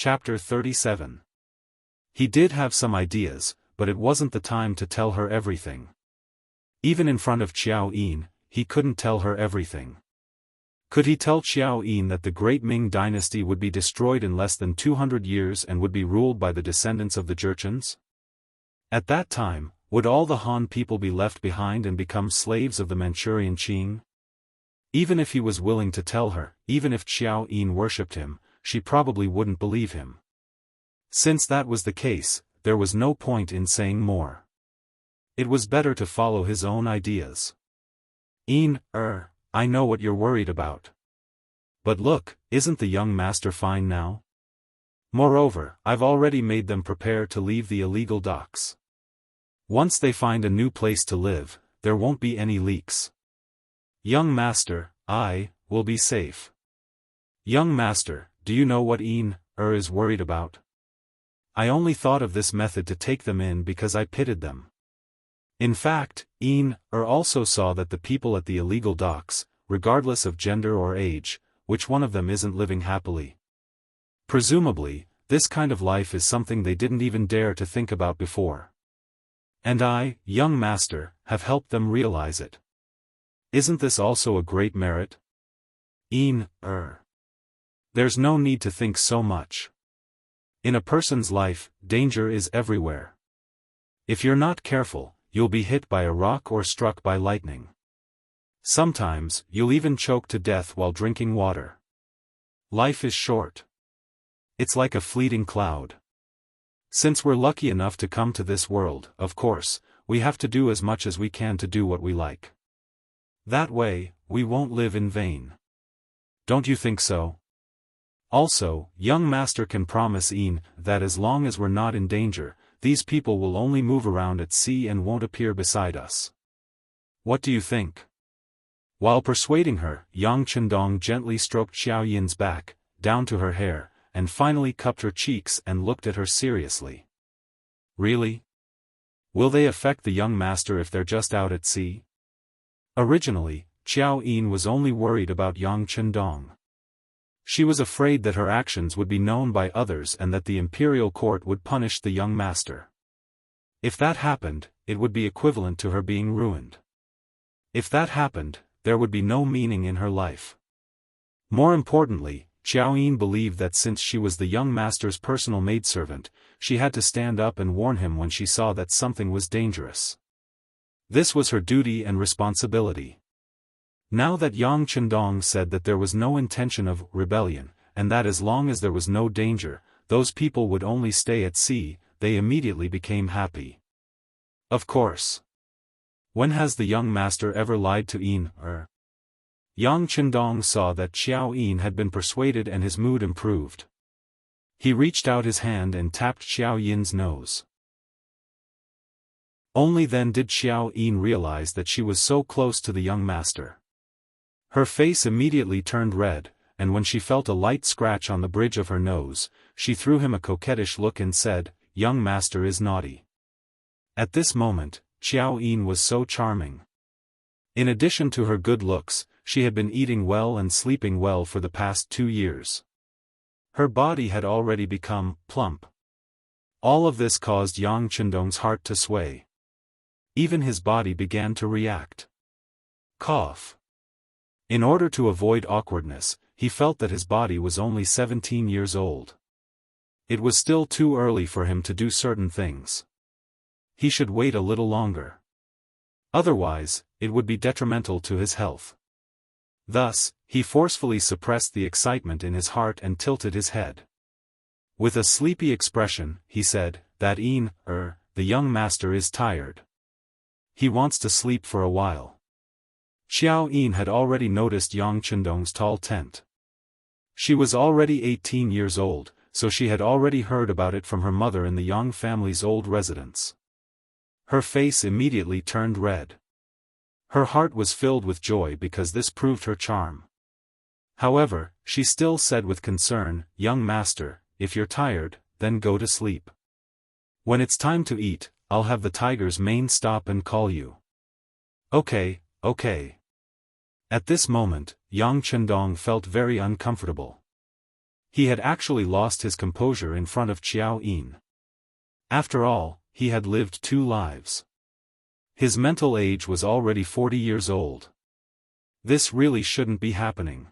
Chapter 37. He did have some ideas, but it wasn't the time to tell her everything. Even in front of Xiao Yin, he couldn't tell her everything. Could he tell Xiao Yin that the great Ming dynasty would be destroyed in less than 200 years and would be ruled by the descendants of the Jurchens? At that time, would all the Han people be left behind and become slaves of the Manchurian Qing? Even if he was willing to tell her, even if Xiao Yin worshipped him, she probably wouldn't believe him. Since that was the case, there was no point in saying more. It was better to follow his own ideas. Yin, I know what you're worried about. But look, isn't the young master fine now? Moreover, I've already made them prepare to leave the illegal docks. Once they find a new place to live, there won't be any leaks. Young master, I will be safe. Young master, do you know what Yin, is worried about? I only thought of this method to take them in because I pitied them. In fact, Yin, also saw that the people at the illegal docks, regardless of gender or age, which one of them isn't living happily? Presumably, this kind of life is something they didn't even dare to think about before. And I, young master, have helped them realize it. Isn't this also a great merit? Yin, There's no need to think so much. In a person's life, danger is everywhere. If you're not careful, you'll be hit by a rock or struck by lightning. Sometimes, you'll even choke to death while drinking water. Life is short. It's like a fleeting cloud. Since we're lucky enough to come to this world, of course, we have to do as much as we can to do what we like. That way, we won't live in vain. Don't you think so? Also, young master can promise Yin that as long as we're not in danger, these people will only move around at sea and won't appear beside us. What do you think? While persuading her, Yang Chendong gently stroked Xiao Yin's back, down to her hair, and finally cupped her cheeks and looked at her seriously. Really? Will they affect the young master if they're just out at sea? Originally, Xiao Yin was only worried about Yang Chendong. She was afraid that her actions would be known by others and that the imperial court would punish the young master. If that happened, it would be equivalent to her being ruined. If that happened, there would be no meaning in her life. More importantly, Xiao Yin believed that since she was the young master's personal maidservant, she had to stand up and warn him when she saw that something was dangerous. This was her duty and responsibility. Now that Yang Chendong said that there was no intention of rebellion, and that as long as there was no danger, those people would only stay at sea, they immediately became happy. Of course. When has the young master ever lied to Yin? Yang Chendong saw that Xiao Yin had been persuaded and his mood improved. He reached out his hand and tapped Xiao Yin's nose. Only then did Xiao Yin realize that she was so close to the young master. Her face immediately turned red, and when she felt a light scratch on the bridge of her nose, she threw him a coquettish look and said, "Young master is naughty." At this moment, Xiao Yin was so charming. In addition to her good looks, she had been eating well and sleeping well for the past 2 years. Her body had already become plump. All of this caused Yang Chendong's heart to sway. Even his body began to react. Cough. In order to avoid awkwardness, he felt that his body was only 17 years old. It was still too early for him to do certain things. He should wait a little longer. Otherwise, it would be detrimental to his health. Thus, he forcefully suppressed the excitement in his heart and tilted his head. With a sleepy expression, he said, "That Yin, the young master is tired. He wants to sleep for a while." Xiao Yin had already noticed Yang Chendong's tall tent. She was already 18 years old, so she had already heard about it from her mother in the Yang family's old residence. Her face immediately turned red. Her heart was filled with joy because this proved her charm. However, she still said with concern, "Young master, if you're tired, then go to sleep. When it's time to eat, I'll have the tiger's mane stop and call you." "Okay. Okay." At this moment, Yang Chendong felt very uncomfortable. He had actually lost his composure in front of Xiao Yin. After all, he had lived 2 lives. His mental age was already 40 years old. This really shouldn't be happening.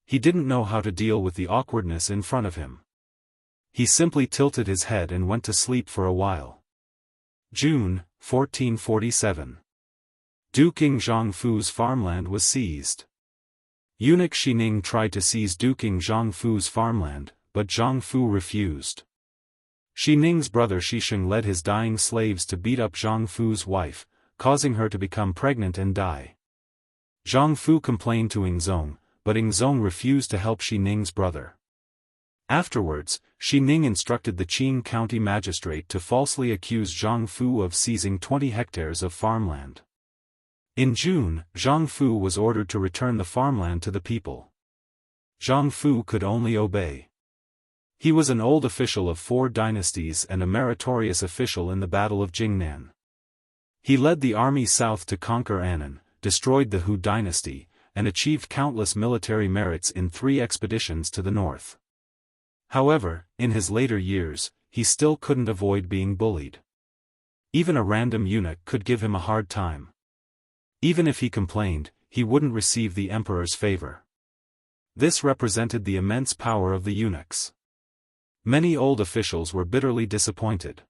He didn't know how to deal with the awkwardness in front of him. He simply tilted his head and went to sleep for a while. June, 1447. Duke Zhangfu's farmland was seized. Eunuch Xining tried to seize Duke Zhangfu's farmland, but Zhangfu refused. Xining's brother Xisheng led his dying slaves to beat up Zhangfu's wife, causing her to become pregnant and die. Zhangfu complained to Yingzong, but Yingzong refused to help Xining's brother. Afterwards, Xining instructed the Qing county magistrate to falsely accuse Zhangfu of seizing 20 hectares of farmland. In June, Zhangfu was ordered to return the farmland to the people. Zhangfu could only obey. He was an old official of 4 dynasties and a meritorious official in the Battle of Jingnan. He led the army south to conquer Annan, destroyed the Hu dynasty, and achieved countless military merits in 3 expeditions to the north. However, in his later years, he still couldn't avoid being bullied. Even a random eunuch could give him a hard time. Even if he complained, he wouldn't receive the emperor's favor. This represented the immense power of the eunuchs. Many old officials were bitterly disappointed.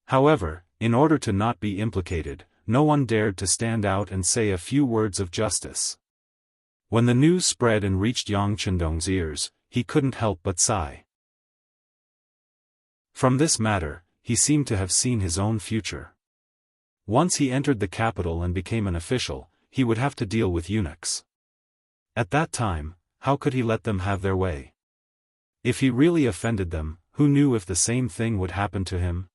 However, in order to not be implicated, no one dared to stand out and say a few words of justice. When the news spread and reached Yang Chendong's ears, he couldn't help but sigh. From this matter, he seemed to have seen his own future. Once he entered the capital and became an official, he would have to deal with eunuchs. At that time, how could he let them have their way? If he really offended them, who knew if the same thing would happen to him?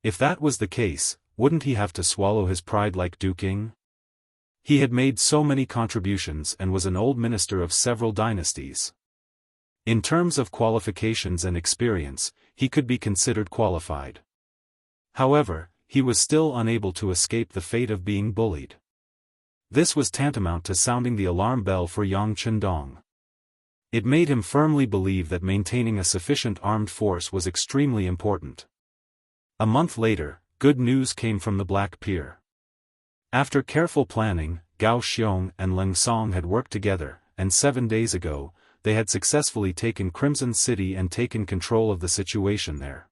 If that was the case, wouldn't he have to swallow his pride like Duke Ying? He had made so many contributions and was an old minister of several dynasties. In terms of qualifications and experience, he could be considered qualified. However, he was still unable to escape the fate of being bullied. This was tantamount to sounding the alarm bell for Yang Chendong. It made him firmly believe that maintaining a sufficient armed force was extremely important. A month later, good news came from the Black Pier. After careful planning, Gao Xiong and Leng Song had worked together, and 7 days ago, they had successfully taken Crimson City and taken control of the situation there.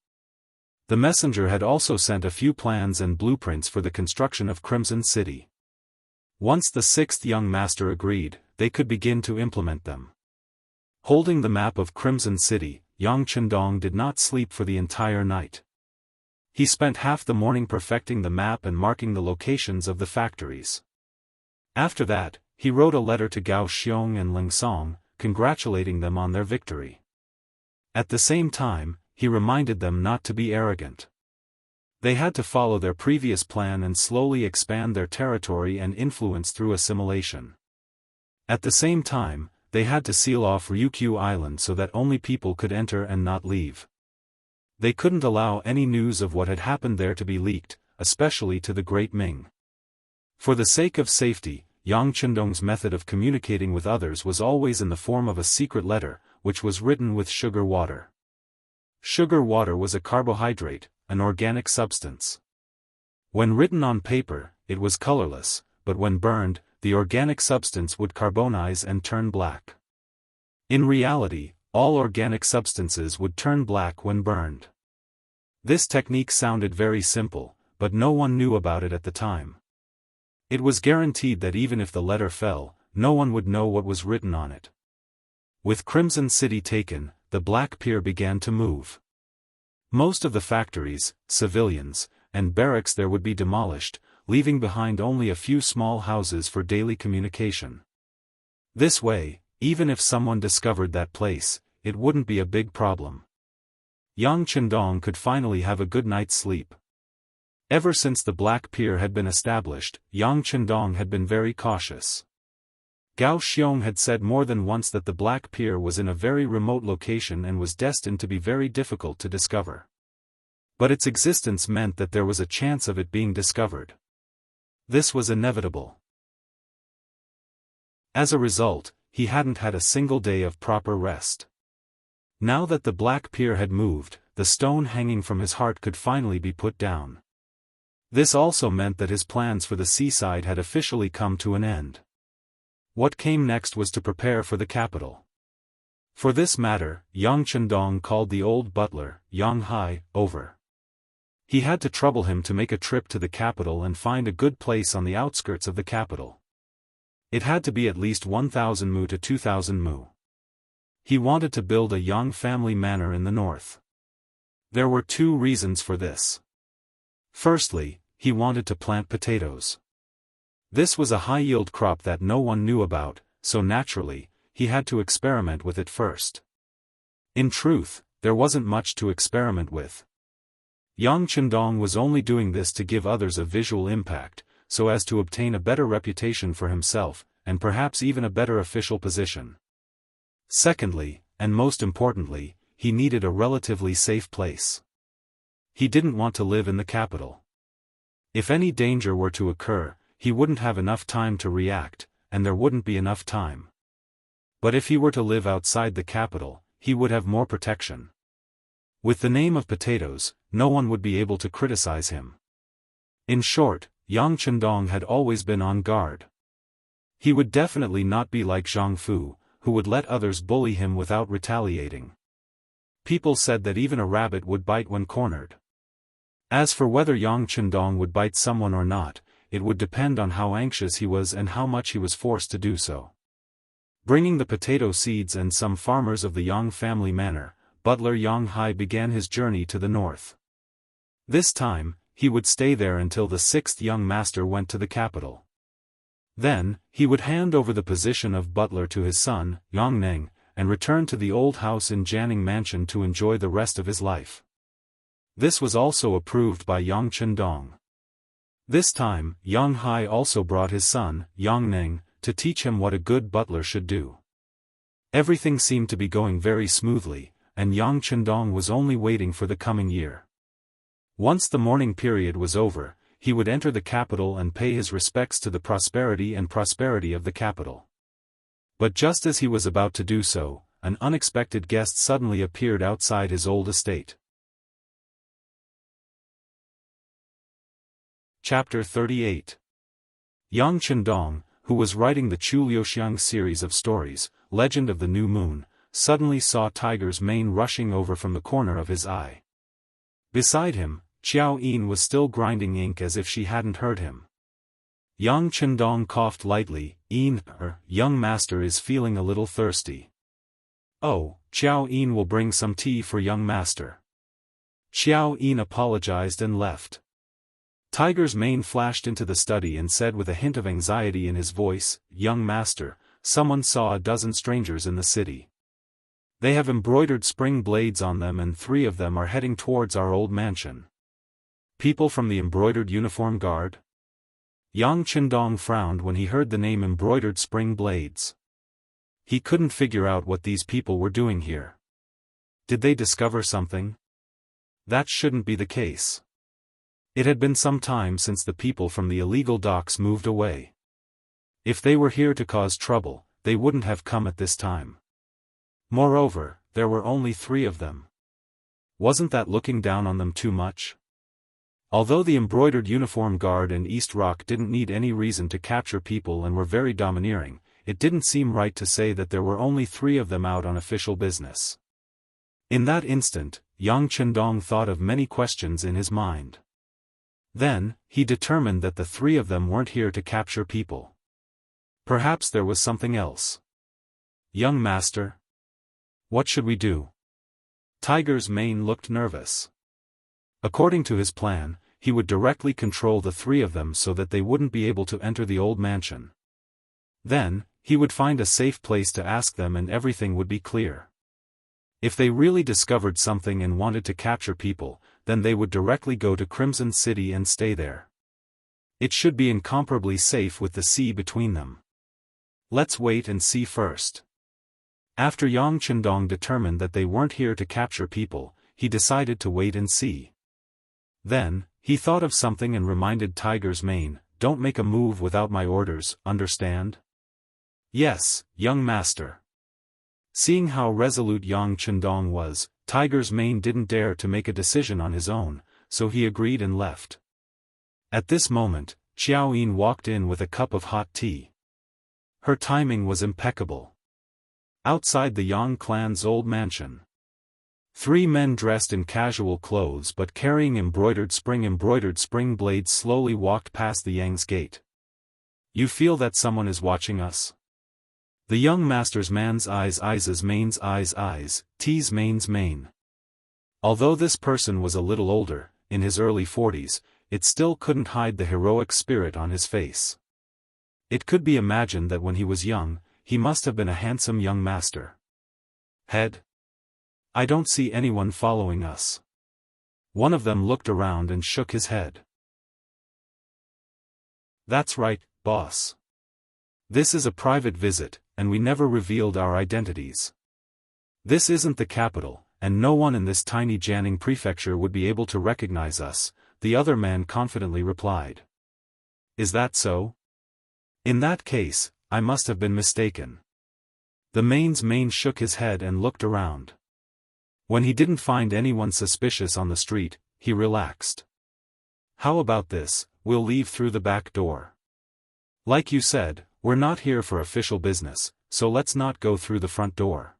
The messenger had also sent a few plans and blueprints for the construction of Crimson City. Once the 6th young master agreed, they could begin to implement them. Holding the map of Crimson City, Yang Chendong did not sleep for the entire night. He spent half the morning perfecting the map and marking the locations of the factories. After that, he wrote a letter to Gao Xiong and Leng Song, congratulating them on their victory. At the same time, he reminded them not to be arrogant. They had to follow their previous plan and slowly expand their territory and influence through assimilation. At the same time, they had to seal off Ryukyu Island so that only people could enter and not leave. They couldn't allow any news of what had happened there to be leaked, especially to the Great Ming. For the sake of safety, Yang Chendong's method of communicating with others was always in the form of a secret letter, which was written with sugar water. Sugar water was a carbohydrate, an organic substance. When written on paper, it was colorless, but when burned, the organic substance would carbonize and turn black. In reality, all organic substances would turn black when burned. This technique sounded very simple, but no one knew about it at the time. It was guaranteed that even if the letter fell, no one would know what was written on it. With Crimson City taken, the Black Pier began to move. Most of the factories, civilians, and barracks there would be demolished, leaving behind only a few small houses for daily communication. This way, even if someone discovered that place, it wouldn't be a big problem. Yang Chendong could finally have a good night's sleep. Ever since the Black Pier had been established, Yang Chendong had been very cautious. Gao Xiong had said more than once that the Black Pier was in a very remote location and was destined to be very difficult to discover. But its existence meant that there was a chance of it being discovered. This was inevitable. As a result, he hadn't had a single day of proper rest. Now that the black pier had moved, the stone hanging from his heart could finally be put down. This also meant that his plans for the seaside had officially come to an end. What came next was to prepare for the capital. For this matter, Yang Chendong called the old butler, Yang Hai, over. He had to trouble him to make a trip to the capital and find a good place on the outskirts of the capital. It had to be at least 1,000 mu to 2,000 mu. He wanted to build a Yang family manor in the north. There were two reasons for this. Firstly, he wanted to plant potatoes. This was a high-yield crop that no one knew about, so naturally, he had to experiment with it first. In truth, there wasn't much to experiment with. Yang Chendong was only doing this to give others a visual impact, so as to obtain a better reputation for himself, and perhaps even a better official position. Secondly, and most importantly, he needed a relatively safe place. He didn't want to live in the capital. If any danger were to occur, he wouldn't have enough time to react, and there wouldn't be enough time. But if he were to live outside the capital, he would have more protection. With the name of potatoes, no one would be able to criticize him. In short, Yang Chendong had always been on guard. He would definitely not be like Zhang Fu, who would let others bully him without retaliating. People said that even a rabbit would bite when cornered. As for whether Yang Chendong would bite someone or not, it would depend on how anxious he was and how much he was forced to do so. Bringing the potato seeds and some farmers of the Yang family manor, butler Yang Hai began his journey to the north. This time, he would stay there until the sixth young master went to the capital. Then, he would hand over the position of butler to his son, Yang Neng, and return to the old house in Jianghu mansion to enjoy the rest of his life. This was also approved by Yang Chendong. This time, Yang Hai also brought his son, Yang Neng, to teach him what a good butler should do. Everything seemed to be going very smoothly, and Yang Chendong was only waiting for the coming year. Once the mourning period was over, he would enter the capital and pay his respects to the prosperity of the capital. But just as he was about to do so, an unexpected guest suddenly appeared outside his old estate. Chapter 38. Yang Chendong, who was writing the Wuxia series of stories, Legend of the New Moon, suddenly saw Tiger's mane rushing over from the corner of his eye. Beside him, Xiao Yin was still grinding ink as if she hadn't heard him. Yang Chendong coughed lightly. Young master is feeling a little thirsty. Oh, Xiao Yin will bring some tea for young master. Xiao Yin apologized and left. Tiger's mane flashed into the study and said with a hint of anxiety in his voice, "Young master, someone saw a dozen strangers in the city. They have embroidered spring blades on them and 3 of them are heading towards our old mansion." People from the embroidered uniform guard? Yang Chendong frowned when he heard the name embroidered spring blades. He couldn't figure out what these people were doing here. Did they discover something? That shouldn't be the case. It had been some time since the people from the illegal docks moved away. If they were here to cause trouble, they wouldn't have come at this time. Moreover, there were only 3 of them. Wasn't that looking down on them too much? Although the embroidered uniform guard in East Rock didn't need any reason to capture people and were very domineering, it didn't seem right to say that there were only 3 of them out on official business. In that instant, Yang Chendong thought of many questions in his mind. Then, he determined that the 3 of them weren't here to capture people. Perhaps there was something else. "Young master? What should we do?" Tiger's mane looked nervous. According to his plan, he would directly control the 3 of them so that they wouldn't be able to enter the old mansion. Then, he would find a safe place to ask them and everything would be clear. If they really discovered something and wanted to capture people, then they would directly go to Crimson City and stay there. It should be incomparably safe with the sea between them. Let's wait and see first. After Yang Chendong determined that they weren't here to capture people, he decided to wait and see. Then, he thought of something and reminded Tiger's mane, "Don't make a move without my orders, understand?" "Yes, young master." Seeing how resolute Yang Chendong was, Tiger's Mane didn't dare to make a decision on his own, so he agreed and left. At this moment, Xiao Yin walked in with a cup of hot tea. Her timing was impeccable. Outside the Yang clan's old mansion, 3 men dressed in casual clothes but carrying embroidered spring blades slowly walked past the Yang's gate. You feel that someone is watching us? The young master's man's eyes mane's eyes, T's mane's mane. Although this person was a little older, in his early 40s, it still couldn't hide the heroic spirit on his face. It could be imagined that when he was young, he must have been a handsome young master. Head? I don't see anyone following us. One of them looked around and shook his head. That's right, boss. This is a private visit, and we never revealed our identities. This isn't the capital, and no one in this tiny Jianghu prefecture would be able to recognize us, the other man confidently replied. Is that so? In that case, I must have been mistaken. The mane's mane shook his head and looked around. When he didn't find anyone suspicious on the street, he relaxed. How about this, we'll leave through the back door. Like you said, we're not here for official business, so let's not go through the front door.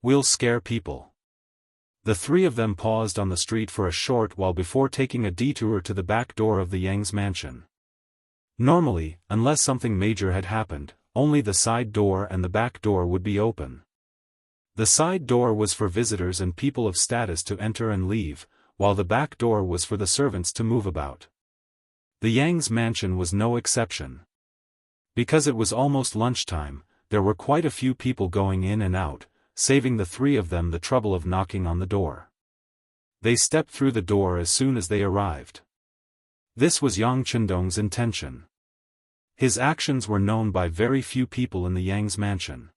We'll scare people. The 3 of them paused on the street for a short while before taking a detour to the back door of the Yang's mansion. Normally, unless something major had happened, only the side door and the back door would be open. The side door was for visitors and people of status to enter and leave, while the back door was for the servants to move about. The Yang's mansion was no exception. Because it was almost lunchtime, there were quite a few people going in and out, saving the 3 of them the trouble of knocking on the door. They stepped through the door as soon as they arrived. This was Yang Chendong's intention. His actions were known by very few people in the Yang's mansion.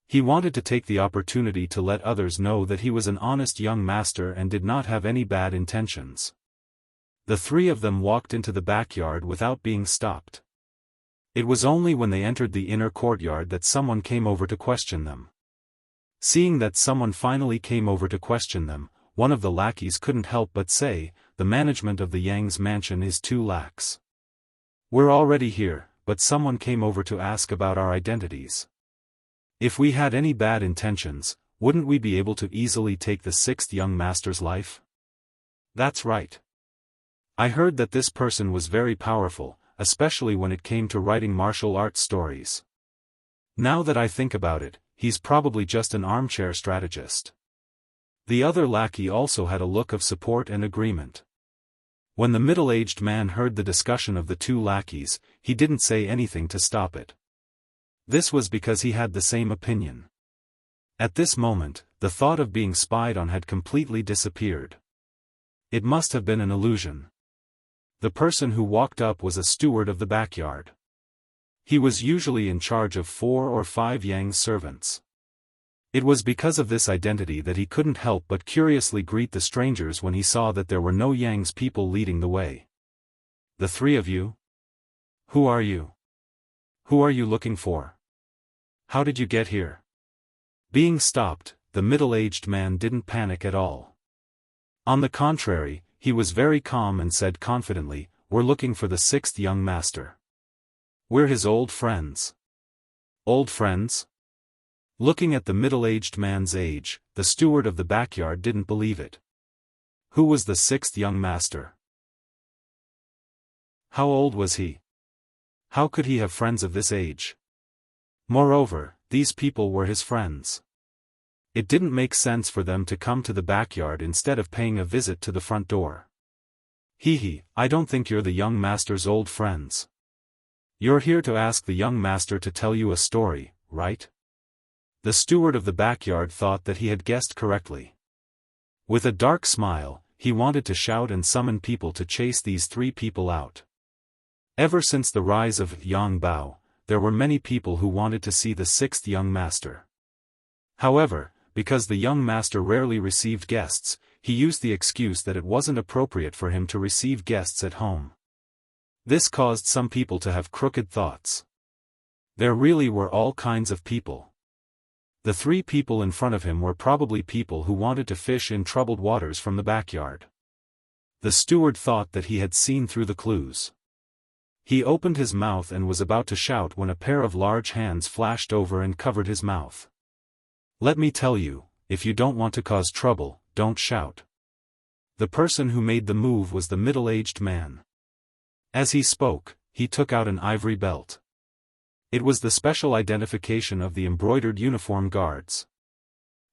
He wanted to take the opportunity to let others know that he was an honest young master and did not have any bad intentions. The 3 of them walked into the backyard without being stopped. It was only when they entered the inner courtyard that someone came over to question them. Seeing that someone finally came over to question them, one of the lackeys couldn't help but say, the management of the Yang's mansion is too lax. We're already here, but someone came over to ask about our identities. If we had any bad intentions, wouldn't we be able to easily take the 6th young master's life? That's right. I heard that this person was very powerful, especially when it came to writing martial arts stories. Now that I think about it, he's probably just an armchair strategist. The other lackey also had a look of support and agreement. When the middle-aged man heard the discussion of the 2 lackeys, he didn't say anything to stop it. This was because he had the same opinion. At this moment, the thought of being spied on had completely disappeared. It must have been an illusion. The person who walked up was a steward of the backyard. He was usually in charge of 4 or 5 Yang's servants. It was because of this identity that he couldn't help but curiously greet the strangers when he saw that there were no Yang's people leading the way. The 3 of you? Who are you? Who are you looking for? How did you get here? Being stopped, the middle-aged man didn't panic at all. On the contrary, he was very calm and said confidently, we're looking for the 6th young master. We're his old friends. Old friends? Looking at the middle-aged man's age, the steward of the backyard didn't believe it. Who was the 6th young master? How old was he? How could he have friends of this age? Moreover, these people were his friends. It didn't make sense for them to come to the backyard instead of paying a visit to the front door. I don't think you're the young master's old friends. You're here to ask the young master to tell you a story, right? The steward of the backyard thought that he had guessed correctly. With a dark smile, he wanted to shout and summon people to chase these 3 people out. Ever since the rise of Yang Bao, there were many people who wanted to see the 6th young master. However, because the young master rarely received guests, he used the excuse that it wasn't appropriate for him to receive guests at home. This caused some people to have crooked thoughts. There really were all kinds of people. The three people in front of him were probably people who wanted to fish in troubled waters from the backyard. The steward thought that he had seen through the clues. He opened his mouth and was about to shout when a pair of large hands flashed over and covered his mouth. "Let me tell you, if you don't want to cause trouble, don't shout." The person who made the move was the middle-aged man. As he spoke, he took out an ivory belt. It was the special identification of the embroidered uniform guards.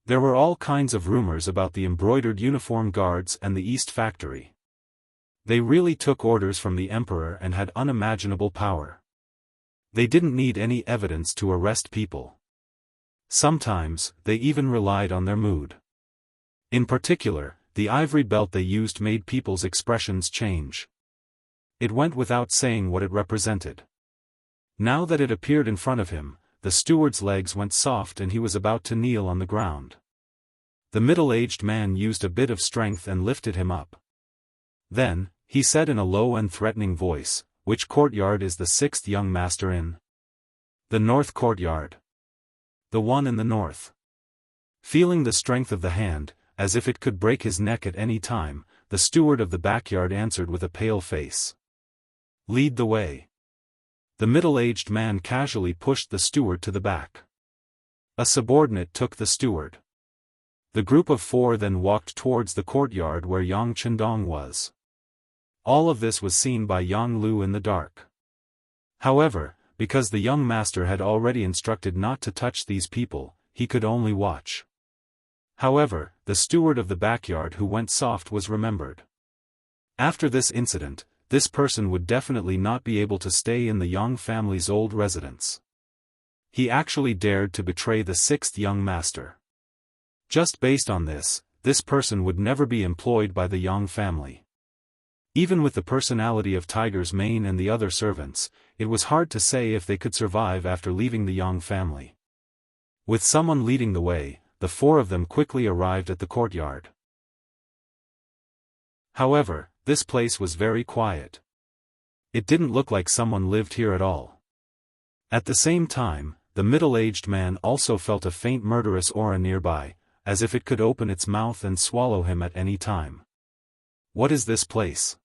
There were all kinds of rumors about the embroidered uniform guards and the East Factory. They really took orders from the emperor and had unimaginable power. They didn't need any evidence to arrest people. Sometimes, they even relied on their mood. In particular, the ivory belt they used made people's expressions change. It went without saying what it represented. Now that it appeared in front of him, the steward's legs went soft and he was about to kneel on the ground. The middle-aged man used a bit of strength and lifted him up. Then, he said in a low and threatening voice, "Which courtyard is the sixth young master in?" "The north courtyard." "The one in the north." Feeling the strength of the hand, as if it could break his neck at any time, the steward of the backyard answered with a pale face. "Lead the way." The middle-aged man casually pushed the steward to the back. A subordinate took the steward. The group of four then walked towards the courtyard where Yang Chendong was. All of this was seen by Yang Lu in the dark. However, because the young master had already instructed not to touch these people, he could only watch. However, the steward of the backyard who went soft was remembered. After this incident, this person would definitely not be able to stay in the Yang family's old residence. He actually dared to betray the sixth young master. Just based on this person would never be employed by the Yang family. Even with the personality of Tiger's mane and the other servants, it was hard to say if they could survive after leaving the Yang family. With someone leading the way, the four of them quickly arrived at the courtyard. However, this place was very quiet. It didn't look like someone lived here at all. At the same time, the middle-aged man also felt a faint murderous aura nearby, as if it could open its mouth and swallow him at any time. What is this place?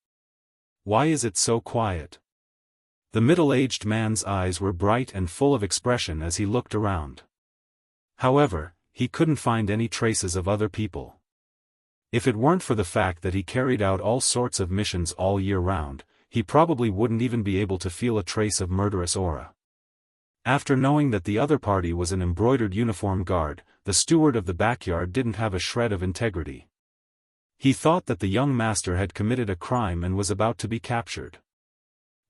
Why is it so quiet? The middle-aged man's eyes were bright and full of expression as he looked around. However, he couldn't find any traces of other people. If it weren't for the fact that he carried out all sorts of missions all year round, he probably wouldn't even be able to feel a trace of murderous aura. After knowing that the other party was an embroidered uniform guard, the steward of the backyard didn't have a shred of integrity. He thought that the young master had committed a crime and was about to be captured.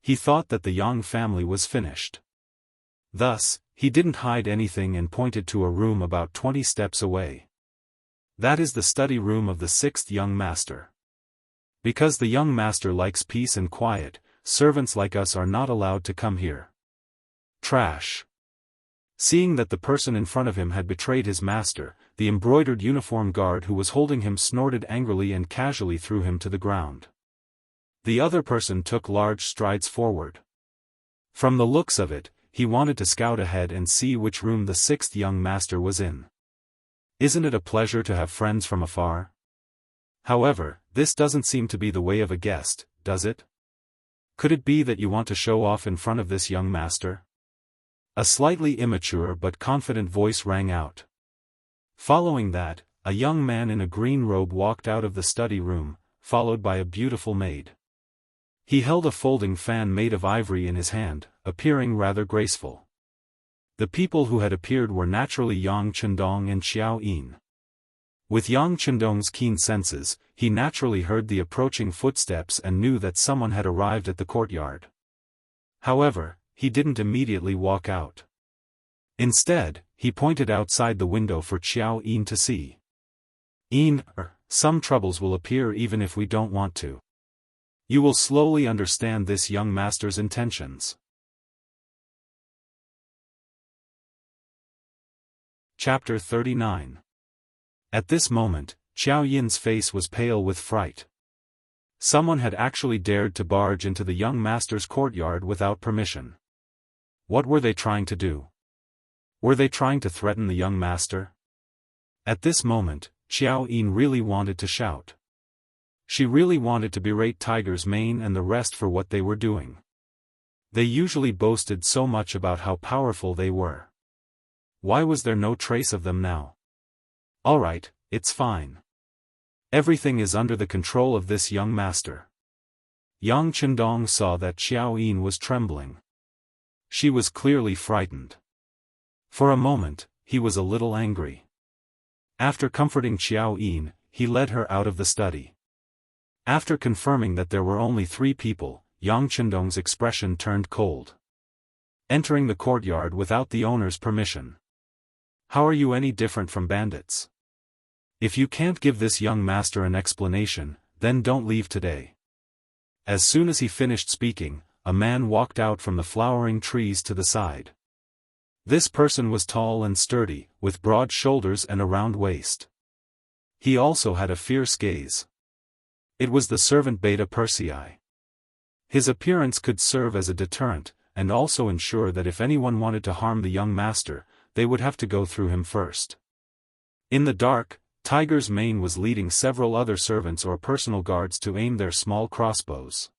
He thought that the Yang family was finished. Thus, he didn't hide anything and pointed to a room about 20 steps away. That is the study room of the sixth young master. Because the young master likes peace and quiet, servants like us are not allowed to come here. Trash. Seeing that the person in front of him had betrayed his master, the embroidered uniform guard who was holding him snorted angrily and casually threw him to the ground. The other person took large strides forward. From the looks of it, he wanted to scout ahead and see which room the sixth young master was in. Isn't it a pleasure to have friends from afar? However, this doesn't seem to be the way of a guest, does it? Could it be that you want to show off in front of this young master? A slightly immature but confident voice rang out. Following that, a young man in a green robe walked out of the study room, followed by a beautiful maid. He held a folding fan made of ivory in his hand, appearing rather graceful. The people who had appeared were naturally Yang Chendong and Xiao Yin. With Yang Chendong's keen senses, he naturally heard the approaching footsteps and knew that someone had arrived at the courtyard. However, he didn't immediately walk out. Instead, he pointed outside the window for Xiao Yin to see. "Yin, some troubles will appear even if we don't want to. You will slowly understand this young master's intentions." Chapter 39. At this moment, Xiao Yin's face was pale with fright. Someone had actually dared to barge into the young master's courtyard without permission. What were they trying to do? Were they trying to threaten the young master? At this moment, Xiao Yin really wanted to shout. She really wanted to berate Tiger's Mane and the rest for what they were doing. They usually boasted so much about how powerful they were. Why was there no trace of them now? Alright, it's fine. Everything is under the control of this young master. Yang Chendong saw that Xiao Yin was trembling. She was clearly frightened. For a moment, he was a little angry. After comforting Xiao Yin, he led her out of the study. After confirming that there were only 3 people, Yang Chendong's expression turned cold. Entering the courtyard without the owner's permission. How are you any different from bandits? If you can't give this young master an explanation, then don't leave today. As soon as he finished speaking, a man walked out from the flowering trees to the side. This person was tall and sturdy, with broad shoulders and a round waist. He also had a fierce gaze. It was the servant Beta Persei. His appearance could serve as a deterrent, and also ensure that if anyone wanted to harm the young master, they would have to go through him first. In the dark, Tiger's Mane was leading several other servants or personal guards to aim their small crossbows.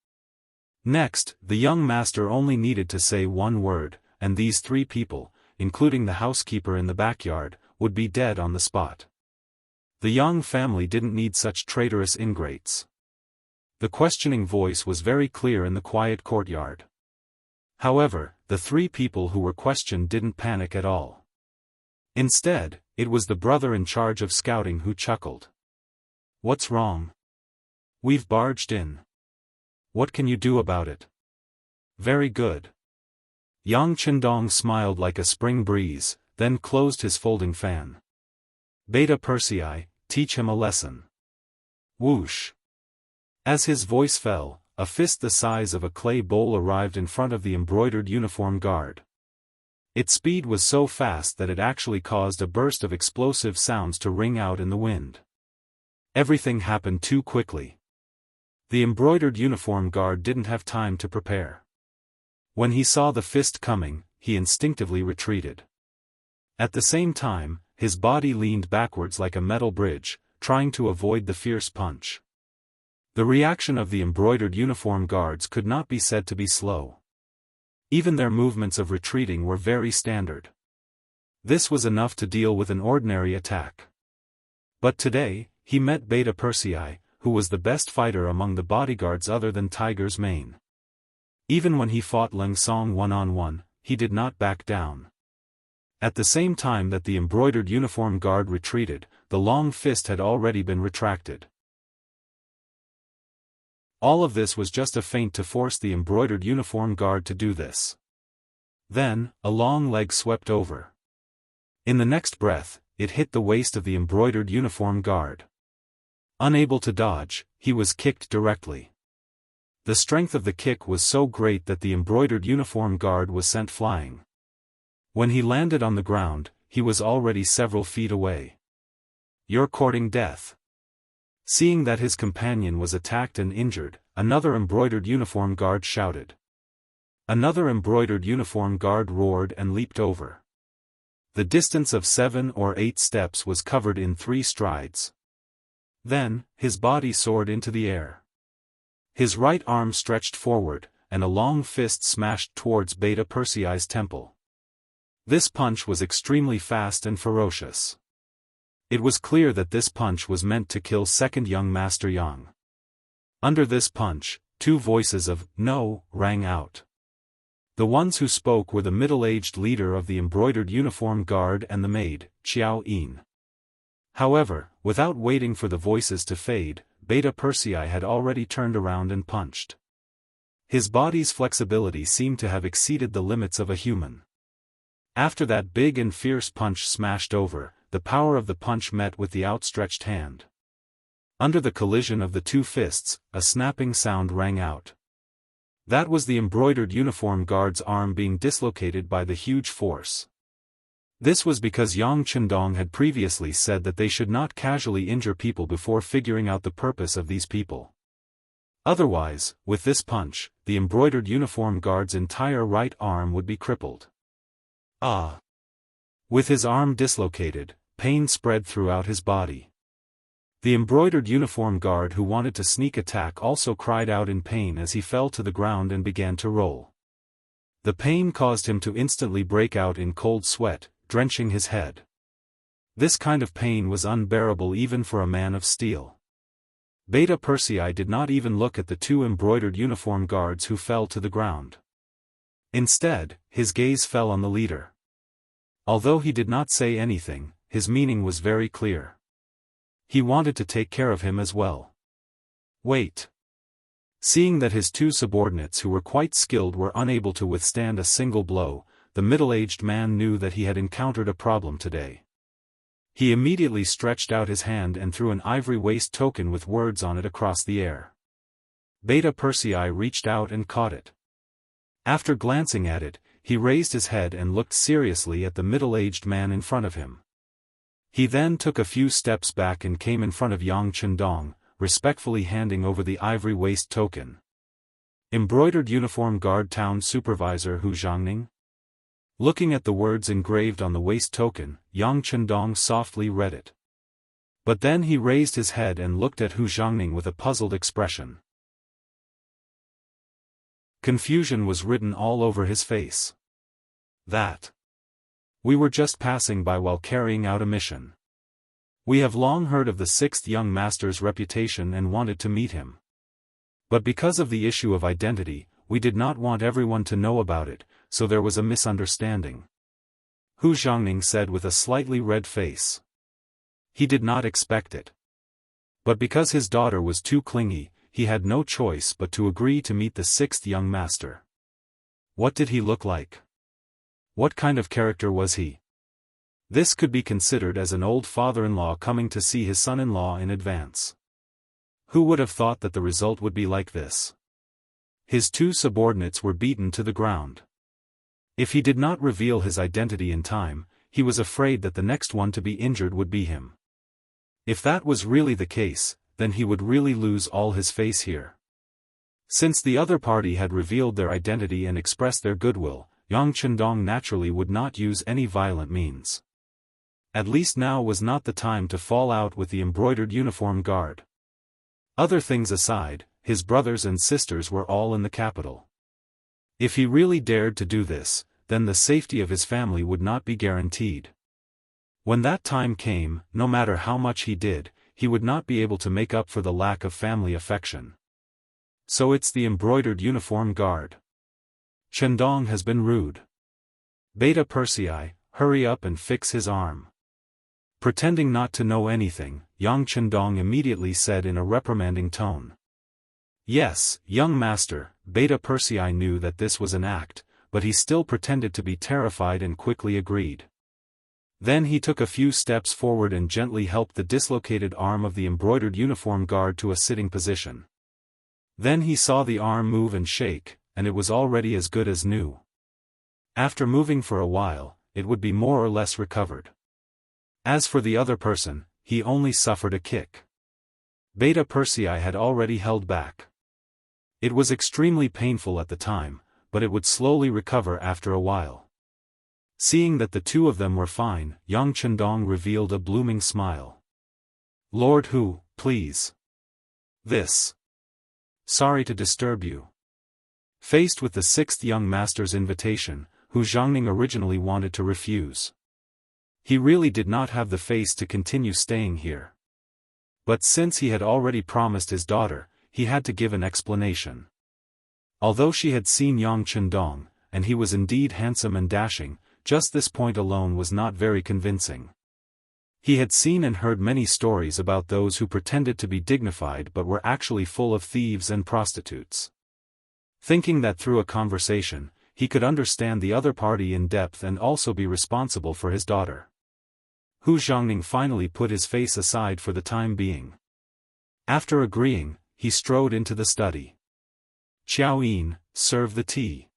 Next, the young master only needed to say one word, and these 3 people, including the housekeeper in the backyard, would be dead on the spot. The Yang family didn't need such traitorous ingrates. The questioning voice was very clear in the quiet courtyard. However, the 3 people who were questioned didn't panic at all. Instead, it was the brother in charge of scouting who chuckled. What's wrong? We've barged in. What can you do about it? Very good. Yang Chendong smiled like a spring breeze, then closed his folding fan. Beta Persei, teach him a lesson. Whoosh. As his voice fell, a fist the size of a clay bowl arrived in front of the embroidered uniform guard. Its speed was so fast that it actually caused a burst of explosive sounds to ring out in the wind. Everything happened too quickly. The embroidered uniform guard didn't have time to prepare. When he saw the fist coming, he instinctively retreated. At the same time, his body leaned backwards like a metal bridge, trying to avoid the fierce punch. The reaction of the embroidered uniform guards could not be said to be slow. Even their movements of retreating were very standard. This was enough to deal with an ordinary attack. But today, he met Beta Persei, who was the best fighter among the bodyguards other than Tiger's Mane. Even when he fought Leng Song one-on-one, he did not back down. At the same time that the embroidered uniform guard retreated, the long fist had already been retracted. All of this was just a feint to force the embroidered uniform guard to do this. Then, a long leg swept over. In the next breath, it hit the waist of the embroidered uniform guard. Unable to dodge, he was kicked directly. The strength of the kick was so great that the embroidered uniform guard was sent flying. When he landed on the ground, he was already several feet away. You're courting death. Seeing that his companion was attacked and injured, another embroidered uniform guard shouted. Another embroidered uniform guard roared and leaped over. The distance of 7 or 8 steps was covered in 3 strides. Then, his body soared into the air. His right arm stretched forward, and a long fist smashed towards Beta Persei's temple. This punch was extremely fast and ferocious. It was clear that this punch was meant to kill second young Master Yang. Under this punch, 2 voices of "No" rang out. The ones who spoke were the middle-aged leader of the embroidered uniform guard and the maid, Xiao Yin. However, without waiting for the voices to fade, Beta Persei had already turned around and punched. His body's flexibility seemed to have exceeded the limits of a human. After that big and fierce punch smashed over, the power of the punch met with the outstretched hand. Under the collision of the 2 fists, a snapping sound rang out. That was the embroidered uniform guard's arm being dislocated by the huge force. This was because Yang Chendong had previously said that they should not casually injure people before figuring out the purpose of these people. Otherwise, with this punch, the embroidered uniform guard's entire right arm would be crippled. Ah! With his arm dislocated, pain spread throughout his body. The embroidered uniform guard who wanted to sneak attack also cried out in pain as he fell to the ground and began to roll. The pain caused him to instantly break out in cold sweat, drenching his head. This kind of pain was unbearable even for a man of steel. Beta Persei did not even look at the two embroidered uniform guards who fell to the ground. Instead, his gaze fell on the leader. Although he did not say anything, his meaning was very clear. He wanted to take care of him as well. Wait. Seeing that his two subordinates who were quite skilled were unable to withstand a single blow, the middle-aged man knew that he had encountered a problem today. He immediately stretched out his hand and threw an ivory waist token with words on it across the air. Beta Persei reached out and caught it. After glancing at it, he raised his head and looked seriously at the middle-aged man in front of him. He then took a few steps back and came in front of Yang Chendong, respectfully handing over the ivory waist token. Embroidered uniform guard town supervisor Hu Zhangning? Looking at the words engraved on the waist token, Yang Chendong softly read it. But then he raised his head and looked at Hu Zhangning with a puzzled expression. Confusion was written all over his face. That. We were just passing by while carrying out a mission. We have long heard of the sixth young master's reputation and wanted to meet him. But because of the issue of identity, we did not want everyone to know about it, so there was a misunderstanding. Hu Zhangning said with a slightly red face. He did not expect it. But because his daughter was too clingy, he had no choice but to agree to meet the sixth young master. What did he look like? What kind of character was he? This could be considered as an old father-in-law coming to see his son-in-law in advance. Who would have thought that the result would be like this? His two subordinates were beaten to the ground. If he did not reveal his identity in time, he was afraid that the next one to be injured would be him. If that was really the case, then he would really lose all his face here. Since the other party had revealed their identity and expressed their goodwill, Yang Chendong naturally would not use any violent means. At least now was not the time to fall out with the embroidered uniform guard. Other things aside, his brothers and sisters were all in the capital. If he really dared to do this, then the safety of his family would not be guaranteed. When that time came, no matter how much he did, he would not be able to make up for the lack of family affection. So it's the embroidered uniform guard. Chendong has been rude. Beta Persei, hurry up and fix his arm. Pretending not to know anything, Yang Chendong immediately said in a reprimanding tone. Yes, young master, Beta Persei knew that this was an act, but he still pretended to be terrified and quickly agreed. Then he took a few steps forward and gently helped the dislocated arm of the embroidered uniform guard to a sitting position. Then he saw the arm move and shake, and it was already as good as new. After moving for a while, it would be more or less recovered. As for the other person, he only suffered a kick. Beta Persei had already held back. It was extremely painful at the time, but it would slowly recover after a while. Seeing that the two of them were fine, Yang Chendong revealed a blooming smile. Lord Hu, please. This. Sorry to disturb you. Faced with the sixth young master's invitation, Hu Zhangning originally wanted to refuse. He really did not have the face to continue staying here. But since he had already promised his daughter, he had to give an explanation. Although she had seen Yang Chendong, and he was indeed handsome and dashing, just this point alone was not very convincing. He had seen and heard many stories about those who pretended to be dignified but were actually full of thieves and prostitutes. Thinking that through a conversation, he could understand the other party in depth and also be responsible for his daughter. Hu Zhangning finally put his face aside for the time being. After agreeing, he strode into the study. Qiao Yin, serve the tea.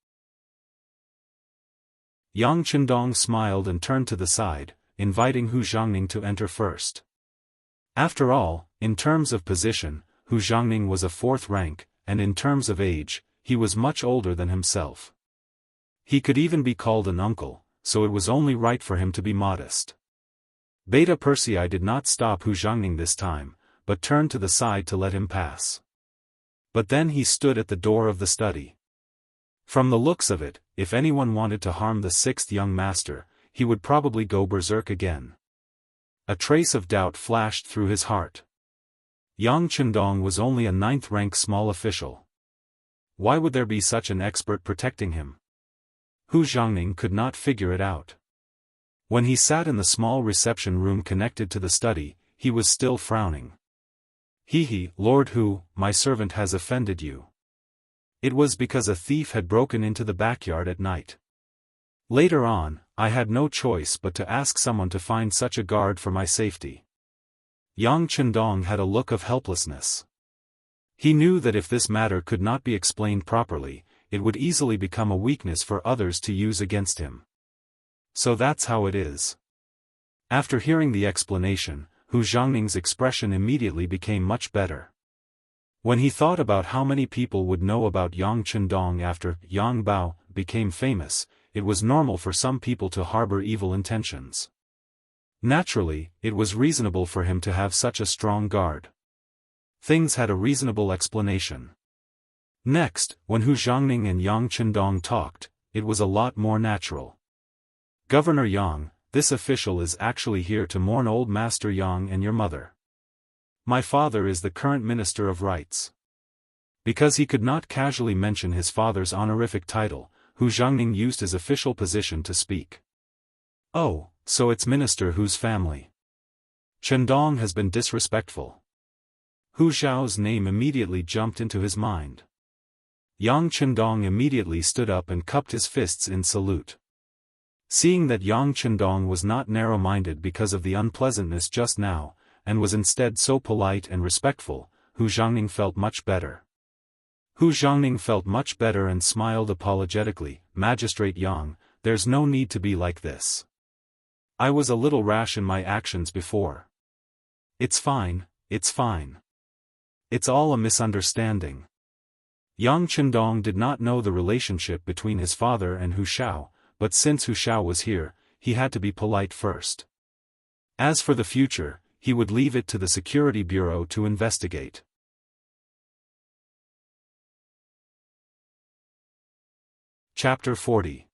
Yang Chendong smiled and turned to the side, inviting Hu Zhangning to enter first. After all, in terms of position, Hu Zhangning was a fourth rank, and in terms of age, he was much older than himself. He could even be called an uncle, so it was only right for him to be modest. Beta Persei did not stop Hu Xiangning this time, but turned to the side to let him pass. But then he stood at the door of the study. From the looks of it, if anyone wanted to harm the sixth young master, he would probably go berserk again. A trace of doubt flashed through his heart. Yang Chendong was only a 9th-rank small official. Why would there be such an expert protecting him? Hu Xiangning could not figure it out. When he sat in the small reception room connected to the study, he was still frowning. Lord Hu, my servant has offended you. It was because a thief had broken into the backyard at night. Later on, I had no choice but to ask someone to find such a guard for my safety. Yang Chendong had a look of helplessness. He knew that if this matter could not be explained properly, it would easily become a weakness for others to use against him. So that's how it is. After hearing the explanation, Hu Xiangning's expression immediately became much better. When he thought about how many people would know about Yang Chendong after Yang Bao became famous, it was normal for some people to harbor evil intentions. Naturally, it was reasonable for him to have such a strong guard. Things had a reasonable explanation. Next, when Hu Xiangning and Yang Chendong talked, it was a lot more natural. Governor Yang, this official is actually here to mourn old Master Yang and your mother. My father is the current Minister of Rights. Because he could not casually mention his father's honorific title, Hu Xiangning used his official position to speak. Oh, so it's Minister Hu's family. Chendong has been disrespectful. Hu Xiao's name immediately jumped into his mind. Yang Chendong immediately stood up and cupped his fists in salute. Seeing that Yang Chendong was not narrow-minded because of the unpleasantness just now, and was instead so polite and respectful, Hu Xiangning felt much better. Hu Xiangning felt much better and smiled apologetically. Magistrate Yang, there's no need to be like this. I was a little rash in my actions before. It's fine, it's fine. It's all a misunderstanding. Yang Chendong did not know the relationship between his father and Hu Xiao, but since Hu Xiao was here, he had to be polite first. As for the future, he would leave it to the Security Bureau to investigate. Chapter 40.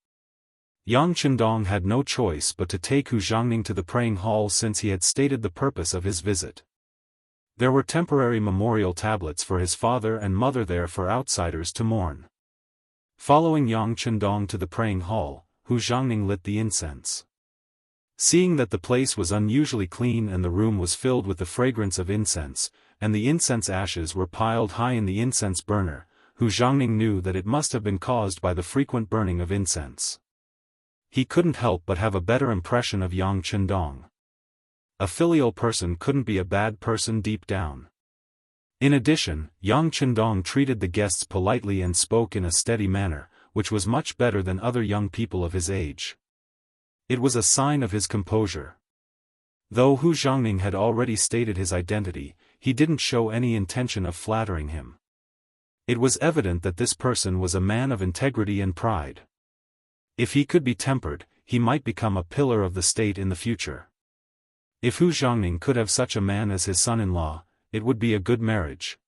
Yang Chendong had no choice but to take Hu Xiangning to the praying hall since he had stated the purpose of his visit. There were temporary memorial tablets for his father and mother there for outsiders to mourn. Following Yang Chendong to the praying hall, Hu Xiangning lit the incense. Seeing that the place was unusually clean and the room was filled with the fragrance of incense, and the incense ashes were piled high in the incense burner, Hu Xiangning knew that it must have been caused by the frequent burning of incense. He couldn't help but have a better impression of Yang Chendong. A filial person couldn't be a bad person deep down. In addition, Yang Chendong treated the guests politely and spoke in a steady manner, which was much better than other young people of his age. It was a sign of his composure. Though Hu Xiangning had already stated his identity, he didn't show any intention of flattering him. It was evident that this person was a man of integrity and pride. If he could be tempered, he might become a pillar of the state in the future. If Hu Xiangning could have such a man as his son-in-law, it would be a good marriage.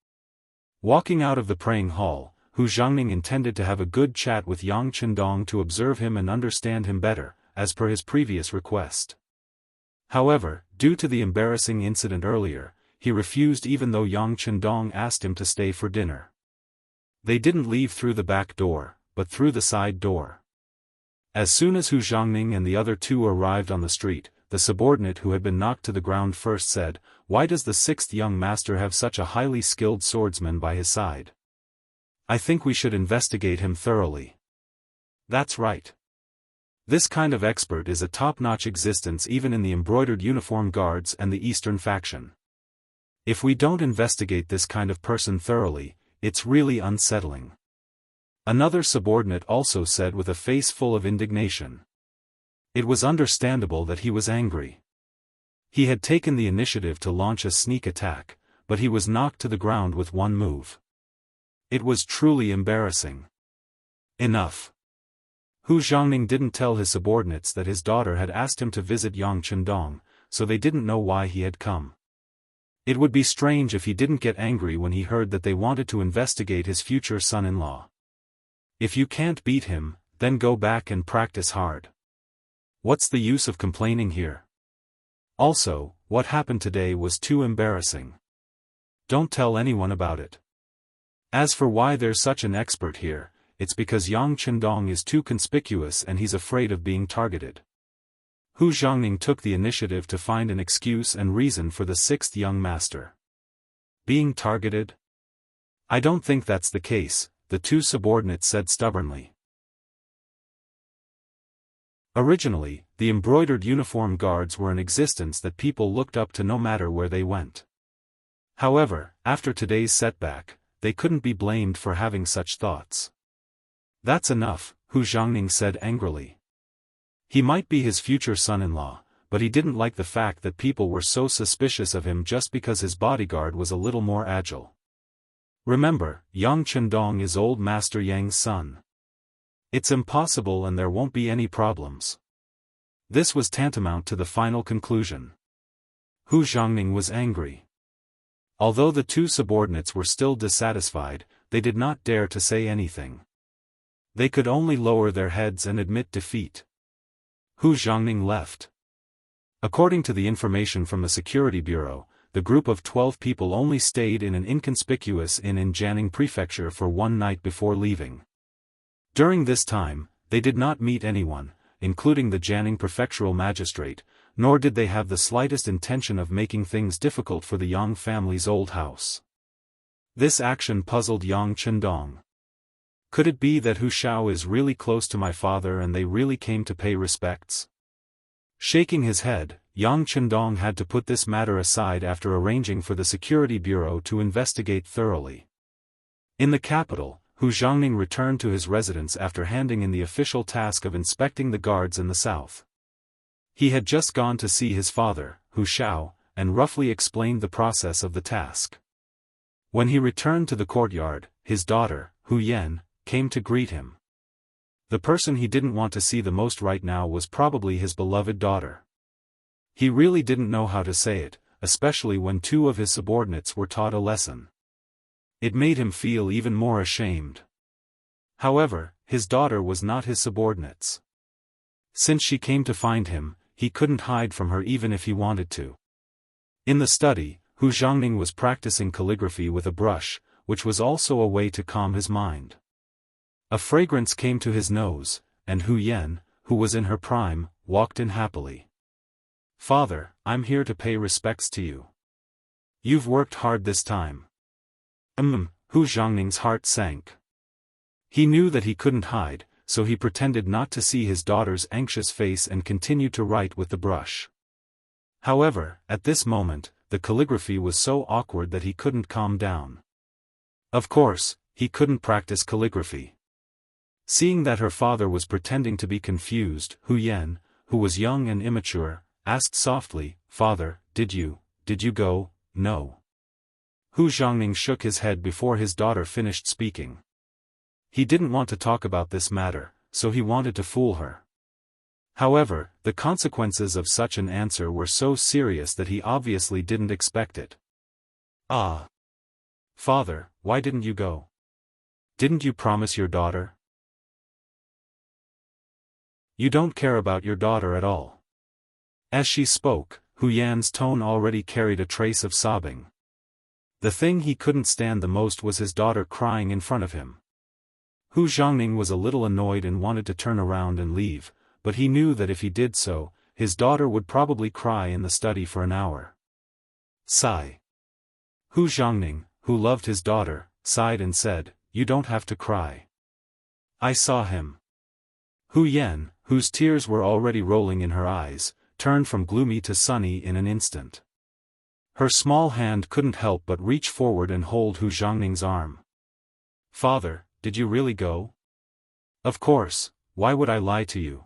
Walking out of the praying hall, Hu Xiangning intended to have a good chat with Yang Chendong to observe him and understand him better, as per his previous request. However, due to the embarrassing incident earlier, he refused even though Yang Chendong asked him to stay for dinner. They didn't leave through the back door, but through the side door. As soon as Hu Xiangning and the other two arrived on the street, the subordinate who had been knocked to the ground first said, "Why does the sixth young master have such a highly skilled swordsman by his side? I think we should investigate him thoroughly." That's right. This kind of expert is a top-notch existence even in the embroidered uniform guards and the Eastern faction. If we don't investigate this kind of person thoroughly, it's really unsettling. Another subordinate also said with a face full of indignation. It was understandable that he was angry. He had taken the initiative to launch a sneak attack, but he was knocked to the ground with one move. It was truly embarrassing. Enough. Hu Xiangning didn't tell his subordinates that his daughter had asked him to visit Yang Chendong, so they didn't know why he had come. It would be strange if he didn't get angry when he heard that they wanted to investigate his future son-in-law. If you can't beat him, then go back and practice hard. What's the use of complaining here? Also, what happened today was too embarrassing. Don't tell anyone about it. As for why there's such an expert here, it's because Yang Chendong is too conspicuous and he's afraid of being targeted. Hu Xiangning took the initiative to find an excuse and reason for the sixth young master. Being targeted? I don't think that's the case, the two subordinates said stubbornly. Originally, the embroidered uniform guards were an existence that people looked up to no matter where they went. However, after today's setback, they couldn't be blamed for having such thoughts. That's enough, Hu Xiangning said angrily. He might be his future son-in-law, but he didn't like the fact that people were so suspicious of him just because his bodyguard was a little more agile. Remember, Yang Chendong is old Master Yang's son. It's impossible and there won't be any problems. This was tantamount to the final conclusion. Hu Xiangning was angry. Although the two subordinates were still dissatisfied, they did not dare to say anything. They could only lower their heads and admit defeat. Hu Xiangning left. According to the information from the Security Bureau, the group of 12 people only stayed in an inconspicuous inn in Jianghu Prefecture for one night before leaving. During this time, they did not meet anyone, including the Jianghu prefectural magistrate, nor did they have the slightest intention of making things difficult for the Yang family's old house. This action puzzled Yang Chendong. Could it be that Hu Xiao is really close to my father and they really came to pay respects? Shaking his head, Yang Chendong had to put this matter aside after arranging for the Security Bureau to investigate thoroughly. In the capital, Hu Xiangning returned to his residence after handing in the official task of inspecting the guards in the south. He had just gone to see his father, Hu Xiao, and roughly explained the process of the task. When he returned to the courtyard, his daughter, Hu Yan, came to greet him. The person he didn't want to see the most right now was probably his beloved daughter. He really didn't know how to say it, especially when two of his subordinates were taught a lesson. It made him feel even more ashamed. However, his daughter was not his subordinates. Since she came to find him, he couldn't hide from her even if he wanted to. In the study, Hu Xiangning was practicing calligraphy with a brush, which was also a way to calm his mind. A fragrance came to his nose, and Hu Yan, who was in her prime, walked in happily. "Father, I'm here to pay respects to you. You've worked hard this time." Hu Xiangning's heart sank. He knew that he couldn't hide, so he pretended not to see his daughter's anxious face and continued to write with the brush. However, at this moment, the calligraphy was so awkward that he couldn't calm down. Of course, he couldn't practice calligraphy. Seeing that her father was pretending to be confused, Hu Yan, who was young and immature, asked softly, "Father, did you go?" "No." Hu Xiangning shook his head before his daughter finished speaking. He didn't want to talk about this matter, so he wanted to fool her. However, the consequences of such an answer were so serious that he obviously didn't expect it. "Ah. Father, why didn't you go? Didn't you promise your daughter? You don't care about your daughter at all." As she spoke, Hu Yan's tone already carried a trace of sobbing. The thing he couldn't stand the most was his daughter crying in front of him. Hu Xiangning was a little annoyed and wanted to turn around and leave, but he knew that if he did so, his daughter would probably cry in the study for an hour. Sigh. Hu Xiangning, who loved his daughter, sighed and said, "You don't have to cry. I saw him." Hu Yan, whose tears were already rolling in her eyes, turned from gloomy to sunny in an instant. Her small hand couldn't help but reach forward and hold Hu Xiangning's arm. "Father, did you really go?" "Of course, why would I lie to you?"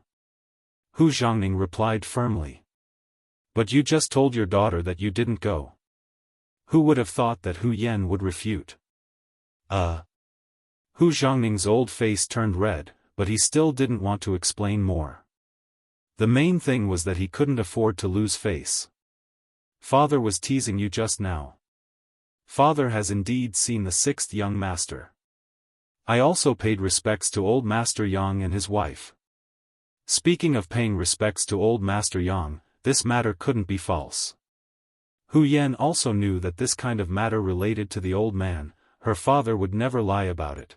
Hu Xiangning replied firmly. "But you just told your daughter that you didn't go." Who would have thought that Hu Yan would refute? Hu Xiangning's old face turned red, but he still didn't want to explain more. The main thing was that he couldn't afford to lose face. Father was teasing you just now. Father has indeed seen the sixth young master. I also paid respects to old Master Yang and his wife. Speaking of paying respects to old Master Yang, this matter couldn't be false. Hu Yan also knew that this kind of matter related to the old man, her father would never lie about it.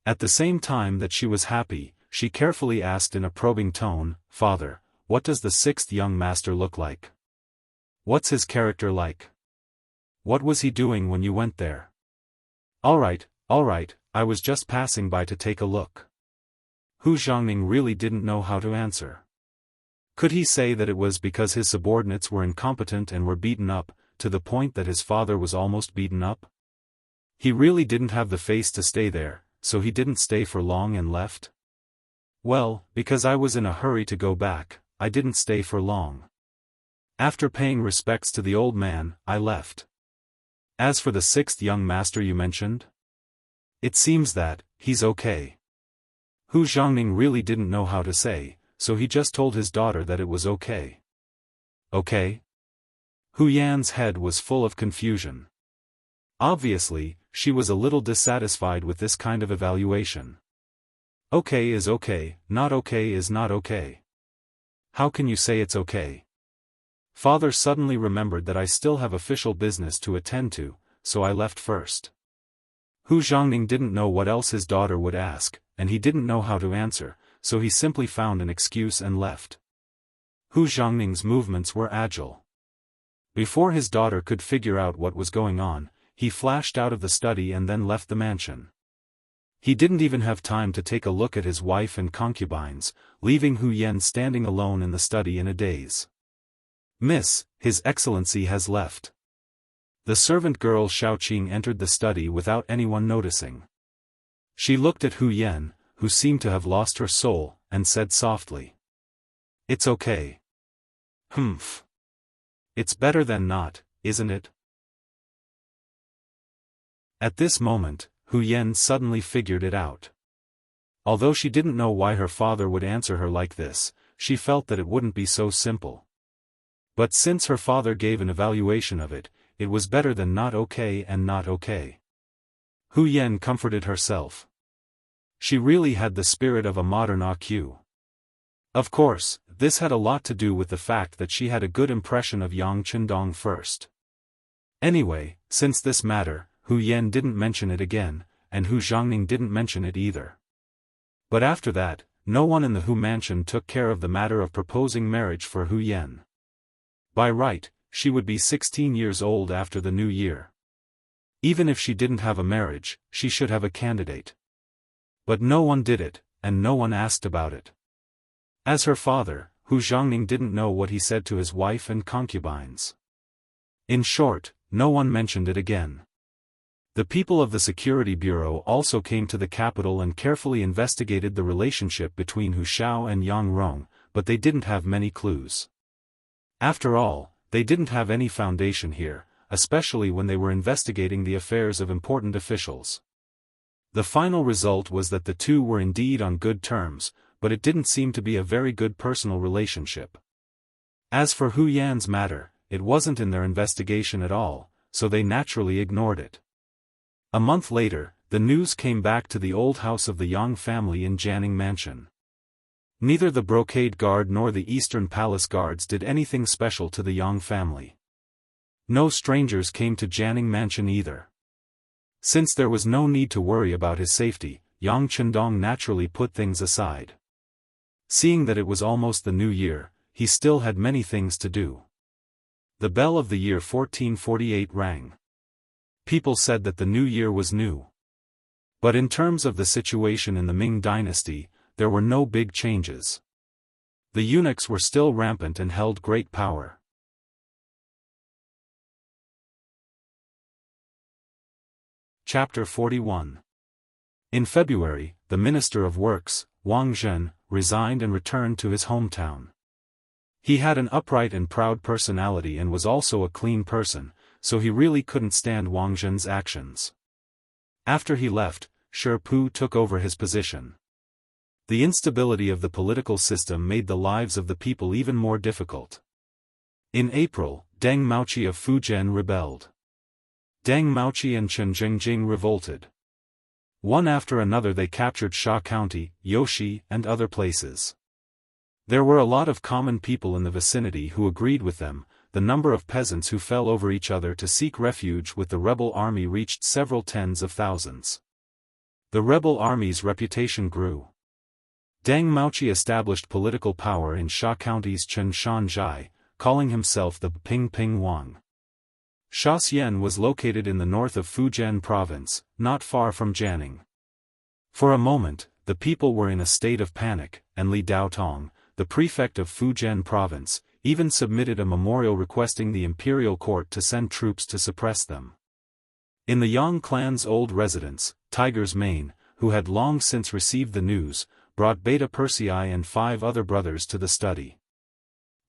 At the same time that she was happy, she carefully asked in a probing tone, "Father, what does the sixth young master look like? What's his character like? What was he doing when you went there?" All right, I was just passing by to take a look." Hu Xiangning really didn't know how to answer. Could he say that it was because his subordinates were incompetent and were beaten up, to the point that his father was almost beaten up? He really didn't have the face to stay there, so he didn't stay for long and left? Well, because I was in a hurry to go back, I didn't stay for long. After paying respects to the old man, I left. As for the sixth young master you mentioned? It seems that, he's okay. Hu Xiangning really didn't know how to say, so he just told his daughter that it was okay. Okay? Hu Yan's head was full of confusion. Obviously, she was a little dissatisfied with this kind of evaluation. Okay is okay, not okay is not okay. How can you say it's okay? Father suddenly remembered that I still have official business to attend to, so I left first. Hu Xiangning didn't know what else his daughter would ask, and he didn't know how to answer, so he simply found an excuse and left. Hu Xiangning's movements were agile. Before his daughter could figure out what was going on, he flashed out of the study and then left the mansion. He didn't even have time to take a look at his wife and concubines, leaving Hu Yan standing alone in the study in a daze. "Miss, His Excellency has left." The servant girl Xiaoqing entered the study without anyone noticing. She looked at Hu Yan, who seemed to have lost her soul, and said softly, "It's okay." "Humph. It's better than not, isn't it?" At this moment, Hu Yan suddenly figured it out. Although she didn't know why her father would answer her like this, she felt that it wouldn't be so simple. But since her father gave an evaluation of it, it was better than not okay and not okay. Hu Yan comforted herself. She really had the spirit of a modern AQ. Of course, this had a lot to do with the fact that she had a good impression of Yang Qindong first. Anyway, since this matter, Hu Yan didn't mention it again, and Hu Xiangning didn't mention it either. But after that, no one in the Hu mansion took care of the matter of proposing marriage for Hu Yan. By right, she would be 16 years old after the new year. Even if she didn't have a marriage, she should have a candidate. But no one did it, and no one asked about it. As her father, Hu Xiangning didn't know what he said to his wife and concubines. In short, no one mentioned it again. The people of the Security Bureau also came to the capital and carefully investigated the relationship between Hu Xiao and Yang Rong, but they didn't have many clues. After all, they didn't have any foundation here, especially when they were investigating the affairs of important officials. The final result was that the two were indeed on good terms, but it didn't seem to be a very good personal relationship. As for Hu Yan's matter, it wasn't in their investigation at all, so they naturally ignored it. A month later, the news came back to the old house of the Yang family in Jianghu Mansion. Neither the Brocade Guard nor the Eastern Palace Guards did anything special to the Yang family. No strangers came to Jianghu Mansion either. Since there was no need to worry about his safety, Yang Qindong naturally put things aside. Seeing that it was almost the new year, he still had many things to do. The bell of the year 1448 rang. People said that the new year was new. But in terms of the situation in the Ming Dynasty, there were no big changes. The eunuchs were still rampant and held great power. Chapter 41. In February, the Minister of Works, Wang Zhen, resigned and returned to his hometown. He had an upright and proud personality and was also a clean person, so he really couldn't stand Wang Zhen's actions. After he left, Shi Pu took over his position. The instability of the political system made the lives of the people even more difficult. In April, Deng Maoqi of Fujian rebelled. Deng Maoqi and Chen Jingjing revolted. One after another they captured Sha County, Yoshi, and other places. There were a lot of common people in the vicinity who agreed with them. The number of peasants who fell over each other to seek refuge with the rebel army reached several tens of thousands. The rebel army's reputation grew. Deng Maoqi established political power in Sha County's Chenshanzhai, calling himself the Ping Ping Wang. Shaxian was located in the north of Fujian province, not far from Jianghu. For a moment, the people were in a state of panic, and Li Daotong, the prefect of Fujian province, even submitted a memorial requesting the imperial court to send troops to suppress them. In the Yang clan's old residence, Tiger's Mane, who had long since received the news, brought Beta Persei and 5 other brothers to the study.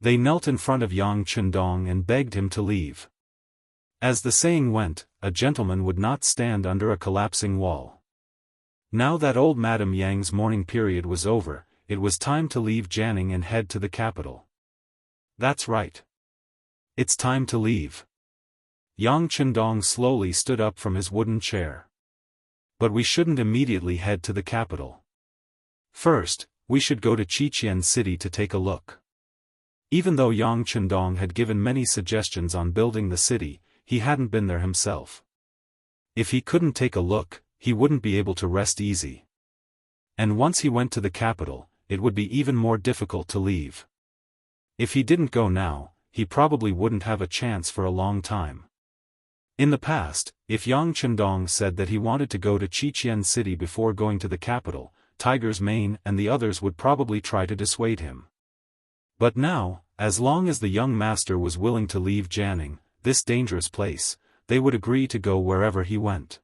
They knelt in front of Yang Chendong and begged him to leave. As the saying went, a gentleman would not stand under a collapsing wall. Now that old Madame Yang's mourning period was over, it was time to leave Jianghu and head to the capital. That's right. It's time to leave. Yang Chendong slowly stood up from his wooden chair. But we shouldn't immediately head to the capital. First, we should go to Qiqian City to take a look. Even though Yang Chendong had given many suggestions on building the city, he hadn't been there himself. If he couldn't take a look, he wouldn't be able to rest easy. And once he went to the capital, it would be even more difficult to leave. If he didn't go now, he probably wouldn't have a chance for a long time. In the past, if Yang Chendong said that he wanted to go to Qiqian City before going to the capital, Tiger's Mane and the others would probably try to dissuade him. But now, as long as the young master was willing to leave Jianghu, this dangerous place, they would agree to go wherever he went.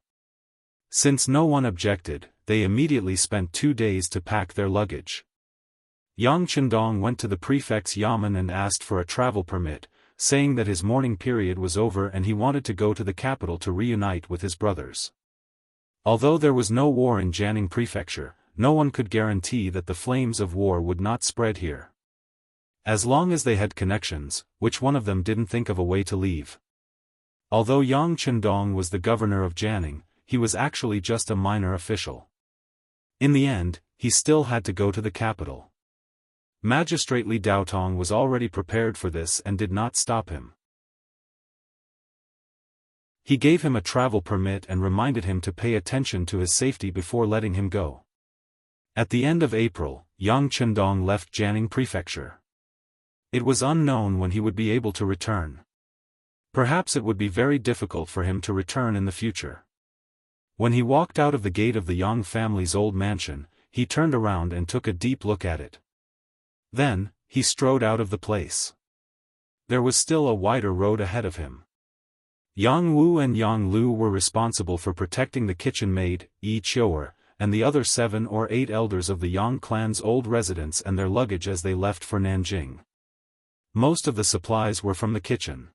Since no one objected, they immediately spent 2 days to pack their luggage. Yang Chendong went to the prefect's yamen and asked for a travel permit, saying that his mourning period was over and he wanted to go to the capital to reunite with his brothers. Although there was no war in Jianghu Prefecture, no one could guarantee that the flames of war would not spread here. As long as they had connections, which one of them didn't think of a way to leave? Although Yang Chendong was the governor of Jianghu, he was actually just a minor official. In the end, he still had to go to the capital. Magistrate Li Daotong was already prepared for this and did not stop him. He gave him a travel permit and reminded him to pay attention to his safety before letting him go. At the end of April, Yang Chendong left Jianghu Prefecture. It was unknown when he would be able to return. Perhaps it would be very difficult for him to return in the future. When he walked out of the gate of the Yang family's old mansion, he turned around and took a deep look at it. Then, he strode out of the place. There was still a wider road ahead of him. Yang Wu and Yang Lu were responsible for protecting the kitchen maid, Yi Qiu'er, and the other 7 or 8 elders of the Yang clan's old residence and their luggage as they left for Nanjing. Most of the supplies were from the kitchen.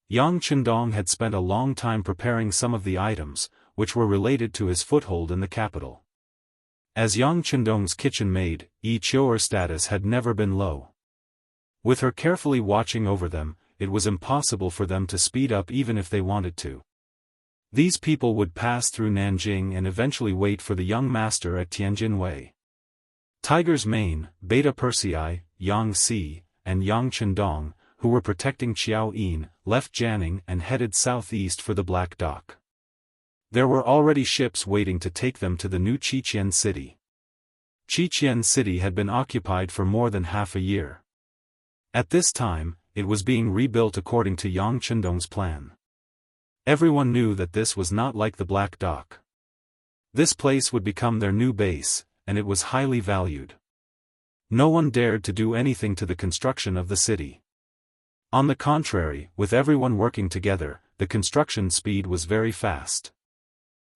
Yang Chendong had spent a long time preparing some of the items, which were related to his foothold in the capital. As Yang Chendong's kitchen maid, Yi Qiu'er's status had never been low. With her carefully watching over them, it was impossible for them to speed up even if they wanted to. These people would pass through Nanjing and eventually wait for the young master at Tianjin Wei. Tiger's Mane, Beta Persei, Yang Si, and Yang Chendong, who were protecting Qiao Yin, left Jianghu and headed southeast for the Black Dock. There were already ships waiting to take them to the new Qiqian City. Qiqian City had been occupied for more than half a year. At this time, it was being rebuilt according to Yang Chendong's plan. Everyone knew that this was not like the Black Dock. This place would become their new base, and it was highly valued. No one dared to do anything to the construction of the city. On the contrary, with everyone working together, the construction speed was very fast.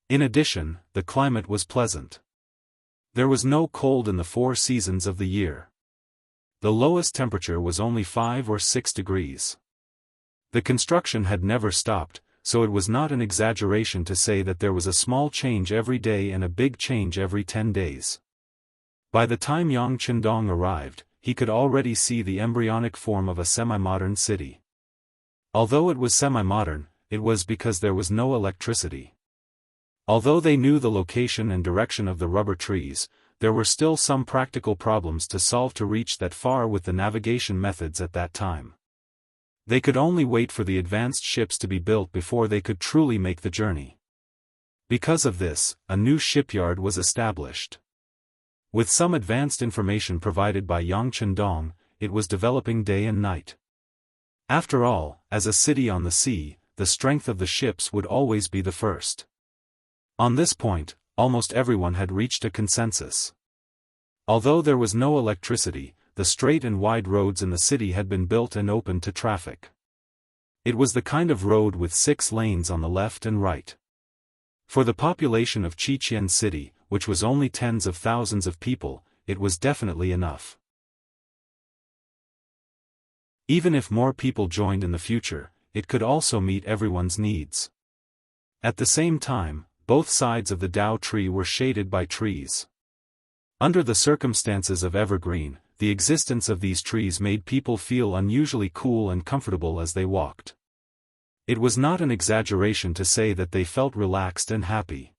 In addition, the climate was pleasant. There was no cold in the 4 seasons of the year. The lowest temperature was only 5 or 6 degrees. The construction had never stopped, so it was not an exaggeration to say that there was a small change every day and a big change every 10 days. By the time Yang Qindong arrived, he could already see the embryonic form of a semi-modern city. Although it was semi-modern, it was because there was no electricity. Although they knew the location and direction of the rubber trees, there were still some practical problems to solve to reach that far with the navigation methods at that time. They could only wait for the advanced ships to be built before they could truly make the journey. Because of this, a new shipyard was established. With some advanced information provided by Yang Qindong, it was developing day and night. After all, as a city on the sea, the strength of the ships would always be the first. On this point, almost everyone had reached a consensus. Although there was no electricity, the straight and wide roads in the city had been built and opened to traffic. It was the kind of road with 6 lanes on the left and right. For the population of Qiqian City, which was only tens of thousands of people, it was definitely enough. Even if more people joined in the future, it could also meet everyone's needs. At the same time, both sides of the Dao tree were shaded by trees. Under the circumstances of evergreen, the existence of these trees made people feel unusually cool and comfortable as they walked. It was not an exaggeration to say that they felt relaxed and happy.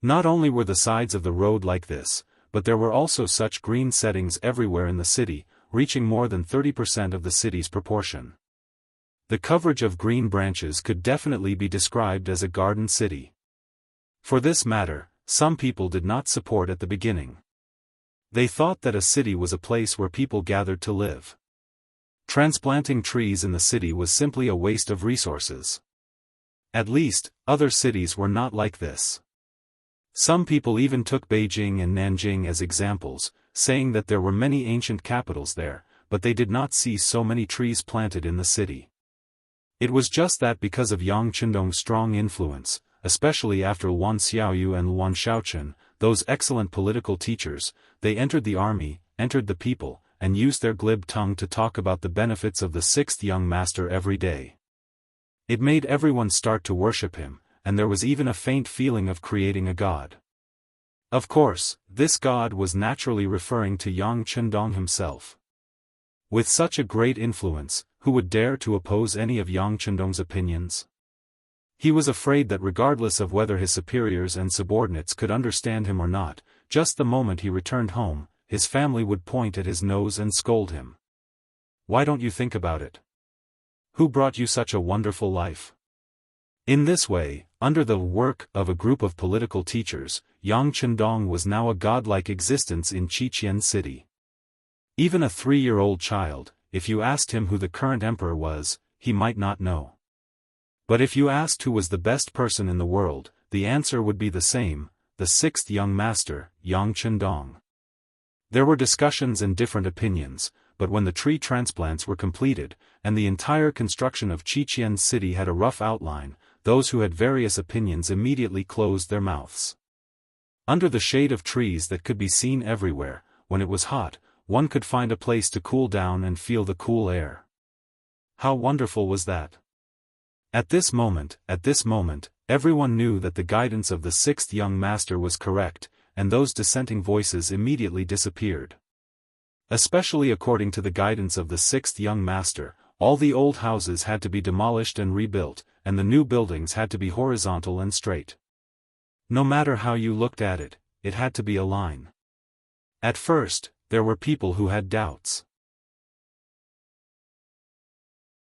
Not only were the sides of the road like this, but there were also such green settings everywhere in the city, reaching more than 30% of the city's proportion. The coverage of green branches could definitely be described as a garden city. For this matter, some people did not support at the beginning. They thought that a city was a place where people gathered to live. Transplanting trees in the city was simply a waste of resources. At least, other cities were not like this. Some people even took Beijing and Nanjing as examples, saying that there were many ancient capitals there, but they did not see so many trees planted in the city. It was just that because of Yang Qindong's strong influence, especially after Wan Xiaoyu and Luan Shaochen, those excellent political teachers, they entered the army, entered the people, and used their glib tongue to talk about the benefits of the 6th young master every day. It made everyone start to worship him, and there was even a faint feeling of creating a god. Of course, this god was naturally referring to Yang Qindong himself. With such a great influence, who would dare to oppose any of Yang Qindong's opinions? He was afraid that regardless of whether his superiors and subordinates could understand him or not, just the moment he returned home, his family would point at his nose and scold him. Why don't you think about it? Who brought you such a wonderful life? In this way, under the work of a group of political teachers, Yang Qindong was now a godlike existence in Qiqian City. Even a 3-year-old child, if you asked him who the current emperor was, he might not know. But if you asked who was the best person in the world, the answer would be the same, the 6th young master, Yang Qindong. There were discussions and different opinions, but when the tree transplants were completed, and the entire construction of Qiqian City had a rough outline, those who had various opinions immediately closed their mouths. Under the shade of trees that could be seen everywhere, when it was hot, one could find a place to cool down and feel the cool air. How wonderful was that? At this moment, everyone knew that the guidance of the 6th young master was correct, and those dissenting voices immediately disappeared. Especially according to the guidance of the 6th young master, all the old houses had to be demolished and rebuilt, and the new buildings had to be horizontal and straight. No matter how you looked at it, it had to be a line. At first, there were people who had doubts.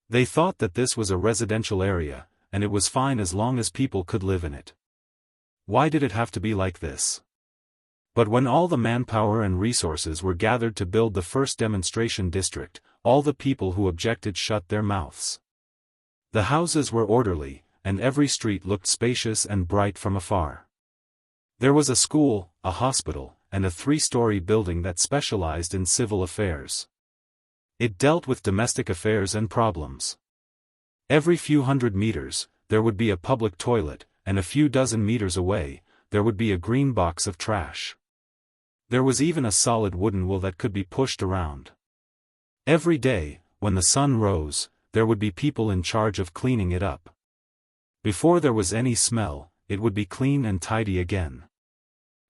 They thought that this was a residential area, and it was fine as long as people could live in it. Why did it have to be like this? But when all the manpower and resources were gathered to build the first demonstration district, all the people who objected shut their mouths. The houses were orderly, and every street looked spacious and bright from afar. There was a school, a hospital, and a 3-story building that specialized in civil affairs. It dealt with domestic affairs and problems. Every few hundred meters, there would be a public toilet, and a few dozen meters away, there would be a green box of trash. There was even a solid wooden wheel that could be pushed around. Every day, when the sun rose, there would be people in charge of cleaning it up. Before there was any smell, it would be clean and tidy again.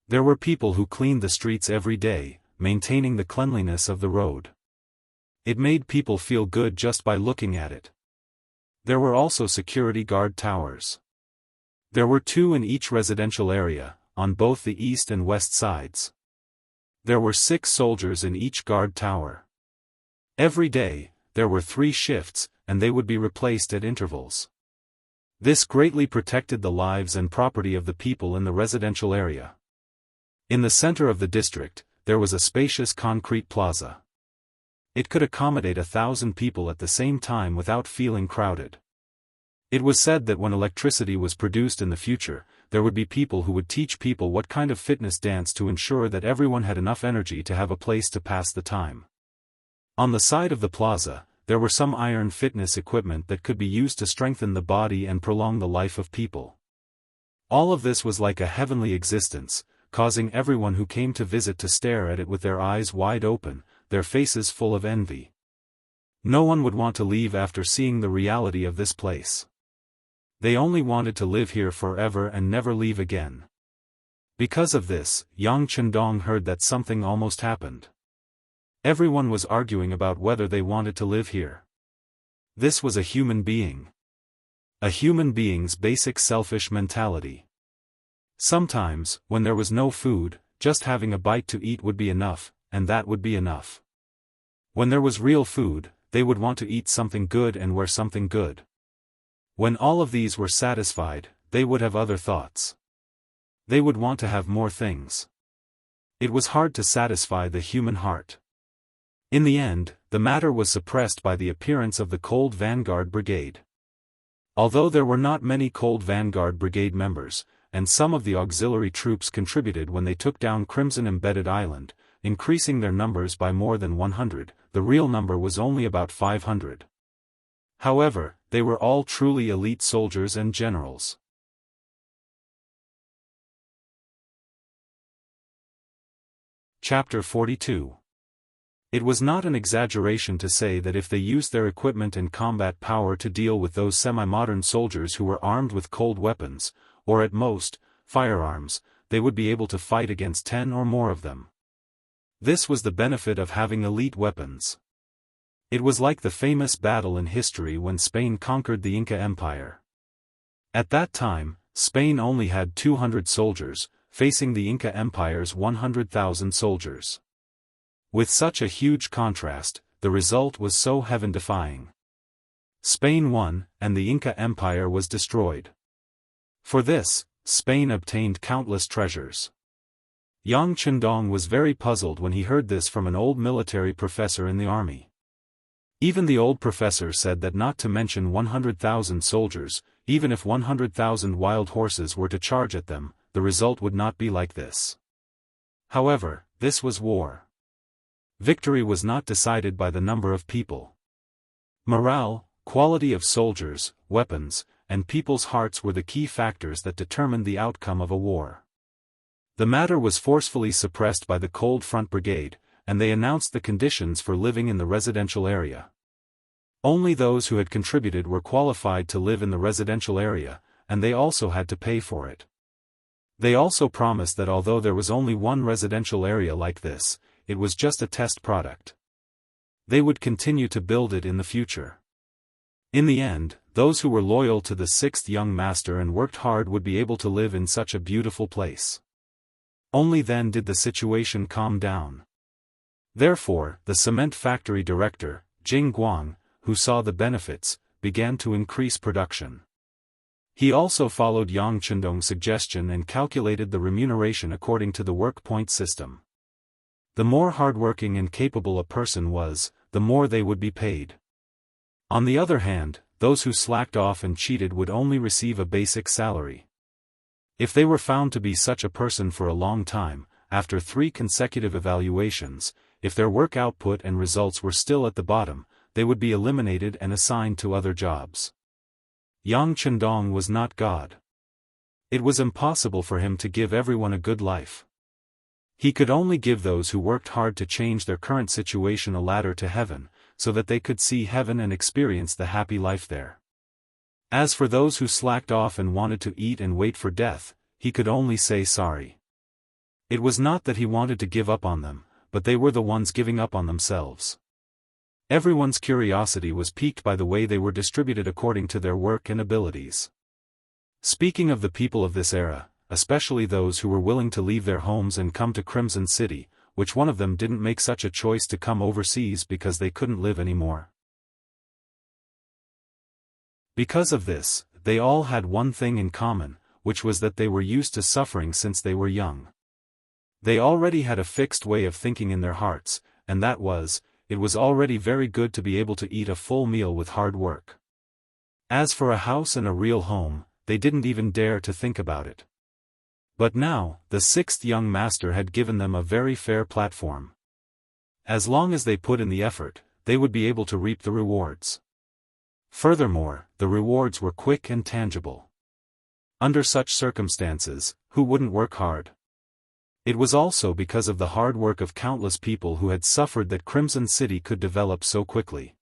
There were people who cleaned the streets every day, maintaining the cleanliness of the road. It made people feel good just by looking at it. There were also security guard towers. There were 2 in each residential area, on both the east and west sides. There were 6 soldiers in each guard tower. Every day, there were 3 shifts, and they would be replaced at intervals. This greatly protected the lives and property of the people in the residential area. In the center of the district, there was a spacious concrete plaza. It could accommodate 1,000 people at the same time without feeling crowded. It was said that when electricity was produced in the future, there would be people who would teach people what kind of fitness dance to ensure that everyone had enough energy to have a place to pass the time. On the side of the plaza, there were some iron fitness equipment that could be used to strengthen the body and prolong the life of people. All of this was like a heavenly existence, causing everyone who came to visit to stare at it with their eyes wide open, their faces full of envy. No one would want to leave after seeing the reality of this place. They only wanted to live here forever and never leave again. Because of this, Yang Chendong heard that something almost happened. Everyone was arguing about whether they wanted to live here. This was a human being. A human being's basic selfish mentality. Sometimes, when there was no food, just having a bite to eat would be enough, and that would be enough. When there was real food, they would want to eat something good and wear something good. When all of these were satisfied, they would have other thoughts. They would want to have more things. It was hard to satisfy the human heart. In the end, the matter was suppressed by the appearance of the Cold Vanguard Brigade. Although there were not many Cold Vanguard Brigade members, and some of the auxiliary troops contributed when they took down Crimson Embedded Island, increasing their numbers by more than 100, the real number was only about 500. However, they were all truly elite soldiers and generals. Chapter 42. It was not an exaggeration to say that if they used their equipment and combat power to deal with those semi-modern soldiers who were armed with cold weapons, or at most, firearms, they would be able to fight against 10 or more of them. This was the benefit of having elite weapons. It was like the famous battle in history when Spain conquered the Inca Empire. At that time, Spain only had 200 soldiers, facing the Inca Empire's 100,000 soldiers. With such a huge contrast, the result was so heaven-defying. Spain won, and the Inca Empire was destroyed. For this, Spain obtained countless treasures. Yang Chendong was very puzzled when he heard this from an old military professor in the army. Even the old professor said that not to mention 100,000 soldiers, even if 100,000 wild horses were to charge at them, the result would not be like this. However, this was war. Victory was not decided by the number of people. Morale, quality of soldiers, weapons, and people's hearts were the key factors that determined the outcome of a war. The matter was forcefully suppressed by the Cold Front Brigade, and they announced the conditions for living in the residential area. Only those who had contributed were qualified to live in the residential area, and they also had to pay for it. They also promised that although there was only one residential area like this, it was just a test product. They would continue to build it in the future. In the end, those who were loyal to the sixth young master and worked hard would be able to live in such a beautiful place. Only then did the situation calm down. Therefore, the cement factory director, Jing Guang, who saw the benefits, began to increase production. He also followed Yang Chendong's suggestion and calculated the remuneration according to the work point system. The more hardworking and capable a person was, the more they would be paid. On the other hand, those who slacked off and cheated would only receive a basic salary. If they were found to be such a person for a long time, after 3 consecutive evaluations, if their work output and results were still at the bottom, they would be eliminated and assigned to other jobs. Yang Chendong was not God. It was impossible for him to give everyone a good life. He could only give those who worked hard to change their current situation a ladder to heaven, so that they could see heaven and experience the happy life there. As for those who slacked off and wanted to eat and wait for death, he could only say sorry. It was not that he wanted to give up on them, but they were the ones giving up on themselves. Everyone's curiosity was piqued by the way they were distributed according to their work and abilities. Speaking of the people of this era, especially those who were willing to leave their homes and come to Crimson City, which one of them didn't make such a choice to come overseas because they couldn't live anymore? Because of this, they all had one thing in common, which was that they were used to suffering since they were young. They already had a fixed way of thinking in their hearts, and that was, it was already very good to be able to eat a full meal with hard work. As for a house and a real home, they didn't even dare to think about it. But now, the sixth young master had given them a very fair platform. As long as they put in the effort, they would be able to reap the rewards. Furthermore, the rewards were quick and tangible. Under such circumstances, who wouldn't work hard? It was also because of the hard work of countless people who had suffered that Crimson City could develop so quickly.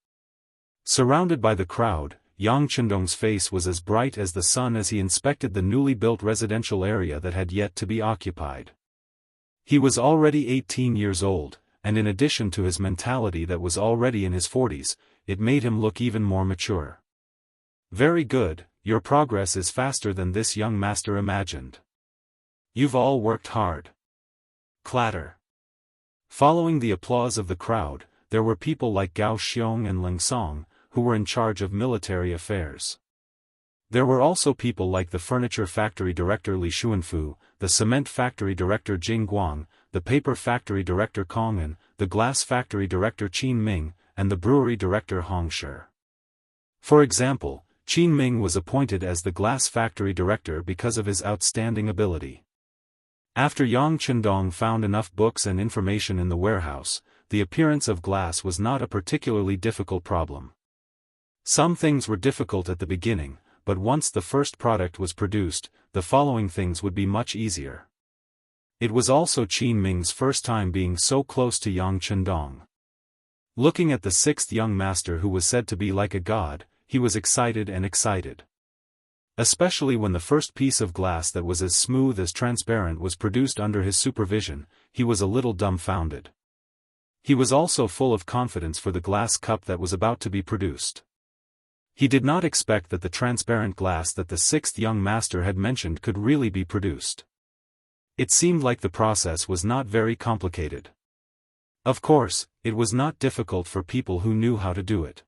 Surrounded by the crowd, Yang Chendong's face was as bright as the sun as he inspected the newly built residential area that had yet to be occupied. He was already 18 years old, and in addition to his mentality that was already in his 40s, it made him look even more mature. Very good, your progress is faster than this young master imagined. You've all worked hard. Clatter. Following the applause of the crowd, there were people like Gao Xiong and Ling Song, who were in charge of military affairs. There were also people like the furniture factory director Li Xuanfu, the cement factory director Jing Guang, the paper factory director Kong An, the glass factory director Qin Ming, and the brewery director Hong Shi. For example, Qin Ming was appointed as the glass factory director because of his outstanding ability. After Yang Chendong found enough books and information in the warehouse, the appearance of glass was not a particularly difficult problem. Some things were difficult at the beginning, but once the first product was produced, the following things would be much easier. It was also Qin Ming's first time being so close to Yang Chendong. Looking at the sixth young master who was said to be like a god, he was excited and excited. Especially when the first piece of glass that was as smooth as transparent was produced under his supervision, he was a little dumbfounded. He was also full of confidence for the glass cup that was about to be produced. He did not expect that the transparent glass that the sixth young master had mentioned could really be produced. It seemed like the process was not very complicated. Of course, it was not difficult for people who knew how to do it.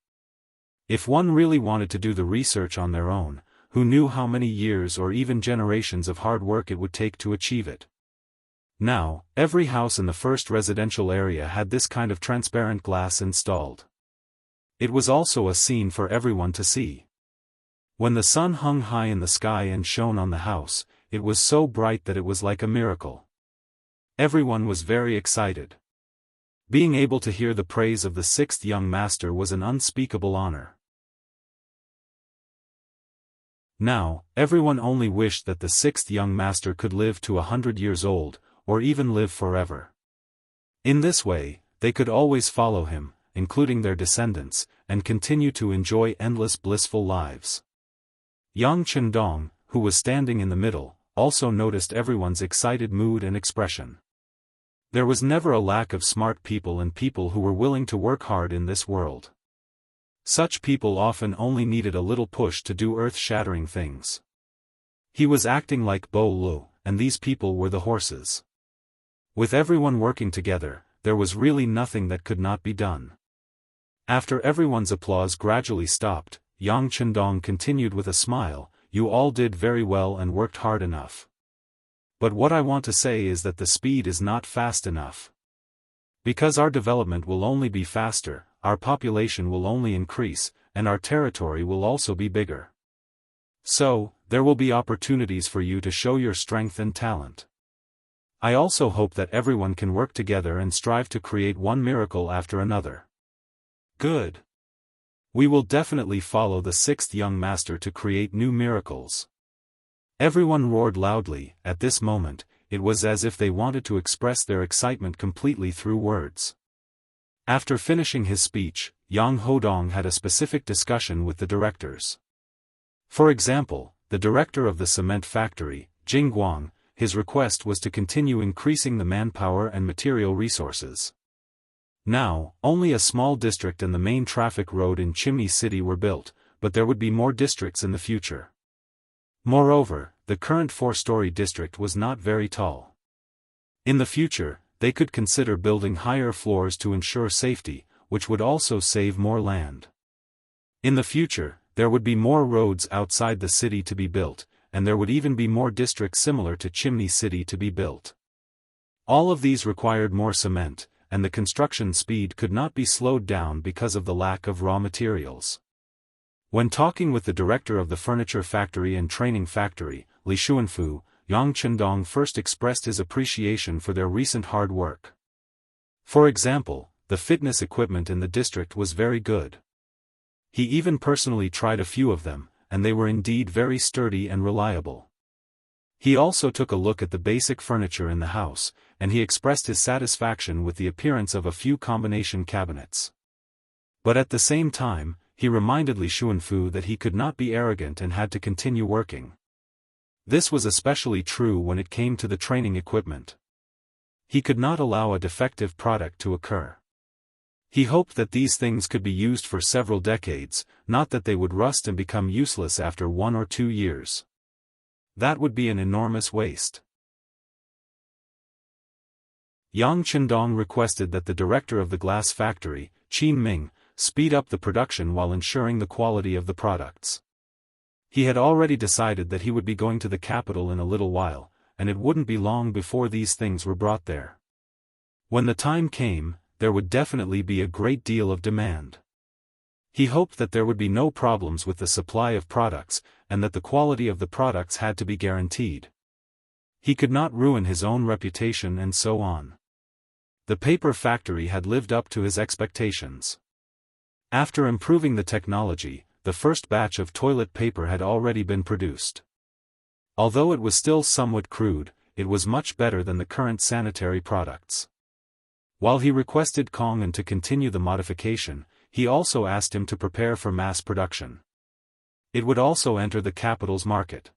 If one really wanted to do the research on their own, who knew how many years or even generations of hard work it would take to achieve it. Now, every house in the first residential area had this kind of transparent glass installed. It was also a scene for everyone to see. When the sun hung high in the sky and shone on the house, it was so bright that it was like a miracle. Everyone was very excited. Being able to hear the praise of the sixth young master was an unspeakable honor. Now, everyone only wished that the sixth young master could live to 100 years old, or even live forever. In this way, they could always follow him, including their descendants, and continue to enjoy endless blissful lives. Yang Chendong, who was standing in the middle, also noticed everyone's excited mood and expression. There was never a lack of smart people and people who were willing to work hard in this world. Such people often only needed a little push to do earth-shattering things. He was acting like Bo Lu, and these people were the horses. With everyone working together, there was really nothing that could not be done. After everyone's applause gradually stopped, Yang Chendong continued with a smile, "You all did very well and worked hard enough. But what I want to say is that the speed is not fast enough. Because our development will only be faster, our population will only increase, and our territory will also be bigger. So, there will be opportunities for you to show your strength and talent. I also hope that everyone can work together and strive to create one miracle after another." Good. We will definitely follow the sixth young master to create new miracles. Everyone roared loudly. At this moment, it was as if they wanted to express their excitement completely through words. After finishing his speech, Yang Hodong had a specific discussion with the directors. For example, the director of the cement factory, Jing Guang, his request was to continue increasing the manpower and material resources. Now, only a small district and the main traffic road in Chimney City were built, but there would be more districts in the future. Moreover, the current 4-story district was not very tall. In the future, they could consider building higher floors to ensure safety, which would also save more land. In the future, there would be more roads outside the city to be built, and there would even be more districts similar to Chimney City to be built. All of these required more cement, and the construction speed could not be slowed down because of the lack of raw materials. When talking with the director of the furniture factory and training factory, Li Xuanfu, Yang Chendong first expressed his appreciation for their recent hard work. For example, the fitness equipment in the district was very good. He even personally tried a few of them, and they were indeed very sturdy and reliable. He also took a look at the basic furniture in the house, and he expressed his satisfaction with the appearance of a few combination cabinets. But at the same time, he reminded Li Xuanfu that he could not be arrogant and had to continue working. This was especially true when it came to the training equipment. He could not allow a defective product to occur. He hoped that these things could be used for several decades, not that they would rust and become useless after 1 or 2 years. That would be an enormous waste. Yang Chendong requested that the director of the glass factory, Qin Ming, speed up the production while ensuring the quality of the products. He had already decided that he would be going to the capital in a little while, and it wouldn't be long before these things were brought there. When the time came, there would definitely be a great deal of demand. He hoped that there would be no problems with the supply of products, and that the quality of the products had to be guaranteed. He could not ruin his own reputation and so on. The paper factory had lived up to his expectations. After improving the technology, the first batch of toilet paper had already been produced. Although it was still somewhat crude, it was much better than the current sanitary products. While he requested Kong An to continue the modification, he also asked him to prepare for mass production. It would also enter the capital's market.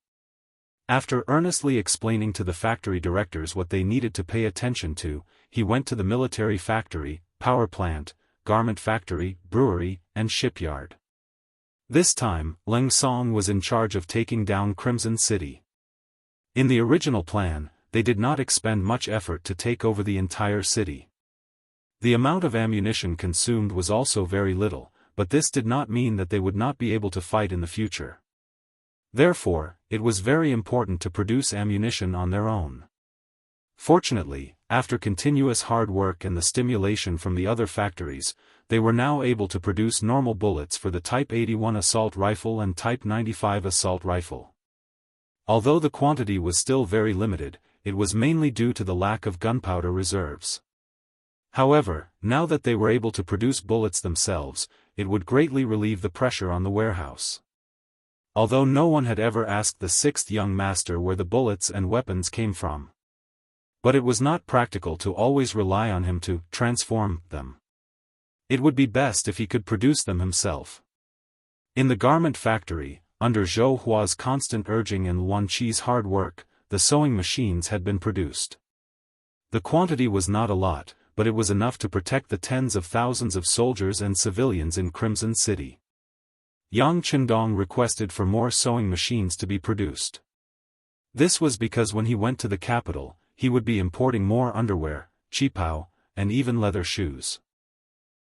After earnestly explaining to the factory directors what they needed to pay attention to, he went to the military factory, power plant, garment factory, brewery, and shipyard. This time, Leng Song was in charge of taking down Crimson City. In the original plan, they did not expend much effort to take over the entire city. The amount of ammunition consumed was also very little, but this did not mean that they would not be able to fight in the future. Therefore, it was very important to produce ammunition on their own. Fortunately, after continuous hard work and the stimulation from the other factories, they were now able to produce normal bullets for the Type 81 assault rifle and Type 95 assault rifle. Although the quantity was still very limited, it was mainly due to the lack of gunpowder reserves. However, now that they were able to produce bullets themselves, it would greatly relieve the pressure on the warehouse. Although no one had ever asked the 6th young master where the bullets and weapons came from. But it was not practical to always rely on him to transform them. It would be best if he could produce them himself. In the garment factory, under Zhou Hua's constant urging and Luan Qi's hard work, the sewing machines had been produced. The quantity was not a lot, but it was enough to protect the tens of thousands of soldiers and civilians in Crimson City. Yang Chendong requested for more sewing machines to be produced. This was because when he went to the capital, he would be importing more underwear, qipao, and even leather shoes.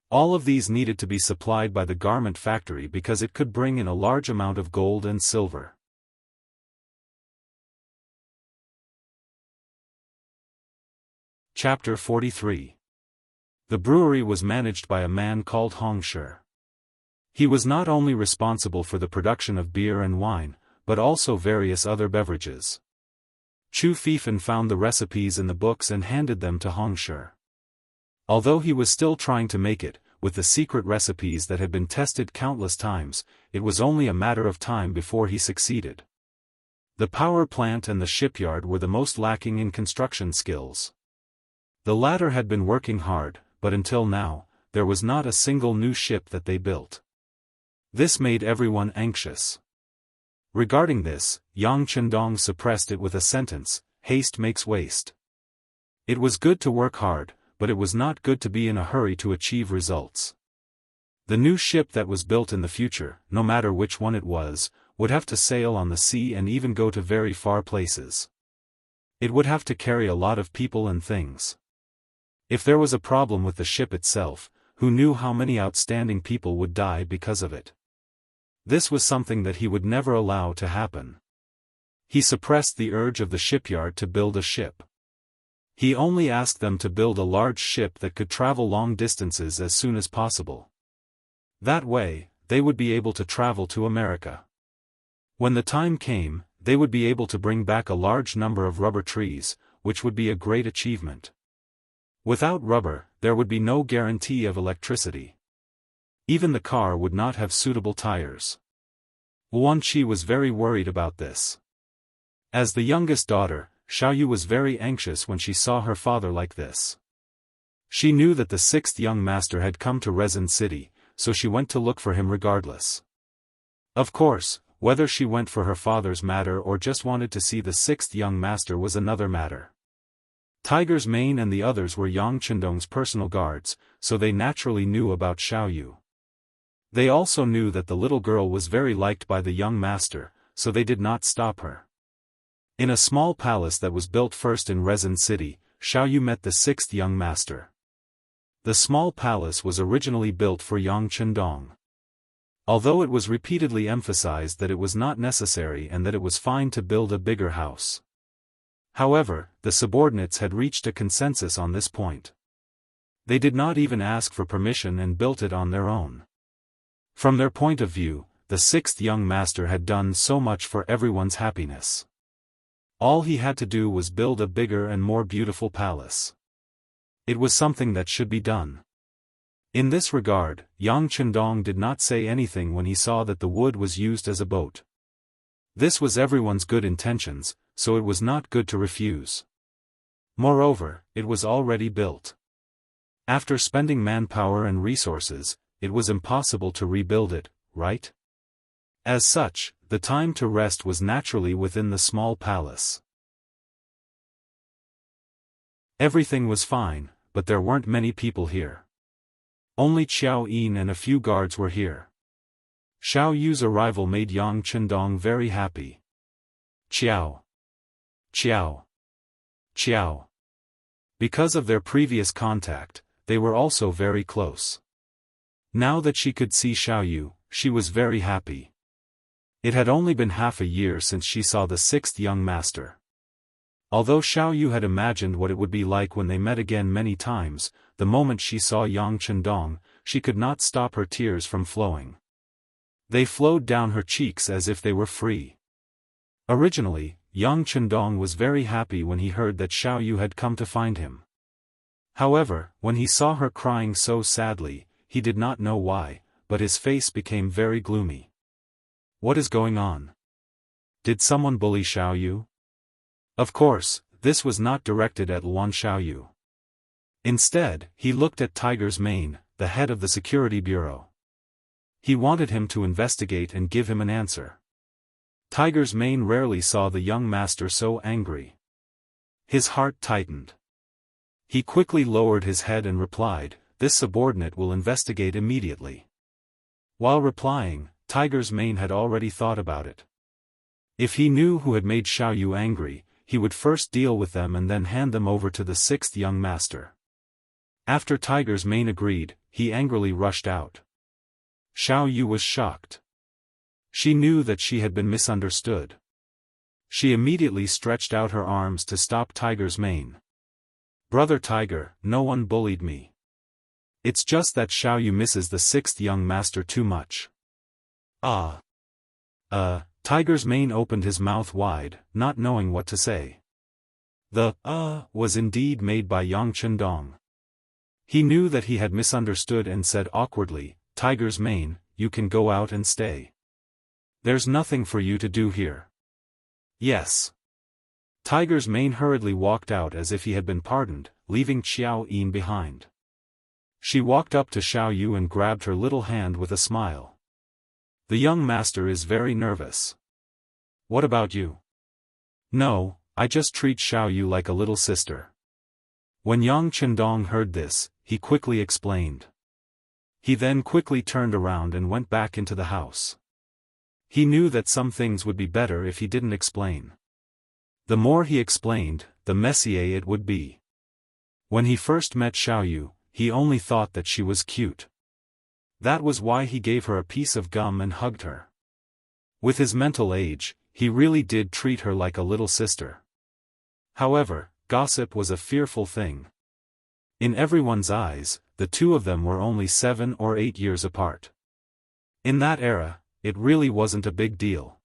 All of these needed to be supplied by the garment factory because it could bring in a large amount of gold and silver. Chapter 43. The brewery was managed by a man called Hong Shi. He was not only responsible for the production of beer and wine, but also various other beverages. Chu Fifan found the recipes in the books and handed them to Hong Shi. Although he was still trying to make it, with the secret recipes that had been tested countless times, it was only a matter of time before he succeeded. The power plant and the shipyard were the most lacking in construction skills. The latter had been working hard, but until now, there was not a single new ship that they built. This made everyone anxious. Regarding this, Yang Chendong suppressed it with a sentence, haste makes waste. It was good to work hard, but it was not good to be in a hurry to achieve results. The new ship that was built in the future, no matter which one it was, would have to sail on the sea and even go to very far places. It would have to carry a lot of people and things. If there was a problem with the ship itself, who knew how many outstanding people would die because of it? This was something that he would never allow to happen. He suppressed the urge of the shipyard to build a ship. He only asked them to build a large ship that could travel long distances as soon as possible. That way, they would be able to travel to America. When the time came, they would be able to bring back a large number of rubber trees, which would be a great achievement. Without rubber, there would be no guarantee of electricity. Even the car would not have suitable tires. Wuanqi was very worried about this. As the youngest daughter, Xiaoyu was very anxious when she saw her father like this. She knew that the sixth young master had come to Resin City, so she went to look for him regardless. Of course, whether she went for her father's matter or just wanted to see the sixth young master was another matter. Tiger's Mane and the others were Yang Chendong's personal guards, so they naturally knew about Xiaoyu. They also knew that the little girl was very liked by the young master, so they did not stop her. In a small palace that was built first in Resin City, Xiaoyu met the sixth young master. The small palace was originally built for Yang Chendong. Although it was repeatedly emphasized that it was not necessary and that it was fine to build a bigger house. However, the subordinates had reached a consensus on this point. They did not even ask for permission and built it on their own. From their point of view, the sixth young master had done so much for everyone's happiness. All he had to do was build a bigger and more beautiful palace. It was something that should be done. In this regard, Yang Chendong did not say anything when he saw that the wood was used as a boat. This was everyone's good intentions, so it was not good to refuse. Moreover, it was already built. After spending manpower and resources, it was impossible to rebuild it, right? As such, the time to rest was naturally within the small palace. Everything was fine, but there weren't many people here. Only Qiao Yin and a few guards were here. Xiao Yu's arrival made Yang Chendong very happy. Qiao. Qiao. Qiao. Because of their previous contact, they were also very close. Now that she could see Xiaoyu, she was very happy. It had only been half a year since she saw the sixth young master. Although Xiaoyu had imagined what it would be like when they met again many times, the moment she saw Yang Chendong, she could not stop her tears from flowing. They flowed down her cheeks as if they were free. Originally, Yang Chendong was very happy when he heard that Xiaoyu had come to find him. However, when he saw her crying so sadly, he did not know why, but his face became very gloomy. What is going on? Did someone bully Xiaoyu? Of course, this was not directed at Luan Xiaoyu. Instead, he looked at Tiger's Mane, the head of the security bureau. He wanted him to investigate and give him an answer. Tiger's Mane rarely saw the young master so angry. His heart tightened. He quickly lowered his head and replied, "This subordinate will investigate immediately." While replying, Tiger's Mane had already thought about it. If he knew who had made Xiaoyu angry, he would first deal with them and then hand them over to the sixth young master. After Tiger's Mane agreed, he angrily rushed out. Xiaoyu was shocked. She knew that she had been misunderstood. She immediately stretched out her arms to stop Tiger's Mane. "Brother Tiger, no one bullied me. It's just that Xiaoyu misses the sixth young master too much." Tiger's Mane opened his mouth wide, not knowing what to say. The was indeed made by Yang Chendong. He knew that he had misunderstood and said awkwardly, "Tiger's Mane, you can go out and stay. There's nothing for you to do here." "Yes." Tiger's Mane hurriedly walked out as if he had been pardoned, leaving Qiao Yin behind. She walked up to Xiaoyu and grabbed her little hand with a smile. "The young master is very nervous. What about you?" "No, I just treat Xiaoyu like a little sister." When Yang Chendong heard this, he quickly explained. He then quickly turned around and went back into the house. He knew that some things would be better if he didn't explain. The more he explained, the messier it would be. When he first met Xiaoyu, he only thought that she was cute. That was why he gave her a piece of gum and hugged her. With his mental age, he really did treat her like a little sister. However, gossip was a fearful thing. In everyone's eyes, the two of them were only 7 or 8 years apart. In that era, it really wasn't a big deal.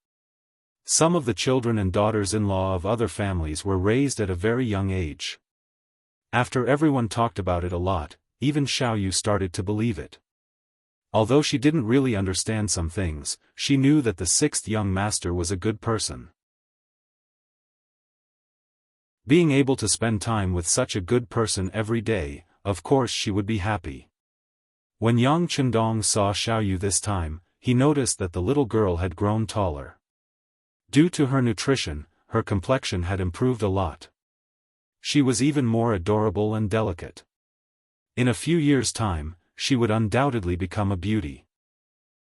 Some of the children and daughters-in-law of other families were raised at a very young age. After everyone talked about it a lot, even Xiaoyu started to believe it. Although she didn't really understand some things, she knew that the 6th young master was a good person. Being able to spend time with such a good person every day, of course she would be happy. When Yang Chendong saw Xiaoyu this time, he noticed that the little girl had grown taller. Due to her nutrition, her complexion had improved a lot. She was even more adorable and delicate. In a few years' time, she would undoubtedly become a beauty.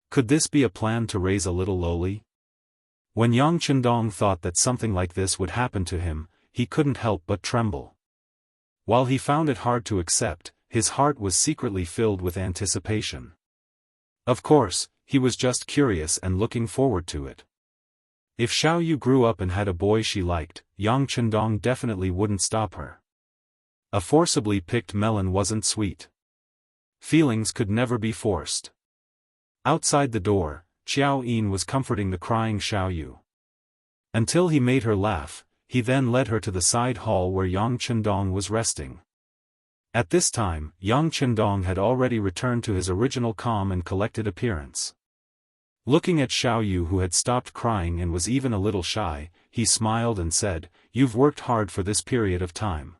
Could this be a plan to raise a little lowly? When Yang Chendong thought that something like this would happen to him, he couldn't help but tremble. While he found it hard to accept, his heart was secretly filled with anticipation. Of course, he was just curious and looking forward to it. If Xiaoyu grew up and had a boy she liked, Yang Chendong definitely wouldn't stop her. A forcibly picked melon wasn't sweet. Feelings could never be forced. Outside the door, Qiao Yin was comforting the crying Xiaoyu. Until he made her laugh, he then led her to the side hall where Yang Chendong was resting. At this time, Yang Chendong had already returned to his original calm and collected appearance. Looking at Xiaoyu, who had stopped crying and was even a little shy, he smiled and said, "You've worked hard for this period of time.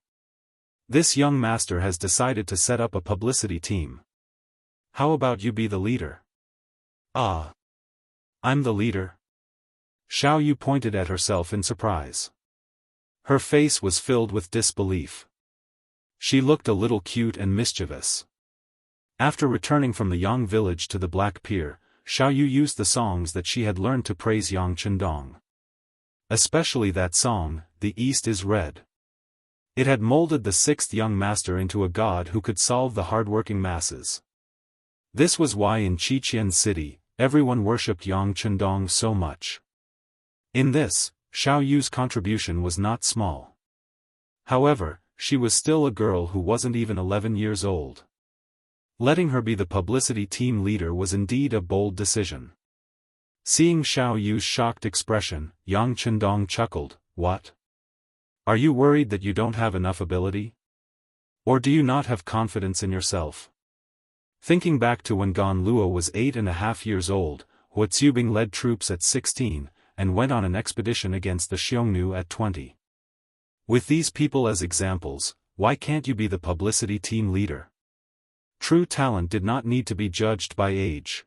This young master has decided to set up a publicity team. How about you be the leader?" "Ah. I'm the leader?" Xiaoyu pointed at herself in surprise. Her face was filled with disbelief. She looked a little cute and mischievous. After returning from the Yang village to the Black Pier, Xiaoyu used the songs that she had learned to praise Yang Chendong. Especially that song, "The East is Red." It had molded the 6th young master into a god who could solve the hardworking masses. This was why in Qiqian City, everyone worshipped Yang Chendong so much. In this, Xiaoyu's contribution was not small. However, she was still a girl who wasn't even 11 years old. Letting her be the publicity team leader was indeed a bold decision. Seeing Xiaoyu's shocked expression, Yang Chendong chuckled, "What? Are you worried that you don't have enough ability? Or do you not have confidence in yourself?" Thinking back to when Gan Luo was 8.5 years old, Hua Tsubing led troops at 16, and went on an expedition against the Xiongnu at 20. With these people as examples, why can't you be the publicity team leader? True talent did not need to be judged by age.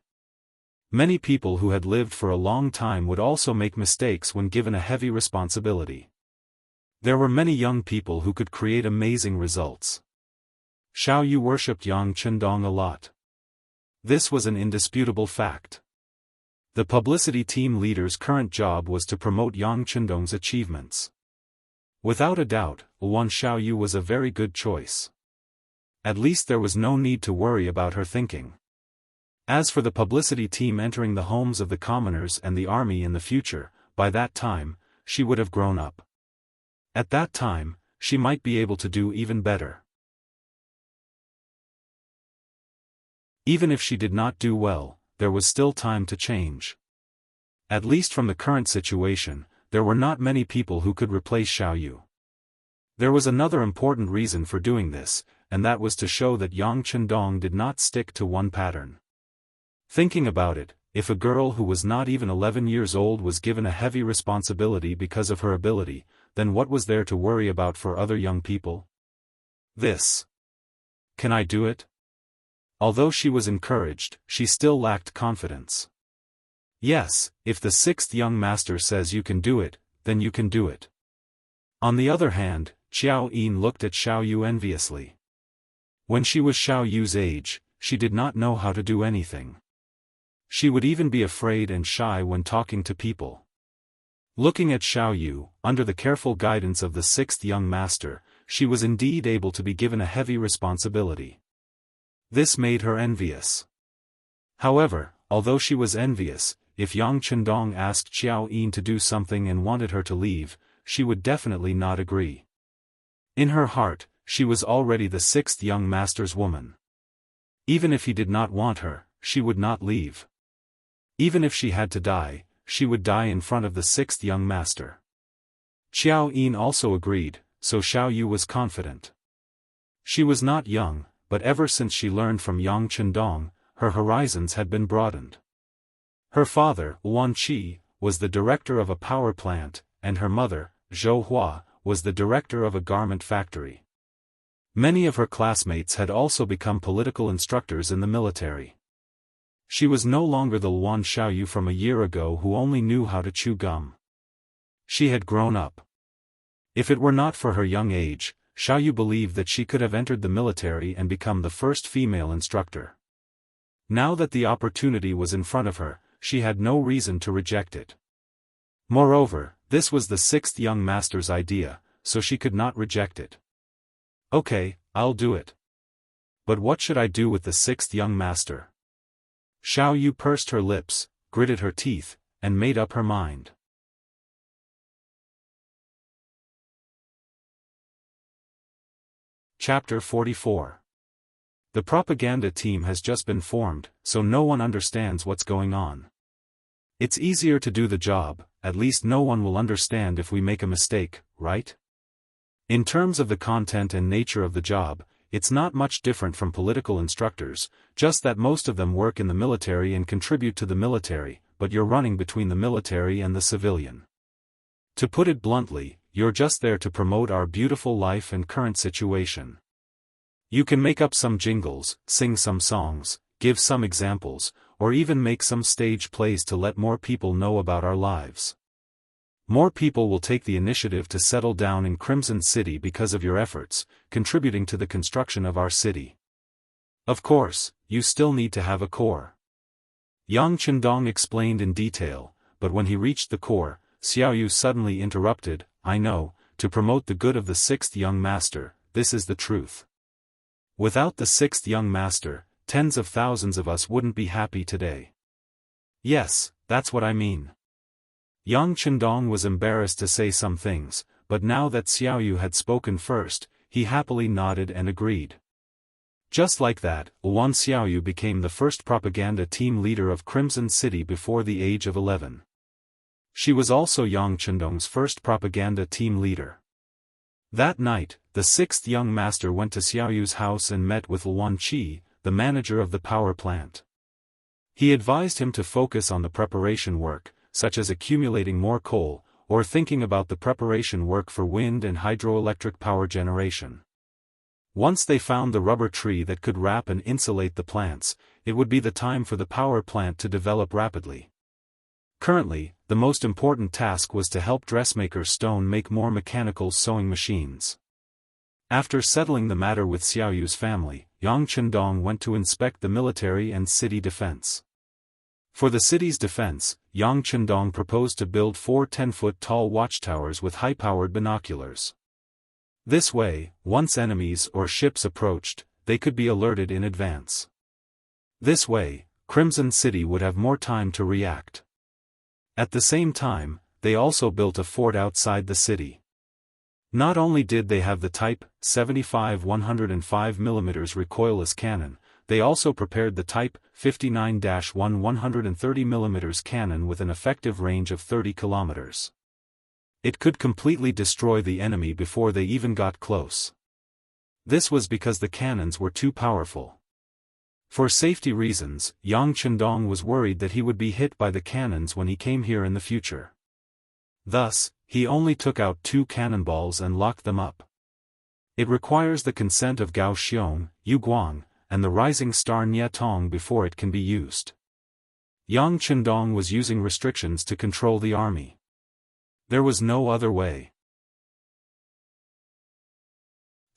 Many people who had lived for a long time would also make mistakes when given a heavy responsibility. There were many young people who could create amazing results. Xiaoyu worshipped Yang Chendong a lot. This was an indisputable fact. The publicity team leader's current job was to promote Yang Chendong's achievements. Without a doubt, Yuan Xiaoyu was a very good choice. At least there was no need to worry about her thinking. As for the publicity team entering the homes of the commoners and the army in the future, by that time, she would have grown up. At that time, she might be able to do even better. Even if she did not do well, there was still time to change. At least from the current situation, there were not many people who could replace Xiaoyu. There was another important reason for doing this, and that was to show that Yang Chendong did not stick to one pattern. Thinking about it, if a girl who was not even 11 years old was given a heavy responsibility because of her ability, then what was there to worry about for other young people? This. Can I do it? Although she was encouraged, she still lacked confidence. Yes, if the 6th young master says you can do it, then you can do it. On the other hand, Xiao Yin looked at Xiao Yu enviously. When she was Xiao Yu's age, she did not know how to do anything. She would even be afraid and shy when talking to people. Looking at Xiao Yu, under the careful guidance of the sixth young master, she was indeed able to be given a heavy responsibility. This made her envious. However, although she was envious, if Yang Chendong asked Xiao Yin to do something and wanted her to leave, she would definitely not agree. In her heart, she was already the sixth young master's woman. Even if he did not want her, she would not leave. Even if she had to die, she would die in front of the sixth young master. Xiao Yin also agreed, so Xiao Yu was confident. She was not young, but ever since she learned from Yang Chendong, her horizons had been broadened. Her father, Wan Qi, was the director of a power plant, and her mother, Zhou Hua, was the director of a garment factory. Many of her classmates had also become political instructors in the military. She was no longer the Luan Xiaoyu from a year ago who only knew how to chew gum. She had grown up. If it were not for her young age, Xiaoyu believed that she could have entered the military and become the first female instructor. Now that the opportunity was in front of her, she had no reason to reject it. Moreover, this was the sixth young master's idea, so she could not reject it. Okay, I'll do it. But what should I do with the sixth young master? Xiao Yu pursed her lips, gritted her teeth, and made up her mind. Chapter 44. The propaganda team has just been formed, so no one understands what's going on. It's easier to do the job, at least no one will understand if we make a mistake, right? In terms of the content and nature of the job, it's not much different from political instructors, just that most of them work in the military and contribute to the military, but you're running between the military and the civilian. To put it bluntly, you're just there to promote our beautiful life and current situation. You can make up some jingles, sing some songs, give some examples, or even make some stage plays to let more people know about our lives. More people will take the initiative to settle down in Crimson City because of your efforts, contributing to the construction of our city. Of course, you still need to have a core. Yang Chendong explained in detail, but when he reached the core, Xiaoyu suddenly interrupted, I know, to promote the good of the sixth young master, this is the truth. Without the sixth young master, tens of thousands of us wouldn't be happy today. Yes, that's what I mean. Yang Chendong was embarrassed to say some things, but now that Xiaoyu had spoken first, he happily nodded and agreed. Just like that, Yuan Xiaoyu became the first propaganda team leader of Crimson City before the age of 11. She was also Yang Chendong's first propaganda team leader. That night, the sixth young master went to Xiaoyu's house and met with Luan Qi, the manager of the power plant. He advised him to focus on the preparation work, such as accumulating more coal, or thinking about the preparation work for wind and hydroelectric power generation. Once they found the rubber tree that could wrap and insulate the plants, it would be the time for the power plant to develop rapidly. Currently, the most important task was to help dressmaker Stone make more mechanical sewing machines. After settling the matter with Xiaoyu's family, Yang Chendong went to inspect the military and city defense. For the city's defense, Yang Chendong proposed to build 4 10-foot-tall watchtowers with high-powered binoculars. This way, once enemies or ships approached, they could be alerted in advance. This way, Crimson City would have more time to react. At the same time, they also built a fort outside the city. Not only did they have the Type 75 105mm recoilless cannon, they also prepared the Type 59-1 130mm cannon with an effective range of 30 kilometers. It could completely destroy the enemy before they even got close. This was because the cannons were too powerful. For safety reasons, Yang Chendong was worried that he would be hit by the cannons when he came here in the future. Thus, he only took out 2 cannonballs and locked them up. It requires the consent of Gao Xiong, Yu Guang, and the rising star Nye Tong before it can be used. Yang Chendong was using restrictions to control the army. There was no other way.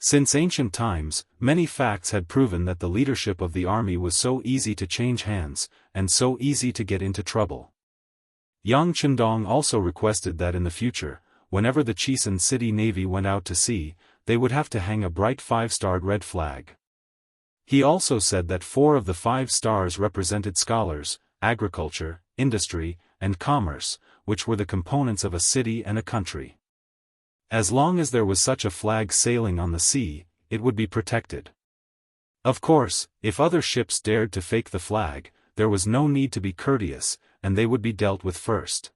Since ancient times, many facts had proven that the leadership of the army was so easy to change hands, and so easy to get into trouble. Yang Chendong also requested that in the future, whenever the Chisan city navy went out to sea, they would have to hang a bright 5-starred red flag. He also said that 4 of the 5 stars represented scholars, agriculture, industry, and commerce, which were the components of a city and a country. As long as there was such a flag sailing on the sea, it would be protected. Of course, if other ships dared to fake the flag, there was no need to be courteous, and they would be dealt with first.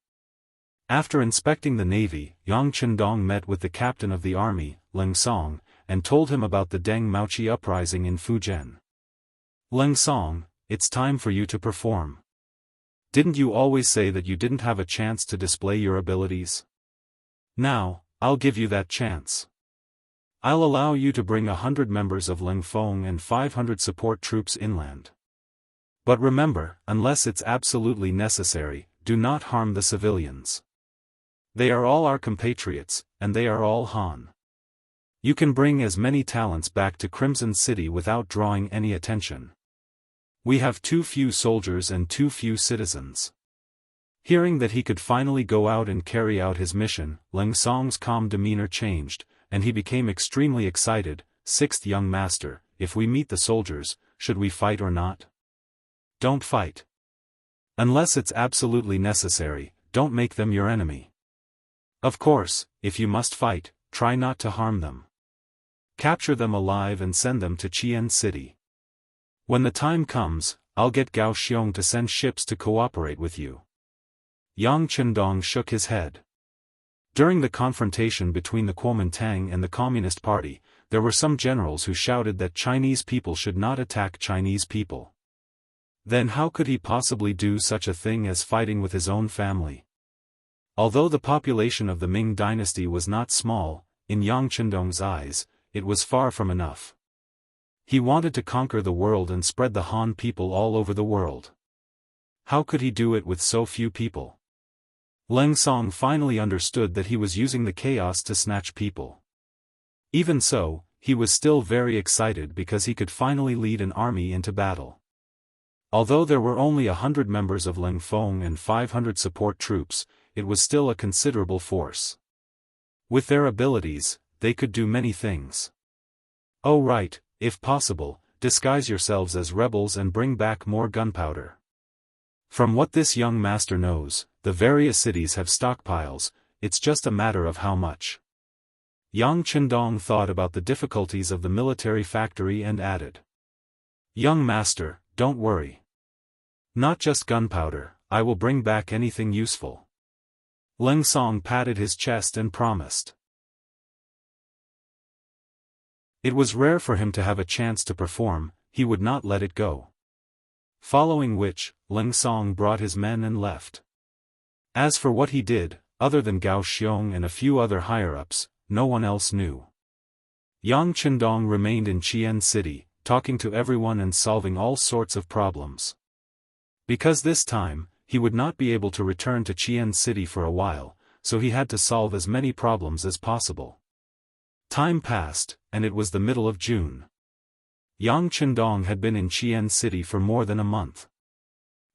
After inspecting the navy, Yang Chendong met with the captain of the army, Leng Song, and told him about the Deng Maoqi uprising in Fujian. Leng Song, it's time for you to perform. Didn't you always say that you didn't have a chance to display your abilities? Now, I'll give you that chance. I'll allow you to bring 100 members of Leng Feng and 500 support troops inland. But remember, unless it's absolutely necessary, do not harm the civilians. They are all our compatriots, and they are all Han. You can bring as many talents back to Crimson City without drawing any attention. We have too few soldiers and too few citizens. Hearing that he could finally go out and carry out his mission, Leng Song's calm demeanor changed, and he became extremely excited. Sixth young master, if we meet the soldiers, should we fight or not? Don't fight. Unless it's absolutely necessary, don't make them your enemy. Of course, if you must fight, try not to harm them. Capture them alive and send them to Qian City. When the time comes, I'll get Gao Xiong to send ships to cooperate with you. Yang Chendong shook his head. During the confrontation between the Kuomintang and the Communist Party, there were some generals who shouted that Chinese people should not attack Chinese people. Then how could he possibly do such a thing as fighting with his own family? Although the population of the Ming dynasty was not small, in Yang Chendong's eyes, it was far from enough. He wanted to conquer the world and spread the Han people all over the world. How could he do it with so few people? Leng Song finally understood that he was using the chaos to snatch people. Even so, he was still very excited because he could finally lead an army into battle. Although there were only 100 members of Leng Feng and 500 support troops, it was still a considerable force. With their abilities, they could do many things. Oh right, if possible, disguise yourselves as rebels and bring back more gunpowder. From what this young master knows, the various cities have stockpiles, it's just a matter of how much. Yang Chendong thought about the difficulties of the military factory and added. Young master, don't worry. Not just gunpowder, I will bring back anything useful. Leng Song patted his chest and promised. It was rare for him to have a chance to perform, he would not let it go. Following which, Leng Song brought his men and left. As for what he did, other than Gao Xiong and a few other higher-ups, no one else knew. Yang Chendong remained in Qian City, talking to everyone and solving all sorts of problems. Because this time, he would not be able to return to Qian City for a while, so he had to solve as many problems as possible. Time passed, and it was the middle of June. Yang Chendong had been in Qian City for more than a month.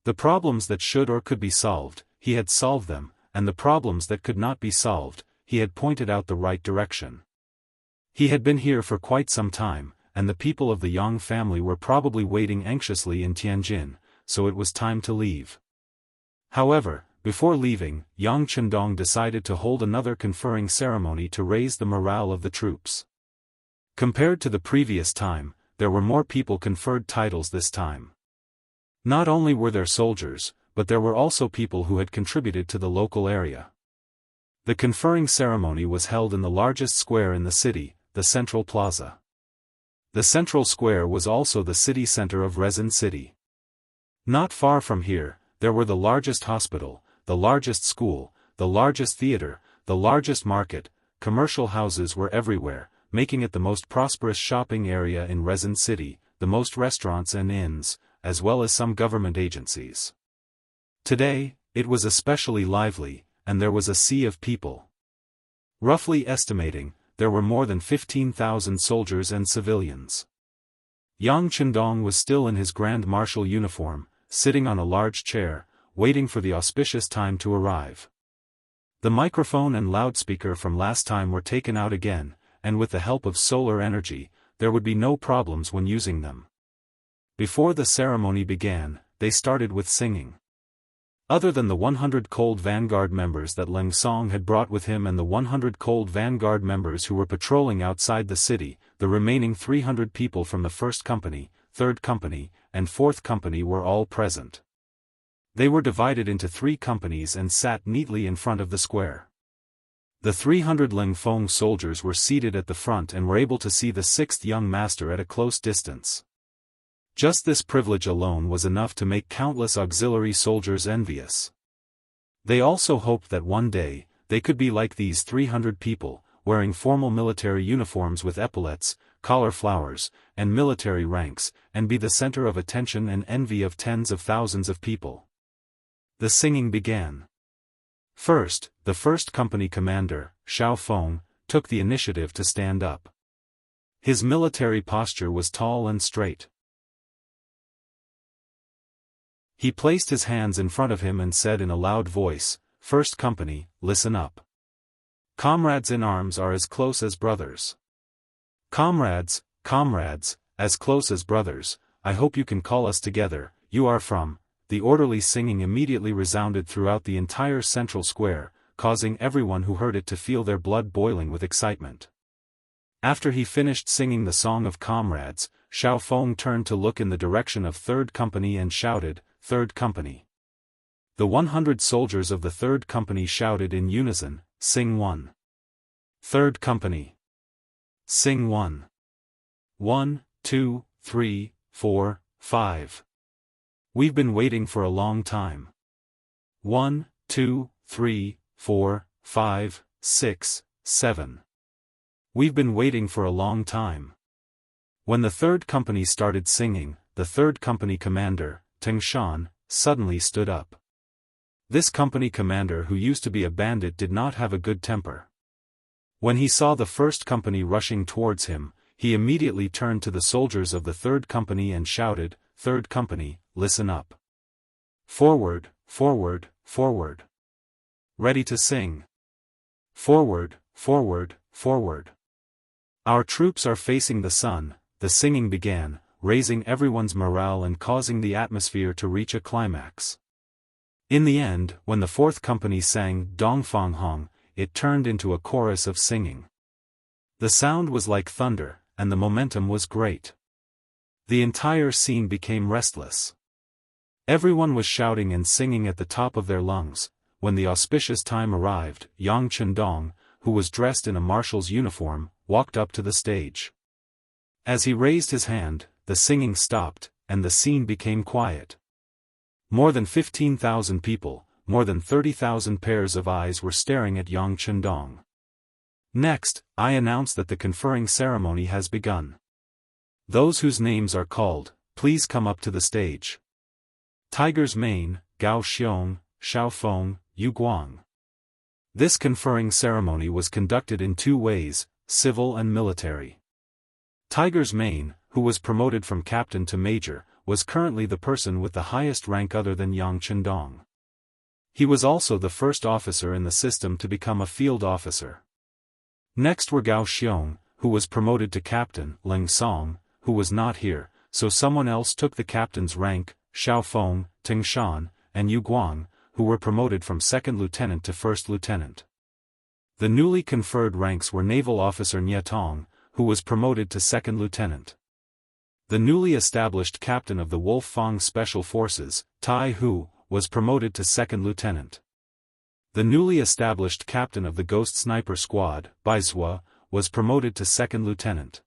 The problems that should or could be solved, he had solved them, and the problems that could not be solved, he had pointed out the right direction. He had been here for quite some time, and the people of the Yang family were probably waiting anxiously in Tianjin, so it was time to leave. However, before leaving, Yang Chendong decided to hold another conferring ceremony to raise the morale of the troops. Compared to the previous time, there were more people conferred titles this time. Not only were there soldiers, but there were also people who had contributed to the local area. The conferring ceremony was held in the largest square in the city, the Central Plaza. The Central Square was also the city center of Resin City. Not far from here, there were the largest hospital, the largest school, the largest theater, the largest market, commercial houses were everywhere, making it the most prosperous shopping area in Resin City, the most restaurants and inns, as well as some government agencies. Today, it was especially lively, and there was a sea of people. Roughly estimating, there were more than 15,000 soldiers and civilians. Yang Chendong was still in his Grand Marshal uniform, sitting on a large chair, waiting for the auspicious time to arrive. The microphone and loudspeaker from last time were taken out again, and with the help of solar energy, there would be no problems when using them. Before the ceremony began, they started with singing. Other than the 100 Cold Vanguard members that Leng Song had brought with him and the 100 Cold Vanguard members who were patrolling outside the city, the remaining 300 people from the 1st Company, 3rd Company, and 4th Company were all present. They were divided into 3 companies and sat neatly in front of the square. The 300 Leng Feng soldiers were seated at the front and were able to see the 6th young master at a close distance. Just this privilege alone was enough to make countless auxiliary soldiers envious. They also hoped that one day, they could be like these 300 people, wearing formal military uniforms with epaulets, collar flowers, and military ranks, and be the center of attention and envy of tens of thousands of people. The singing began. First, the 1st Company commander, Xiao Feng, took the initiative to stand up. His military posture was tall and straight. He placed his hands in front of him and said in a loud voice, "First Company, listen up. Comrades in arms are as close as brothers. Comrades, as close as brothers, I hope you can call us together, you are from." The orderly singing immediately resounded throughout the entire central square, causing everyone who heard it to feel their blood boiling with excitement. After he finished singing the song of comrades, Xiao Feng turned to look in the direction of 3rd Company and shouted, "3rd Company." The 100 soldiers of the 3rd Company shouted in unison, "Sing 1. 3rd Company. Sing 1. 1, 2, 3, 4, 5. We've been waiting for a long time. 1, 2, 3, 4, 5, 6, 7. We've been waiting for a long time." When the 3rd Company started singing, the 3rd Company commander, Teng Shan, suddenly stood up. This company commander who used to be a bandit did not have a good temper. When he saw the 1st Company rushing towards him, he immediately turned to the soldiers of the 3rd Company and shouted, "3rd Company, listen up. Forward, forward, forward. Ready to sing. Forward, forward, forward. Our troops are facing the sun." The singing began, raising everyone's morale and causing the atmosphere to reach a climax. In the end, when the 4th Company sang Dongfang Hong, it turned into a chorus of singing. The sound was like thunder, and the momentum was great. The entire scene became restless. Everyone was shouting and singing at the top of their lungs. When the auspicious time arrived, Yang Chendong, who was dressed in a marshal's uniform, walked up to the stage. As he raised his hand, the singing stopped, and the scene became quiet. More than 15,000 people, more than 30,000 pairs of eyes were staring at Yang Chendong. Next, I announce that the conferring ceremony has begun. Those whose names are called, please come up to the stage. Tiger's Mane, Gao Xiong, Xiao Feng, Yu Guang. This conferring ceremony was conducted in 2 ways, civil and military. Tiger's Mane, who was promoted from captain to major, was currently the person with the highest rank other than Yang Chendong. He was also the first officer in the system to become a field officer. Next were Gao Xiong, who was promoted to captain, Leng Song, who was not here, so someone else took the captain's rank, Xiao Feng, Teng Shan, and Yu Guang, who were promoted from 2nd lieutenant to 1st lieutenant. The newly conferred ranks were naval officer Nie Tong, who was promoted to 2nd lieutenant. The newly established captain of the Wolf Fang Special Forces, Tai Hu, was promoted to 2nd lieutenant. The newly established captain of the Ghost Sniper Squad, Bai Zhua, was promoted to 2nd lieutenant.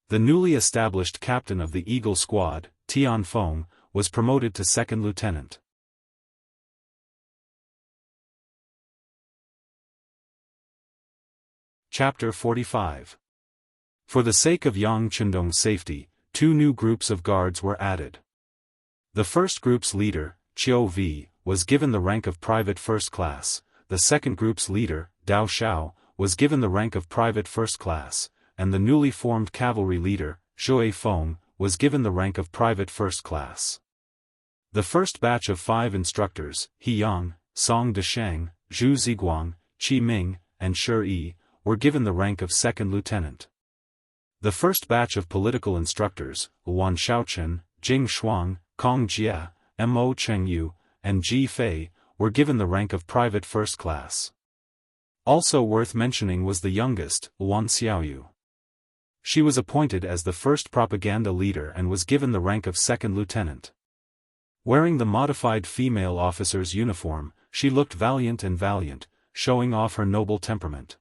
The newly established captain of the Eagle Squad, Tian Feng, was promoted to 2nd lieutenant. Chapter 45. For the sake of Yang Chendong's safety, 2 new groups of guards were added. The first group's leader, Qiu Vi, was given the rank of private first class, the second group's leader, Dao Xiao, was given the rank of private first class, and the newly formed cavalry leader, Zhuge Feng, was given the rank of private first class. The first batch of 5 instructors, He Yang, Song Deshang, Zhu Ziguang, Qi Ming, and Shi Yi, were given the rank of second lieutenant. The first batch of political instructors, Wan Shaochen, Jing Shuang, Kong Jia, Mo Chengyu, and Ji Fei, were given the rank of private first class. Also worth mentioning was the youngest, Wan Xiaoyu. She was appointed as the first propaganda leader and was given the rank of second lieutenant. Wearing the modified female officer's uniform, she looked valiant, showing off her noble temperament.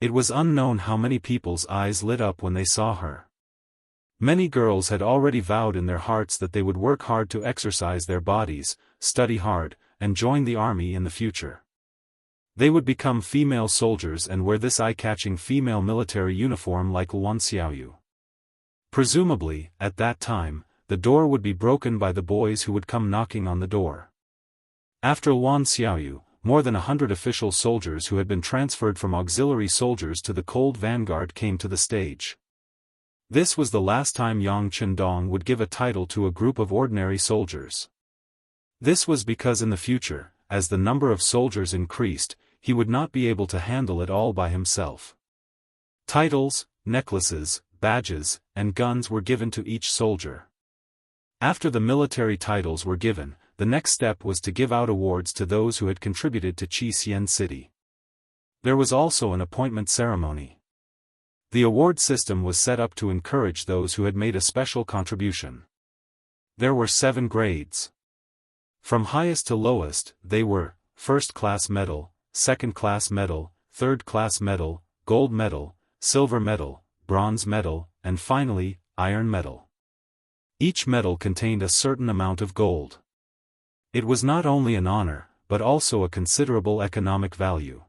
It was unknown how many people's eyes lit up when they saw her. Many girls had already vowed in their hearts that they would work hard to exercise their bodies, study hard, and join the army in the future. They would become female soldiers and wear this eye-catching female military uniform like Wan Xiaoyu. Presumably, at that time, the door would be broken by the boys who would come knocking on the door. After Wan Xiaoyu, more than 100 official soldiers who had been transferred from auxiliary soldiers to the cold vanguard came to the stage. This was the last time Yang Chendong would give a title to a group of ordinary soldiers. This was because in the future, as the number of soldiers increased, he would not be able to handle it all by himself. Titles, necklaces, badges, and guns were given to each soldier. After the military titles were given, the next step was to give out awards to those who had contributed to Xian City. There was also an appointment ceremony. The award system was set up to encourage those who had made a special contribution. There were 7 grades. From highest to lowest, they were first-class medal, second-class medal, third-class medal, gold medal, silver medal, bronze medal, and finally, iron medal. Each medal contained a certain amount of gold. It was not only an honor, but also a considerable economic value.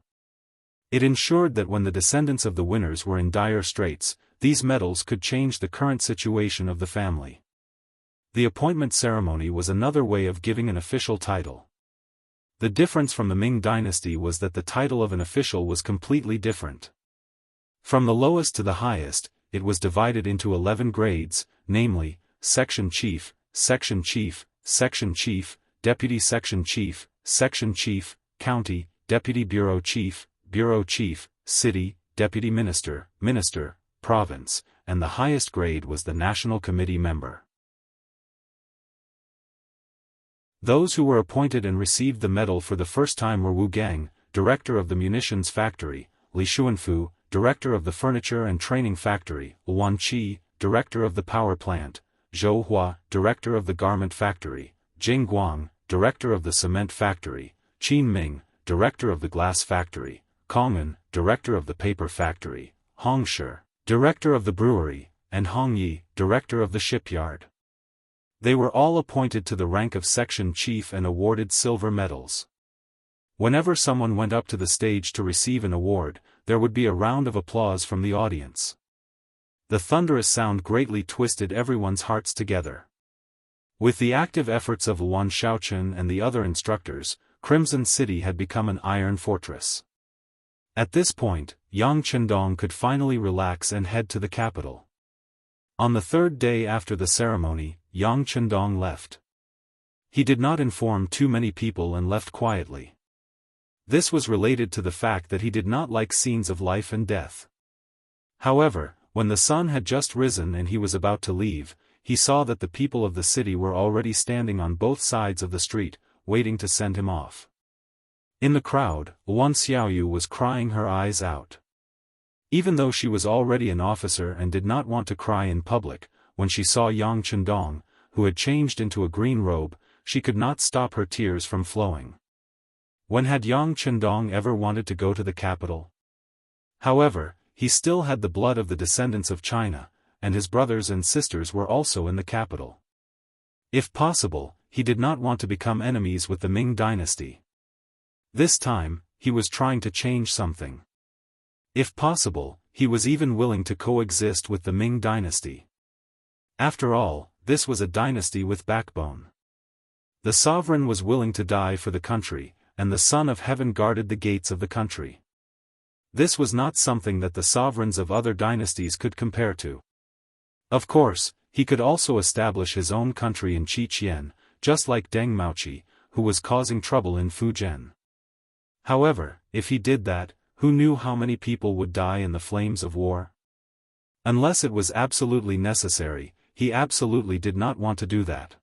It ensured that when the descendants of the winners were in dire straits, these medals could change the current situation of the family. The appointment ceremony was another way of giving an official title. The difference from the Ming Dynasty was that the title of an official was completely different. From the lowest to the highest, it was divided into 11 grades, namely, Section Chief, Section Chief, Section Chief, Deputy Section Chief, Section Chief, County, Deputy Bureau Chief, City, Deputy Minister, Province, and the highest grade was the National Committee member. Those who were appointed and received the medal for the first time were Wu Gang, director of the munitions factory, Li Xuanfu, director of the furniture and training factory, Wan Qi, director of the power plant, Zhou Hua, director of the garment factory, Jing Guang, director of the cement factory, Qin Ming, director of the glass factory, Kong'an, director of the paper factory, Hong Shi, director of the brewery, and Hong Yi, director of the shipyard. They were all appointed to the rank of section chief and awarded silver medals. Whenever someone went up to the stage to receive an award, there would be a round of applause from the audience. The thunderous sound greatly twisted everyone's hearts together. With the active efforts of Wan Shaochen and the other instructors, Crimson City had become an iron fortress. At this point, Yang Chendong could finally relax and head to the capital. On the 3rd day after the ceremony, Yang Chendong left. He did not inform too many people and left quietly. This was related to the fact that he did not like scenes of life and death. However, when the sun had just risen and he was about to leave, he saw that the people of the city were already standing on both sides of the street, waiting to send him off. In the crowd, Wan Xiaoyu was crying her eyes out. Even though she was already an officer and did not want to cry in public, when she saw Yang Chendong, who had changed into a green robe, she could not stop her tears from flowing. When had Yang Chendong ever wanted to go to the capital? However, he still had the blood of the descendants of China, and his brothers and sisters were also in the capital. If possible, he did not want to become enemies with the Ming Dynasty. This time, he was trying to change something. If possible, he was even willing to coexist with the Ming Dynasty. After all, this was a dynasty with backbone. The sovereign was willing to die for the country, and the Son of Heaven guarded the gates of the country. This was not something that the sovereigns of other dynasties could compare to. Of course, he could also establish his own country in Qiqian, just like Deng Maoqi, who was causing trouble in Fujian. However, if he did that, who knew how many people would die in the flames of war? Unless it was absolutely necessary, he absolutely did not want to do that.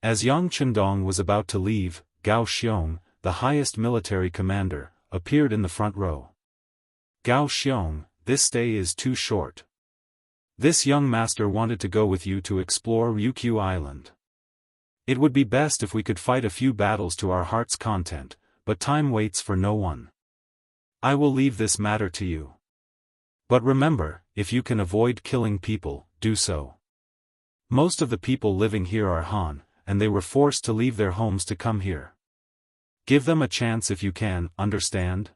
As Yang Chendong was about to leave, Gao Xiong, the highest military commander, appeared in the front row. Gao Xiong, this stay is too short. This young master wanted to go with you to explore Ryukyu Island. It would be best if we could fight a few battles to our heart's content, but time waits for no one. I will leave this matter to you. But remember, if you can avoid killing people, do so. Most of the people living here are Han, and they were forced to leave their homes to come here. Give them a chance if you can, understand?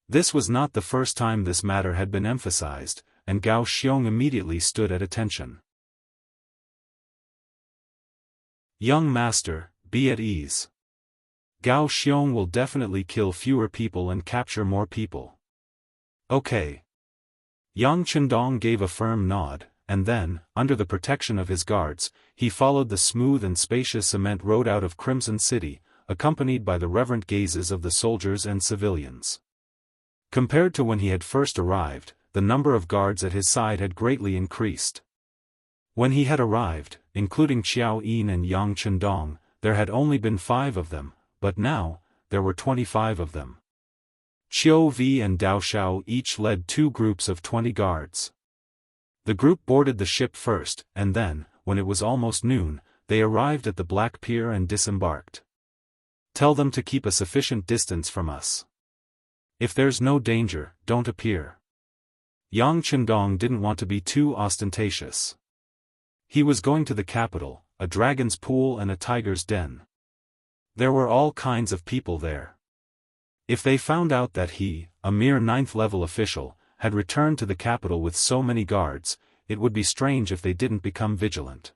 This was not the first time this matter had been emphasized, and Gao Xiong immediately stood at attention. Young master, be at ease. Gao Xiong will definitely kill fewer people and capture more people. Okay. Yang Chendong gave a firm nod, and then, under the protection of his guards, he followed the smooth and spacious cement road out of Crimson City, accompanied by the reverent gazes of the soldiers and civilians. Compared to when he had first arrived, the number of guards at his side had greatly increased. When he had arrived, including Qiao Yin and Yang Chendong, there had only been 5 of them, but now, there were 25 of them. Qiu Vi and Dao Shao each led 2 groups of 20 guards. The group boarded the ship first, and then, when it was almost noon, they arrived at the Black Pier and disembarked. Tell them to keep a sufficient distance from us. If there's no danger, don't appear. Yang Chendong didn't want to be too ostentatious. He was going to the capital, a dragon's pool and a tiger's den. There were all kinds of people there. If they found out that he, a mere 9th-level official, had returned to the capital with so many guards, it would be strange if they didn't become vigilant.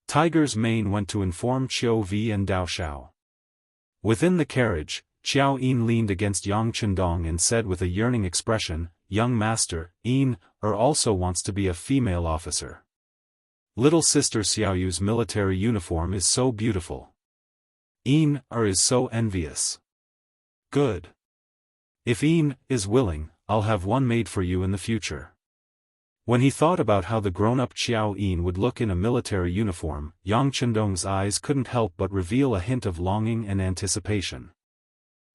Tiger's mane went to inform Qiu Vi and Dao Shao. Within the carriage, Qiao Yin leaned against Yang Chendong and said with a yearning expression, "Young master, Yin, also wants to be a female officer. Little sister Xiaoyu's military uniform is so beautiful. Yin is so envious. Good. If Yin is willing, I'll have one made for you in the future." When he thought about how the grown-up Qiao Yin would look in a military uniform, Yang Chendong's eyes couldn't help but reveal a hint of longing and anticipation.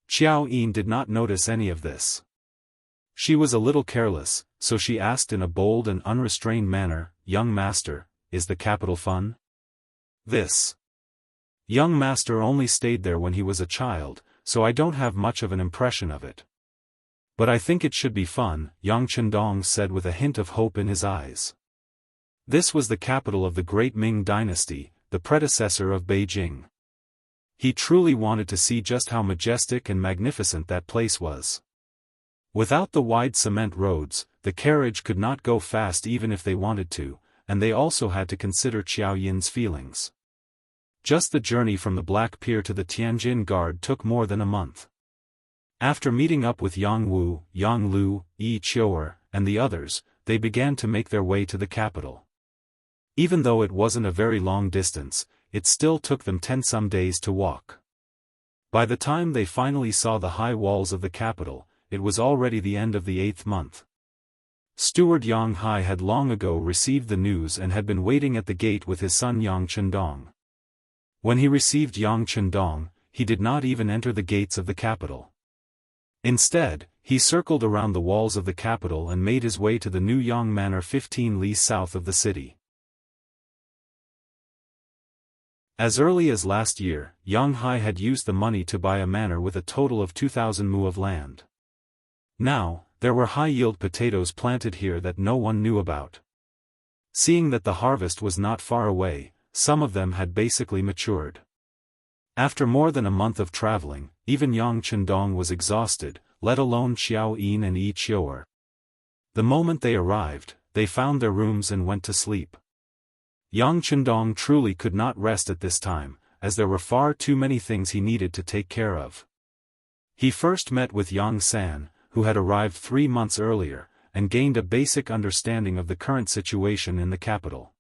Qiao Yin did not notice any of this. She was a little careless, so she asked in a bold and unrestrained manner, "Young master, is the capital fun?" This young master only stayed there when he was a child, so I don't have much of an impression of it. But I think it should be fun, Yang Chendong said with a hint of hope in his eyes. This was the capital of the great Ming Dynasty, the predecessor of Beijing. He truly wanted to see just how majestic and magnificent that place was. Without the wide cement roads, the carriage could not go fast even if they wanted to, and they also had to consider Qiao Yin's feelings. Just the journey from the Black Pier to the Tianjin Guard took more than a month. After meeting up with Yang Wu, Yang Lu, Yi Qiu'er, and the others, they began to make their way to the capital. Even though it wasn't a very long distance, it still took them 10-some days to walk. By the time they finally saw the high walls of the capital, it was already the end of the 8th month. Steward Yang Hai had long ago received the news and had been waiting at the gate with his son Yang Chendong. When he received Yang Chendong, he did not even enter the gates of the capital. Instead, he circled around the walls of the capital and made his way to the New Yang Manor 15 li south of the city. As early as last year, Yang Hai had used the money to buy a manor with a total of 2,000 mu of land. Now, there were high-yield potatoes planted here that no one knew about. Seeing that the harvest was not far away, some of them had basically matured. After more than a month of traveling, even Yang Chendong was exhausted, let alone Qiao Yin and Yi Qiu'er. The moment they arrived, they found their rooms and went to sleep. Yang Chendong truly could not rest at this time, as there were far too many things he needed to take care of. He first met with Yang San, who had arrived 3 months earlier, and gained a basic understanding of the current situation in the capital.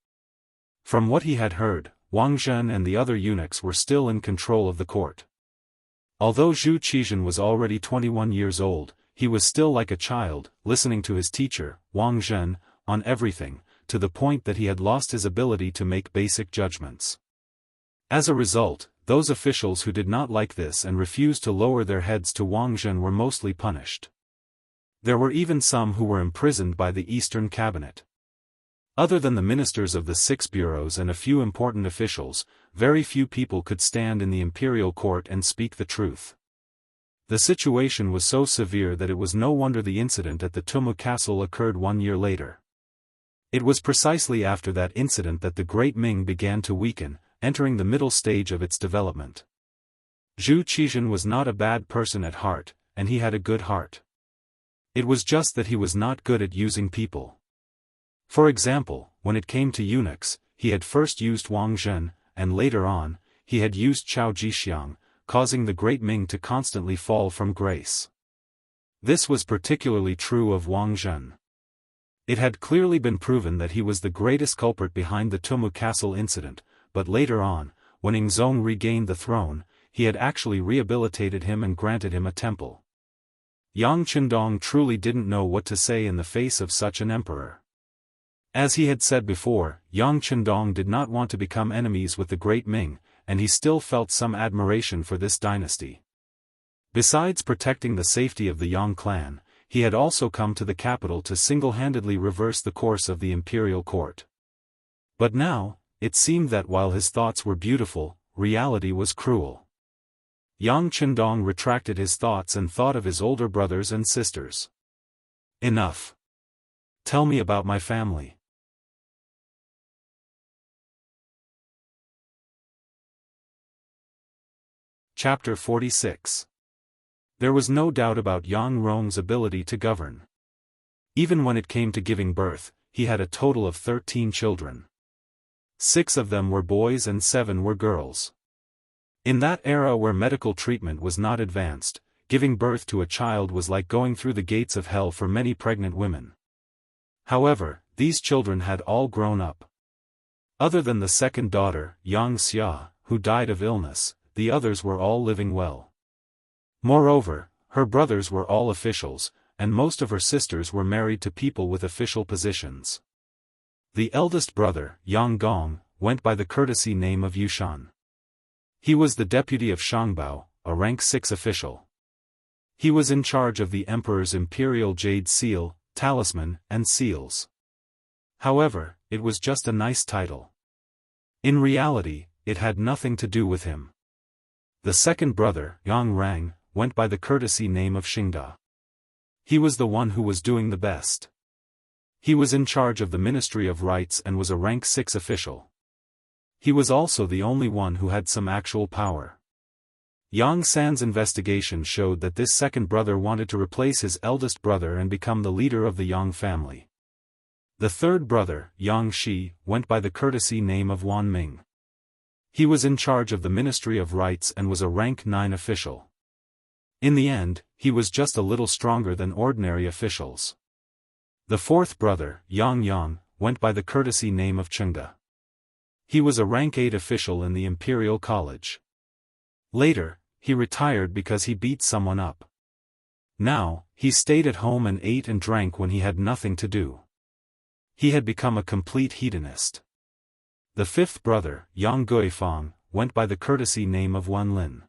From what he had heard, Wang Zhen and the other eunuchs were still in control of the court. Although Zhu Qizhen was already 21 years old, he was still like a child, listening to his teacher, Wang Zhen, on everything, to the point that he had lost his ability to make basic judgments. As a result, those officials who did not like this and refused to lower their heads to Wang Zhen were mostly punished. There were even some who were imprisoned by the Eastern Cabinet. Other than the ministers of the 6 bureaus and a few important officials, very few people could stand in the imperial court and speak the truth. The situation was so severe that it was no wonder the incident at the Tumu Castle occurred 1 year later. It was precisely after that incident that the Great Ming began to weaken, entering the middle stage of its development. Zhu Qizhen was not a bad person at heart, and he had a good heart. It was just that he was not good at using people. For example, when it came to eunuchs, he had first used Wang Zhen, and later on, he had used Chao Jixiang, causing the Great Ming to constantly fall from grace. This was particularly true of Wang Zhen. It had clearly been proven that he was the greatest culprit behind the Tumu Castle incident, but later on, when Yingzong regained the throne, he had actually rehabilitated him and granted him a temple. Yang Qindong truly didn't know what to say in the face of such an emperor. As he had said before, Yang Qindong did not want to become enemies with the Great Ming, and he still felt some admiration for this dynasty. Besides protecting the safety of the Yang clan, he had also come to the capital to single-handedly reverse the course of the imperial court. But now, it seemed that while his thoughts were beautiful, reality was cruel. Yang Qindong retracted his thoughts and thought of his older brothers and sisters. Enough. Tell me about my family. Chapter 46. There was no doubt about Yang Rong's ability to govern. Even when it came to giving birth, he had a total of 13 children. 6 of them were boys and 7 were girls. In that era where medical treatment was not advanced, giving birth to a child was like going through the gates of hell for many pregnant women. However, these children had all grown up. Other than the second daughter, Yang Xia, who died of illness, the others were all living well. Moreover, her brothers were all officials, and most of her sisters were married to people with official positions. The eldest brother, Yang Gong, went by the courtesy name of Yushan. He was the deputy of Shangbao, a rank 6 official. He was in charge of the emperor's imperial jade seal, talisman, and seals. However, it was just a nice title. In reality, it had nothing to do with him. The second brother, Yang Rang, went by the courtesy name of Xingda. He was the one who was doing the best. He was in charge of the Ministry of Rights and was a rank 6 official. He was also the only one who had some actual power. Yang San's investigation showed that this second brother wanted to replace his eldest brother and become the leader of the Yang family. The third brother, Yang Shi, went by the courtesy name of Wan Ming. He was in charge of the Ministry of Rights and was a rank 9 official. In the end, he was just a little stronger than ordinary officials. The fourth brother, Yang Yang, went by the courtesy name of Chengda. He was a rank 8 official in the Imperial College. Later, he retired because he beat someone up. Now, he stayed at home and ate and drank when he had nothing to do. He had become a complete hedonist. The fifth brother, Yang Guifang, went by the courtesy name of Wan Lin.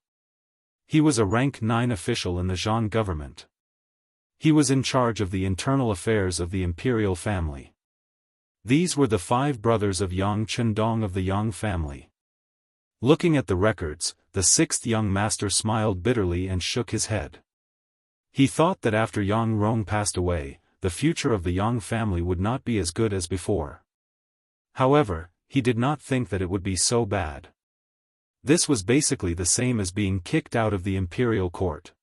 He was a rank 9 official in the Zhang government. He was in charge of the internal affairs of the imperial family. These were the 5 brothers of Yang Qindong of the Yang family. Looking at the records, the 6th young master smiled bitterly and shook his head. He thought that after Yang Rong passed away, the future of the Yang family would not be as good as before. However, he did not think that it would be so bad. This was basically the same as being kicked out of the imperial court.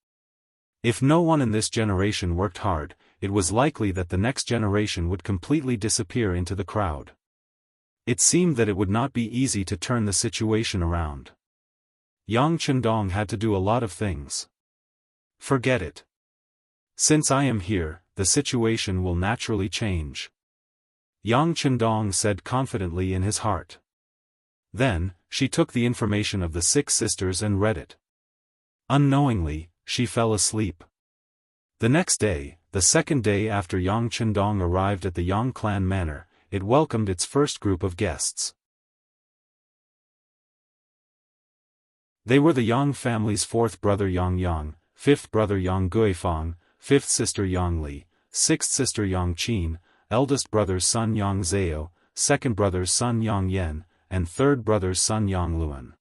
If no one in this generation worked hard, it was likely that the next generation would completely disappear into the crowd. It seemed that it would not be easy to turn the situation around. Yang Qindong had to do a lot of things. Forget it. Since I am here, the situation will naturally change. Yang Chendong said confidently in his heart. Then, she took the information of the 6 sisters and read it. Unknowingly, she fell asleep. The next day, the second day after Yang Chendong arrived at the Yang clan manor, it welcomed its first group of guests. They were the Yang family's 4th brother Yang Yang, 5th brother Yang Guifang, 5th sister Yang Li, 6th sister Yang Qin, eldest brother's son Yang Zhao, 2nd brother's son Yang Yan, and 3rd brother's son Yang Luan.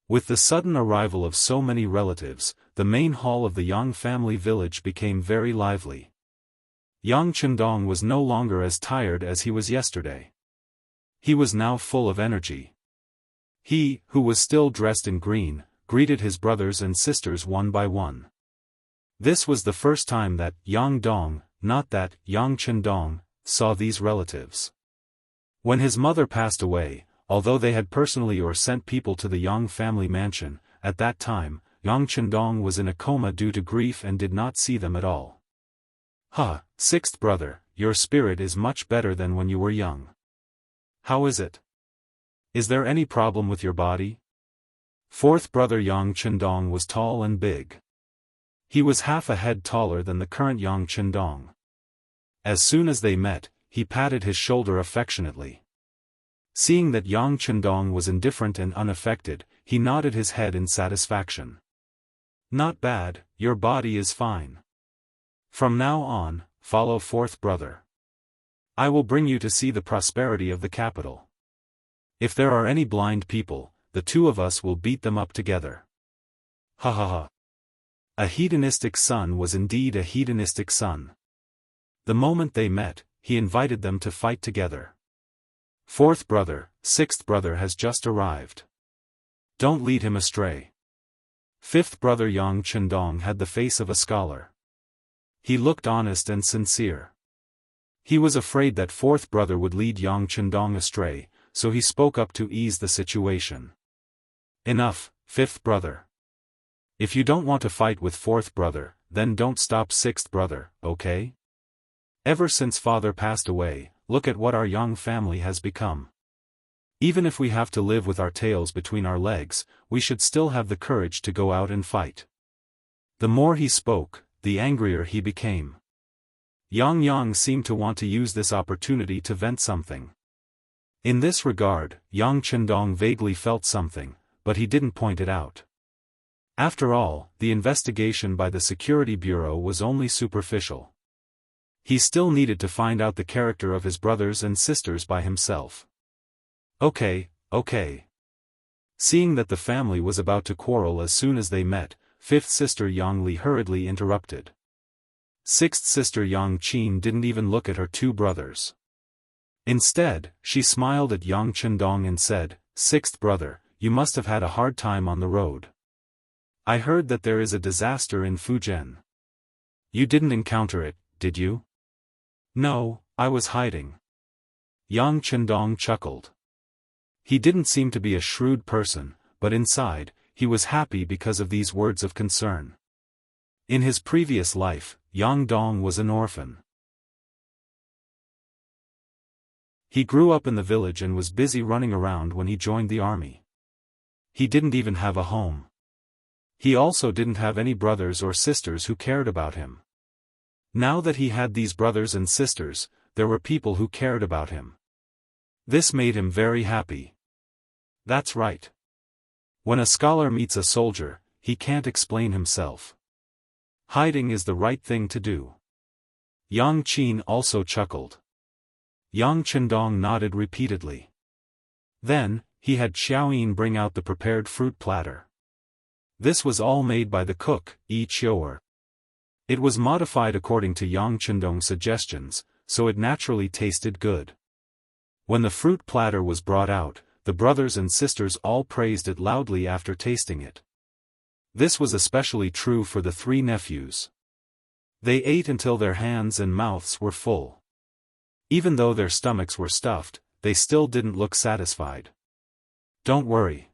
With the sudden arrival of so many relatives, the main hall of the Yang family village became very lively. Yang Chendong was no longer as tired as he was yesterday. He was now full of energy. He, who was still dressed in green, greeted his brothers and sisters one by one. This was the first time that Yang Dong, not that Yang Chendong, saw these relatives. When his mother passed away, although they had personally or sent people to the Yang family mansion, at that time, Yang Chendong was in a coma due to grief and did not see them at all. "Ha, 6th brother, your spirit is much better than when you were young. How is it? Is there any problem with your body?" 4th brother Yang Chendong was tall and big. He was half a head taller than the current Yang Chendong. As soon as they met, he patted his shoulder affectionately. Seeing that Yang Chendong was indifferent and unaffected, he nodded his head in satisfaction. "Not bad, your body is fine. From now on, follow 4th brother. I will bring you to see the prosperity of the capital. If there are any blind people, the 2 of us will beat them up together." Ha ha ha. A hedonistic son was indeed a hedonistic son. The moment they met, he invited them to fight together. "4th brother, 6th brother has just arrived. Don't lead him astray." 5th brother Yang Chendong had the face of a scholar. He looked honest and sincere. He was afraid that 4th brother would lead Yang Chendong astray, so he spoke up to ease the situation. "Enough, 5th brother. If you don't want to fight with 4th brother, then don't stop 6th brother, okay? Ever since father passed away, look at what our Yang family has become. Even if we have to live with our tails between our legs, we should still have the courage to go out and fight." The more he spoke, the angrier he became. Yang Yang seemed to want to use this opportunity to vent something. In this regard, Yang Chendong vaguely felt something, but he didn't point it out. After all, the investigation by the Security Bureau was only superficial. He still needed to find out the character of his brothers and sisters by himself. Okay. Seeing that the family was about to quarrel as soon as they met, 5th sister Yang Li hurriedly interrupted. 6th sister Yang Qin didn't even look at her 2 brothers. Instead, she smiled at Yang Chendong and said, "6th brother, you must have had a hard time on the road. I heard that there is a disaster in Fujian. You didn't encounter it, did you?" "No, I was hiding." Yang Chendong chuckled. He didn't seem to be a shrewd person, but inside, he was happy because of these words of concern. In his previous life, Yang Dong was an orphan. He grew up in the village and was busy running around when he joined the army. He didn't even have a home. He also didn't have any brothers or sisters who cared about him. Now that he had these brothers and sisters, there were people who cared about him. This made him very happy. That's right. When a scholar meets a soldier, he can't explain himself. Hiding is the right thing to do. Yang Qin also chuckled. Yang Chendong nodded repeatedly. Then, he had Xiaoyin bring out the prepared fruit platter. This was all made by the cook, Yi Qiuer. It was modified according to Yang Chendong's suggestions, so it naturally tasted good. When the fruit platter was brought out, the brothers and sisters all praised it loudly after tasting it. This was especially true for the 3 nephews. They ate until their hands and mouths were full. Even though their stomachs were stuffed, they still didn't look satisfied. "Don't worry.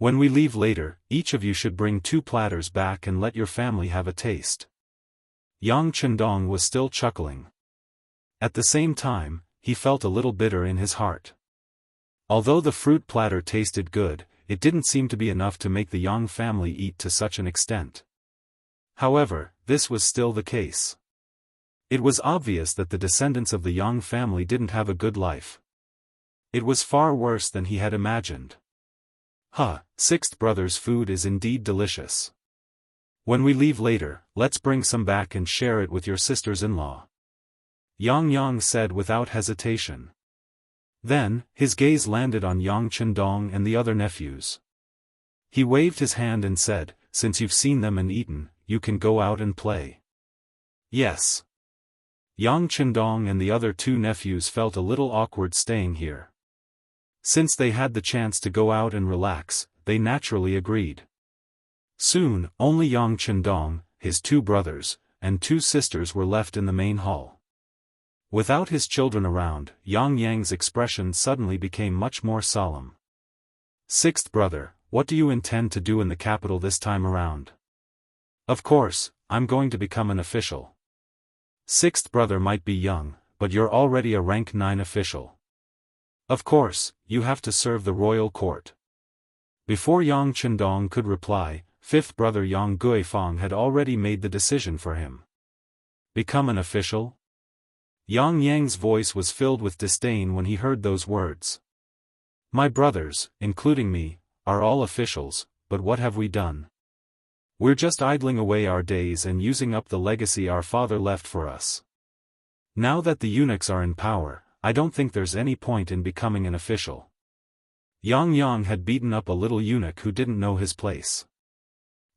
When we leave later, each of you should bring 2 platters back and let your family have a taste." Yang Chendong was still chuckling. At the same time, he felt a little bitter in his heart. Although the fruit platter tasted good, it didn't seem to be enough to make the Yang family eat to such an extent. However, this was still the case. It was obvious that the descendants of the Yang family didn't have a good life. It was far worse than he had imagined. Sixth brother's food is indeed delicious. When we leave later, let's bring some back and share it with your sisters-in-law. Yang said without hesitation. Then, his gaze landed on Yang Chendong and the other nephews. He waved his hand and said, since you've seen them and eaten, you can go out and play. Yes. Yang Chendong and the other two nephews felt a little awkward staying here. Since they had the chance to go out and relax, they naturally agreed. Soon, only Yang Chendong, his two brothers, and two sisters were left in the main hall. Without his children around, Yang's expression suddenly became much more solemn. Sixth brother, what do you intend to do in the capital this time around? Of course, I'm going to become an official. Sixth brother might be young, but you're already a rank 9 official. Of course, you have to serve the royal court. Before Yang Chendong could reply, fifth brother Yang Guifang had already made the decision for him. Become an official? Yang's voice was filled with disdain when he heard those words. My brothers, including me, are all officials, but what have we done? We're just idling away our days and using up the legacy our father left for us. Now that the eunuchs are in power, I don't think there's any point in becoming an official. Yang had beaten up a little eunuch who didn't know his place.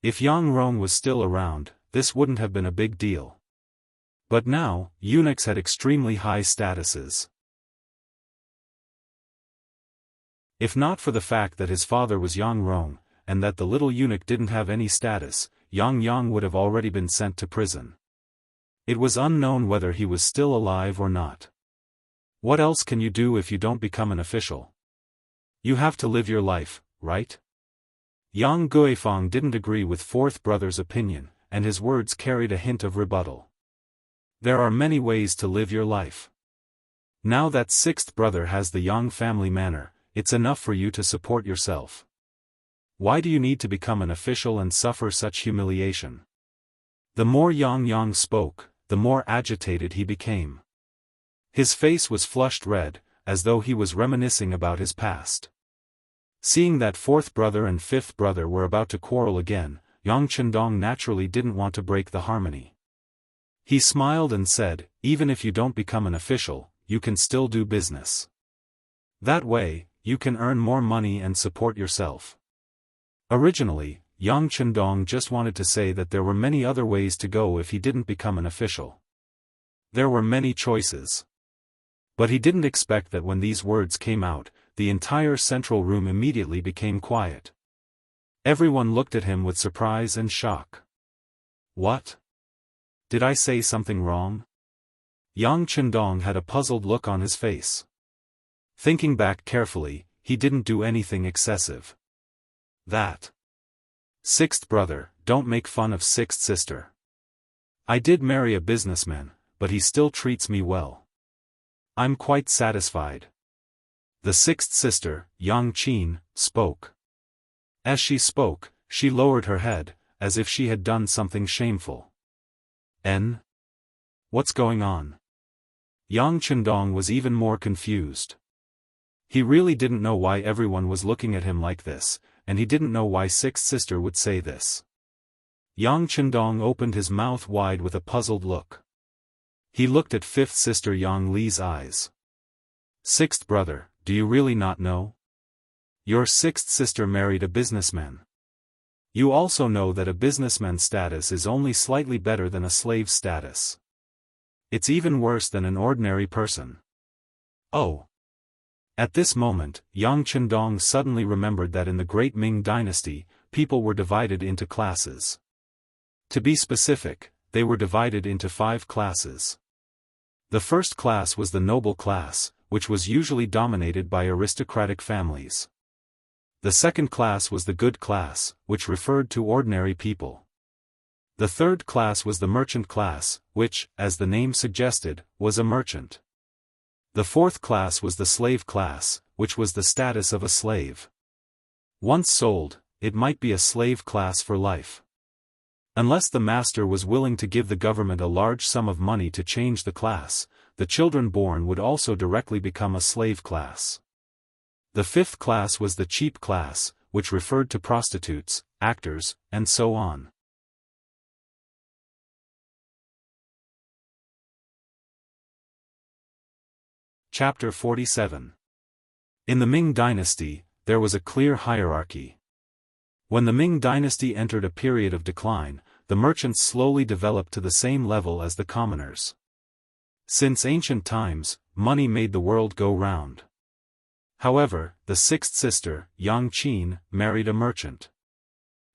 If Yang Rong was still around, this wouldn't have been a big deal. But now, eunuchs had extremely high statuses. If not for the fact that his father was Yang Rong, and that the little eunuch didn't have any status, Yang would have already been sent to prison. It was unknown whether he was still alive or not. What else can you do if you don't become an official? You have to live your life, right? Yang Guifang didn't agree with fourth brother's opinion, and his words carried a hint of rebuttal. There are many ways to live your life. Now that sixth brother has the Yang family manor, it's enough for you to support yourself. Why do you need to become an official and suffer such humiliation? The more Yang spoke, the more agitated he became. His face was flushed red, as though he was reminiscing about his past. Seeing that fourth brother and fifth brother were about to quarrel again, Yang Chendong naturally didn't want to break the harmony. He smiled and said, even if you don't become an official, you can still do business. That way, you can earn more money and support yourself. Originally, Yang Chendong just wanted to say that there were many other ways to go if he didn't become an official. There were many choices. But he didn't expect that when these words came out, the entire central room immediately became quiet. Everyone looked at him with surprise and shock. What? Did I say something wrong? Yang Chendong had a puzzled look on his face. Thinking back carefully, he didn't do anything excessive. That. Sixth brother, don't make fun of sixth sister. I did marry a businessman, but he still treats me well. I'm quite satisfied. The sixth sister, Yang Qin, spoke. As she spoke, she lowered her head, as if she had done something shameful. What's going on? Yang Chendong was even more confused. He really didn't know why everyone was looking at him like this, and he didn't know why sixth sister would say this. Yang Chendong opened his mouth wide with a puzzled look. He looked at fifth sister Yang Li's eyes. Sixth brother, do you really not know? Your sixth sister married a businessman. You also know that a businessman's status is only slightly better than a slave's status. It's even worse than an ordinary person. Oh. At this moment, Yang Chendong suddenly remembered that in the Great Ming Dynasty, people were divided into classes. To be specific, they were divided into 5 classes. The first class was the noble class, which was usually dominated by aristocratic families. The second class was the good class, which referred to ordinary people. The third class was the merchant class, which, as the name suggested, was a merchant. The fourth class was the slave class, which was the status of a slave. Once sold, it might be a slave class for life. Unless the master was willing to give the government a large sum of money to change the class, the children born would also directly become a slave class. The fifth class was the cheap class, which referred to prostitutes, actors, and so on. Chapter 47. In the Ming Dynasty, there was a clear hierarchy. When the Ming Dynasty entered a period of decline, the merchants slowly developed to the same level as the commoners. Since ancient times, money made the world go round. However, the sixth sister, Yang Qin, married a merchant.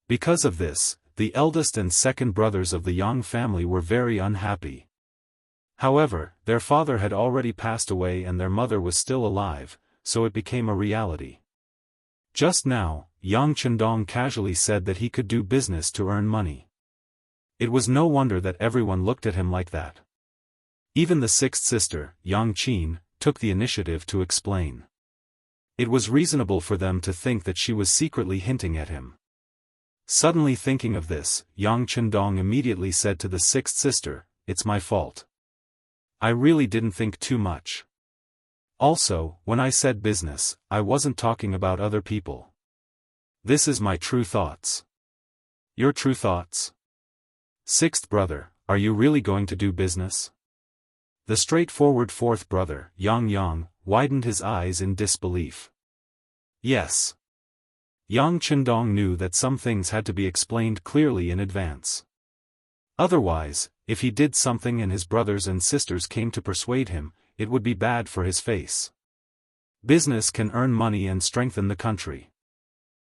Because of this, the eldest and second brothers of the Yang family were very unhappy. However, their father had already passed away and their mother was still alive, so it became a reality. Just now, Yang Chendong casually said that he could do business to earn money. It was no wonder that everyone looked at him like that. Even the sixth sister, Yang Qin, took the initiative to explain. It was reasonable for them to think that she was secretly hinting at him. Suddenly thinking of this, Yang Chendong immediately said to the sixth sister, "It's my fault. I really didn't think too much. Also, when I said business, I wasn't talking about other people. This is my true thoughts." "Your true thoughts? Sixth brother, are you really going to do business?" The straightforward fourth brother, Yang Yang, widened his eyes in disbelief. Yes. Yang Chendong knew that some things had to be explained clearly in advance. Otherwise, if he did something and his brothers and sisters came to persuade him, it would be bad for his face. Business can earn money and strengthen the country.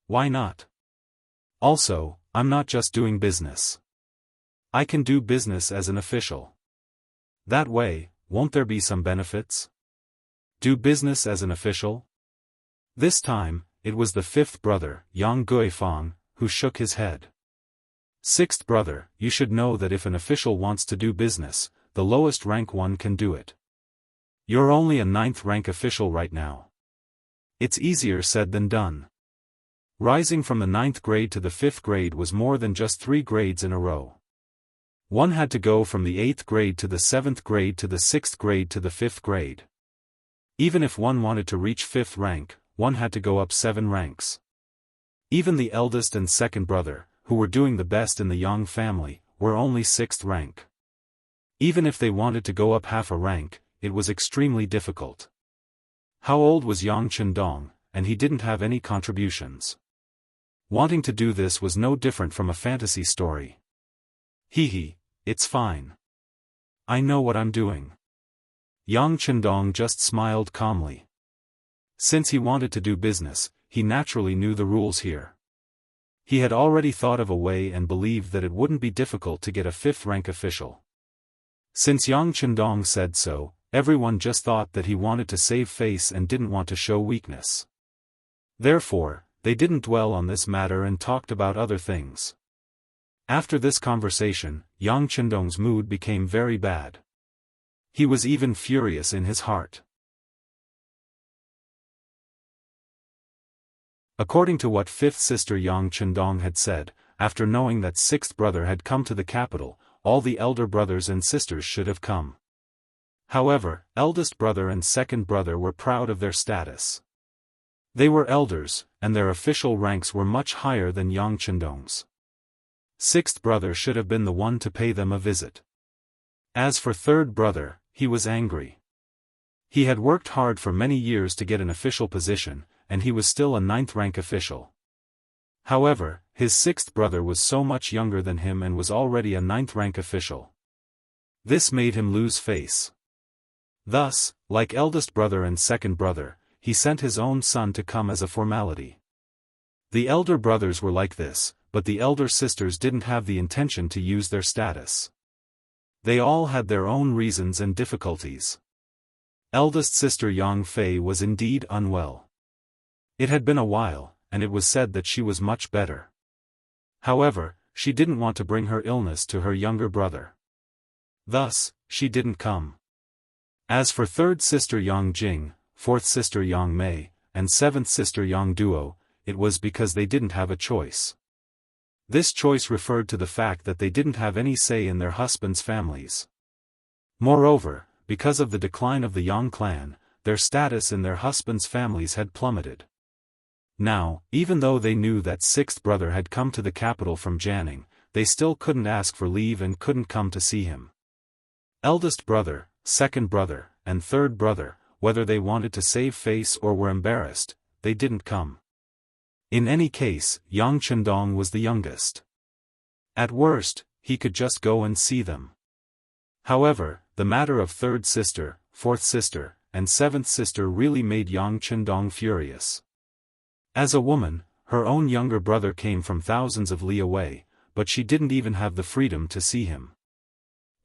Why not? Also, I'm not just doing business. I can do business as an official. That way, won't there be some benefits? Do business as an official? This time, it was the fifth brother, Yang Guifang, who shook his head. "Sixth brother, you should know that if an official wants to do business, the lowest rank one can do it. You're only a ninth rank official right now. It's easier said than done." Rising from the 9th grade to the 5th grade was more than just 3 grades in a row. One had to go from the 8th grade to the 7th grade to the 6th grade to the 5th grade. Even if one wanted to reach 5th rank, one had to go up 7 ranks. Even the eldest and second brother, who were doing the best in the Yang family, were only 6th rank. Even if they wanted to go up half a rank, it was extremely difficult. How old was Yang Chendong, and he didn't have any contributions. Wanting to do this was no different from a fantasy story. Hee, it's fine. I know what I'm doing. Yang Chendong just smiled calmly. Since he wanted to do business, he naturally knew the rules here. He had already thought of a way and believed that it wouldn't be difficult to get a 5th rank official. Since Yang Chendong said so, everyone just thought that he wanted to save face and didn't want to show weakness. Therefore, they didn't dwell on this matter and talked about other things. After this conversation, Yang Chendong's mood became very bad. He was even furious in his heart. According to what 5th sister Yang Chendong had said, after knowing that 6th brother had come to the capital, all the elder brothers and sisters should have come. However, eldest brother and second brother were proud of their status. They were elders, and their official ranks were much higher than Yang Chendong's. 6th brother should have been the one to pay them a visit. As for 3rd brother, he was angry. He had worked hard for many years to get an official position, and he was still a 9th rank official. However, his 6th brother was so much younger than him and was already a 9th rank official. This made him lose face. Thus, like eldest brother and second brother, he sent his own son to come as a formality. The elder brothers were like this, but the elder sisters didn't have the intention to use their status. They all had their own reasons and difficulties. Eldest sister Yang Fei was indeed unwell. It had been a while, and it was said that she was much better. However, she didn't want to bring her illness to her younger brother. Thus, she didn't come. As for third sister Yang Jing, fourth sister Yang Mei, and seventh sister Yang Duo, it was because they didn't have a choice. This choice referred to the fact that they didn't have any say in their husbands' families. Moreover, because of the decline of the Yang clan, their status in their husbands' families had plummeted. Now, even though they knew that sixth brother had come to the capital from Jianghu, they still couldn't ask for leave and couldn't come to see him. Eldest brother, second brother, and third brother, whether they wanted to save face or were embarrassed, they didn't come. In any case, Yang Chendong was the youngest. At worst, he could just go and see them. However, the matter of third sister, fourth sister, and seventh sister really made Yang Chendong furious. As a woman, her own younger brother came from thousands of li away, but she didn't even have the freedom to see him.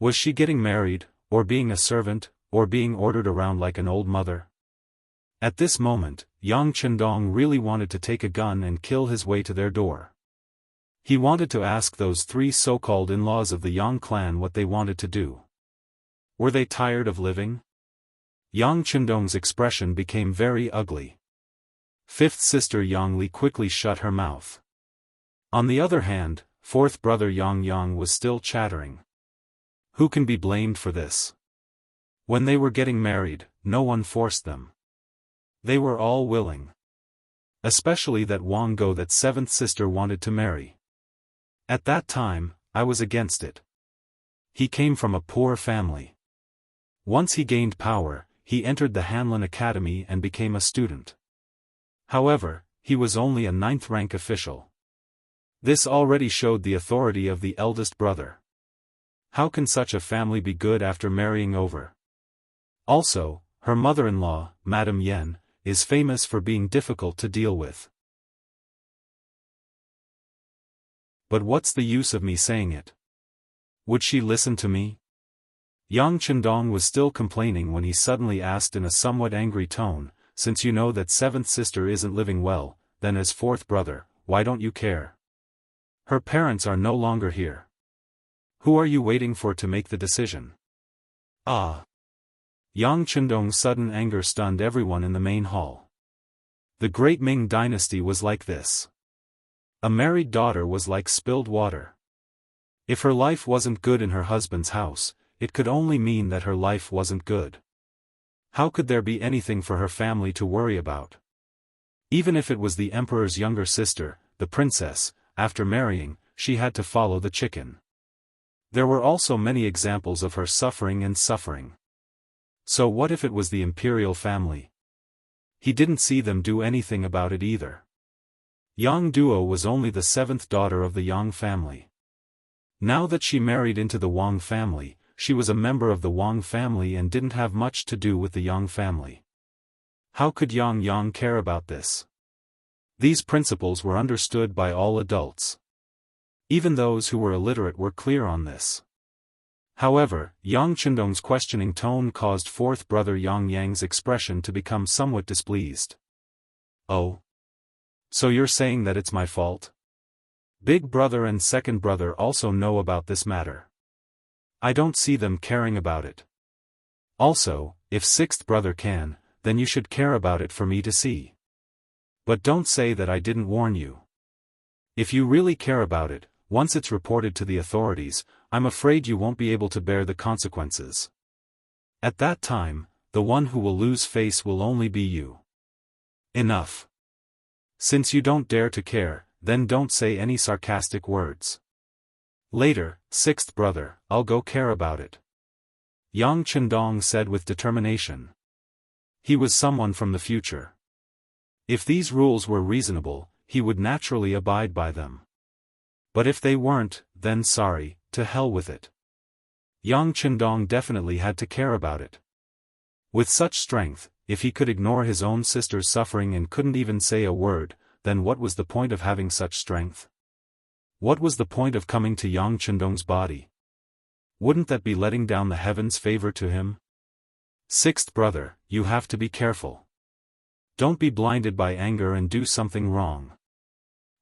Was she getting married, or being a servant, or being ordered around like an old mother? At this moment, Yang Chendong really wanted to take a gun and kill his way to their door. He wanted to ask those three so-called in-laws of the Yang clan what they wanted to do. Were they tired of living? Yang Chendong's expression became very ugly. Fifth sister Yang Li quickly shut her mouth. On the other hand, fourth brother Yang Yang was still chattering. Who can be blamed for this? When they were getting married, no one forced them. They were all willing. Especially that Wang Go that seventh sister wanted to marry. At that time, I was against it. He came from a poor family. Once he gained power, he entered the Hanlin Academy and became a student. However, he was only a ninth-rank official. This already showed the authority of the eldest brother. How can such a family be good after marrying over? Also, her mother-in-law, Madame Yen, is famous for being difficult to deal with. But what's the use of me saying it? Would she listen to me? Yang Chendong was still complaining when he suddenly asked in a somewhat angry tone, since you know that seventh sister isn't living well, then as fourth brother, why don't you care? Her parents are no longer here. Who are you waiting for to make the decision? Ah! Yang Chendong's sudden anger stunned everyone in the main hall. The great Ming dynasty was like this. A married daughter was like spilled water. If her life wasn't good in her husband's house, it could only mean that her life wasn't good. How could there be anything for her family to worry about? Even if it was the emperor's younger sister, the princess, after marrying, she had to follow the chicken. There were also many examples of her suffering and suffering. So what if it was the imperial family? He didn't see them do anything about it either. Yang Duo was only the seventh daughter of the Yang family. Now that she married into the Wang family, she was a member of the Wang family and didn't have much to do with the Yang family. How could Yang Yang care about this? These principles were understood by all adults. Even those who were illiterate were clear on this. However, Yang Chendong's questioning tone caused fourth brother Yang Yang's expression to become somewhat displeased. Oh? So you're saying that it's my fault? Big brother and second brother also know about this matter. I don't see them caring about it. Also, if sixth brother can, then you should care about it for me to see. But don't say that I didn't warn you. If you really care about it, once it's reported to the authorities, I'm afraid you won't be able to bear the consequences. At that time, the one who will lose face will only be you. Enough. Since you don't dare to care, then don't say any sarcastic words. Later, sixth brother, I'll go care about it. Yang Chendong said with determination. He was someone from the future. If these rules were reasonable, he would naturally abide by them. But if they weren't, then sorry, to hell with it. Yang Chendong definitely had to care about it. With such strength, if he could ignore his own sister's suffering and couldn't even say a word, then what was the point of having such strength? What was the point of coming to Yang Chendong's body? Wouldn't that be letting down the heavens' favor to him? Sixth brother, you have to be careful. Don't be blinded by anger and do something wrong.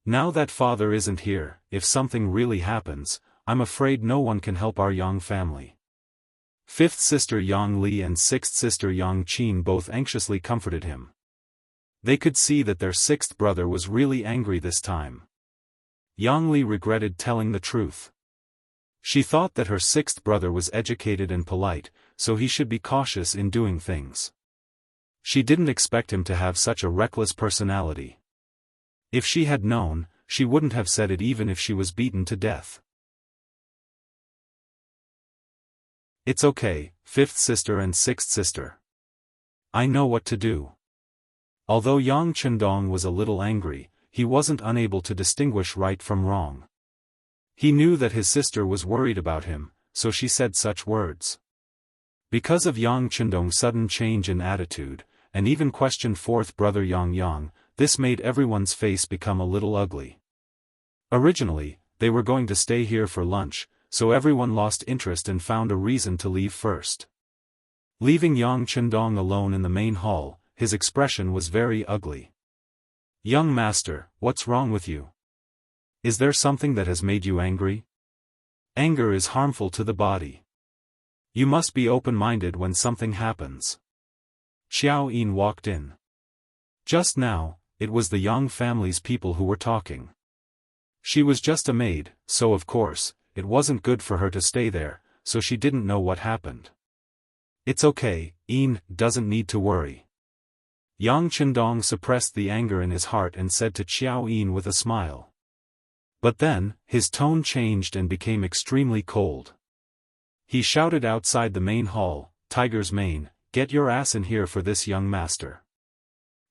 Now that father isn't here, if something really happens, I'm afraid no one can help our Yang family. Fifth sister Yang Li and sixth sister Yang Qin both anxiously comforted him. They could see that their sixth brother was really angry this time. Yang Li regretted telling the truth. She thought that her sixth brother was educated and polite, so he should be cautious in doing things. She didn't expect him to have such a reckless personality. If she had known, she wouldn't have said it even if she was beaten to death. It's okay, fifth sister and sixth sister. I know what to do. Although Yang Chendong was a little angry, he wasn't unable to distinguish right from wrong. He knew that his sister was worried about him, so she said such words. Because of Yang Chendong's sudden change in attitude, and even questioned fourth brother Yang, this made everyone's face become a little ugly. Originally, they were going to stay here for lunch, so everyone lost interest and found a reason to leave first. Leaving Yang Chendong alone in the main hall, his expression was very ugly. Young master, what's wrong with you? Is there something that has made you angry? Anger is harmful to the body. You must be open-minded when something happens. Xiao Yin walked in. Just now, it was the Yang family's people who were talking. She was just a maid, so of course, it wasn't good for her to stay there, so she didn't know what happened. It's okay, Yin doesn't need to worry. Yang Chendong suppressed the anger in his heart and said to Xiao Yin with a smile. But then, his tone changed and became extremely cold. He shouted outside the main hall, Tiger's mane, get your ass in here for this young master.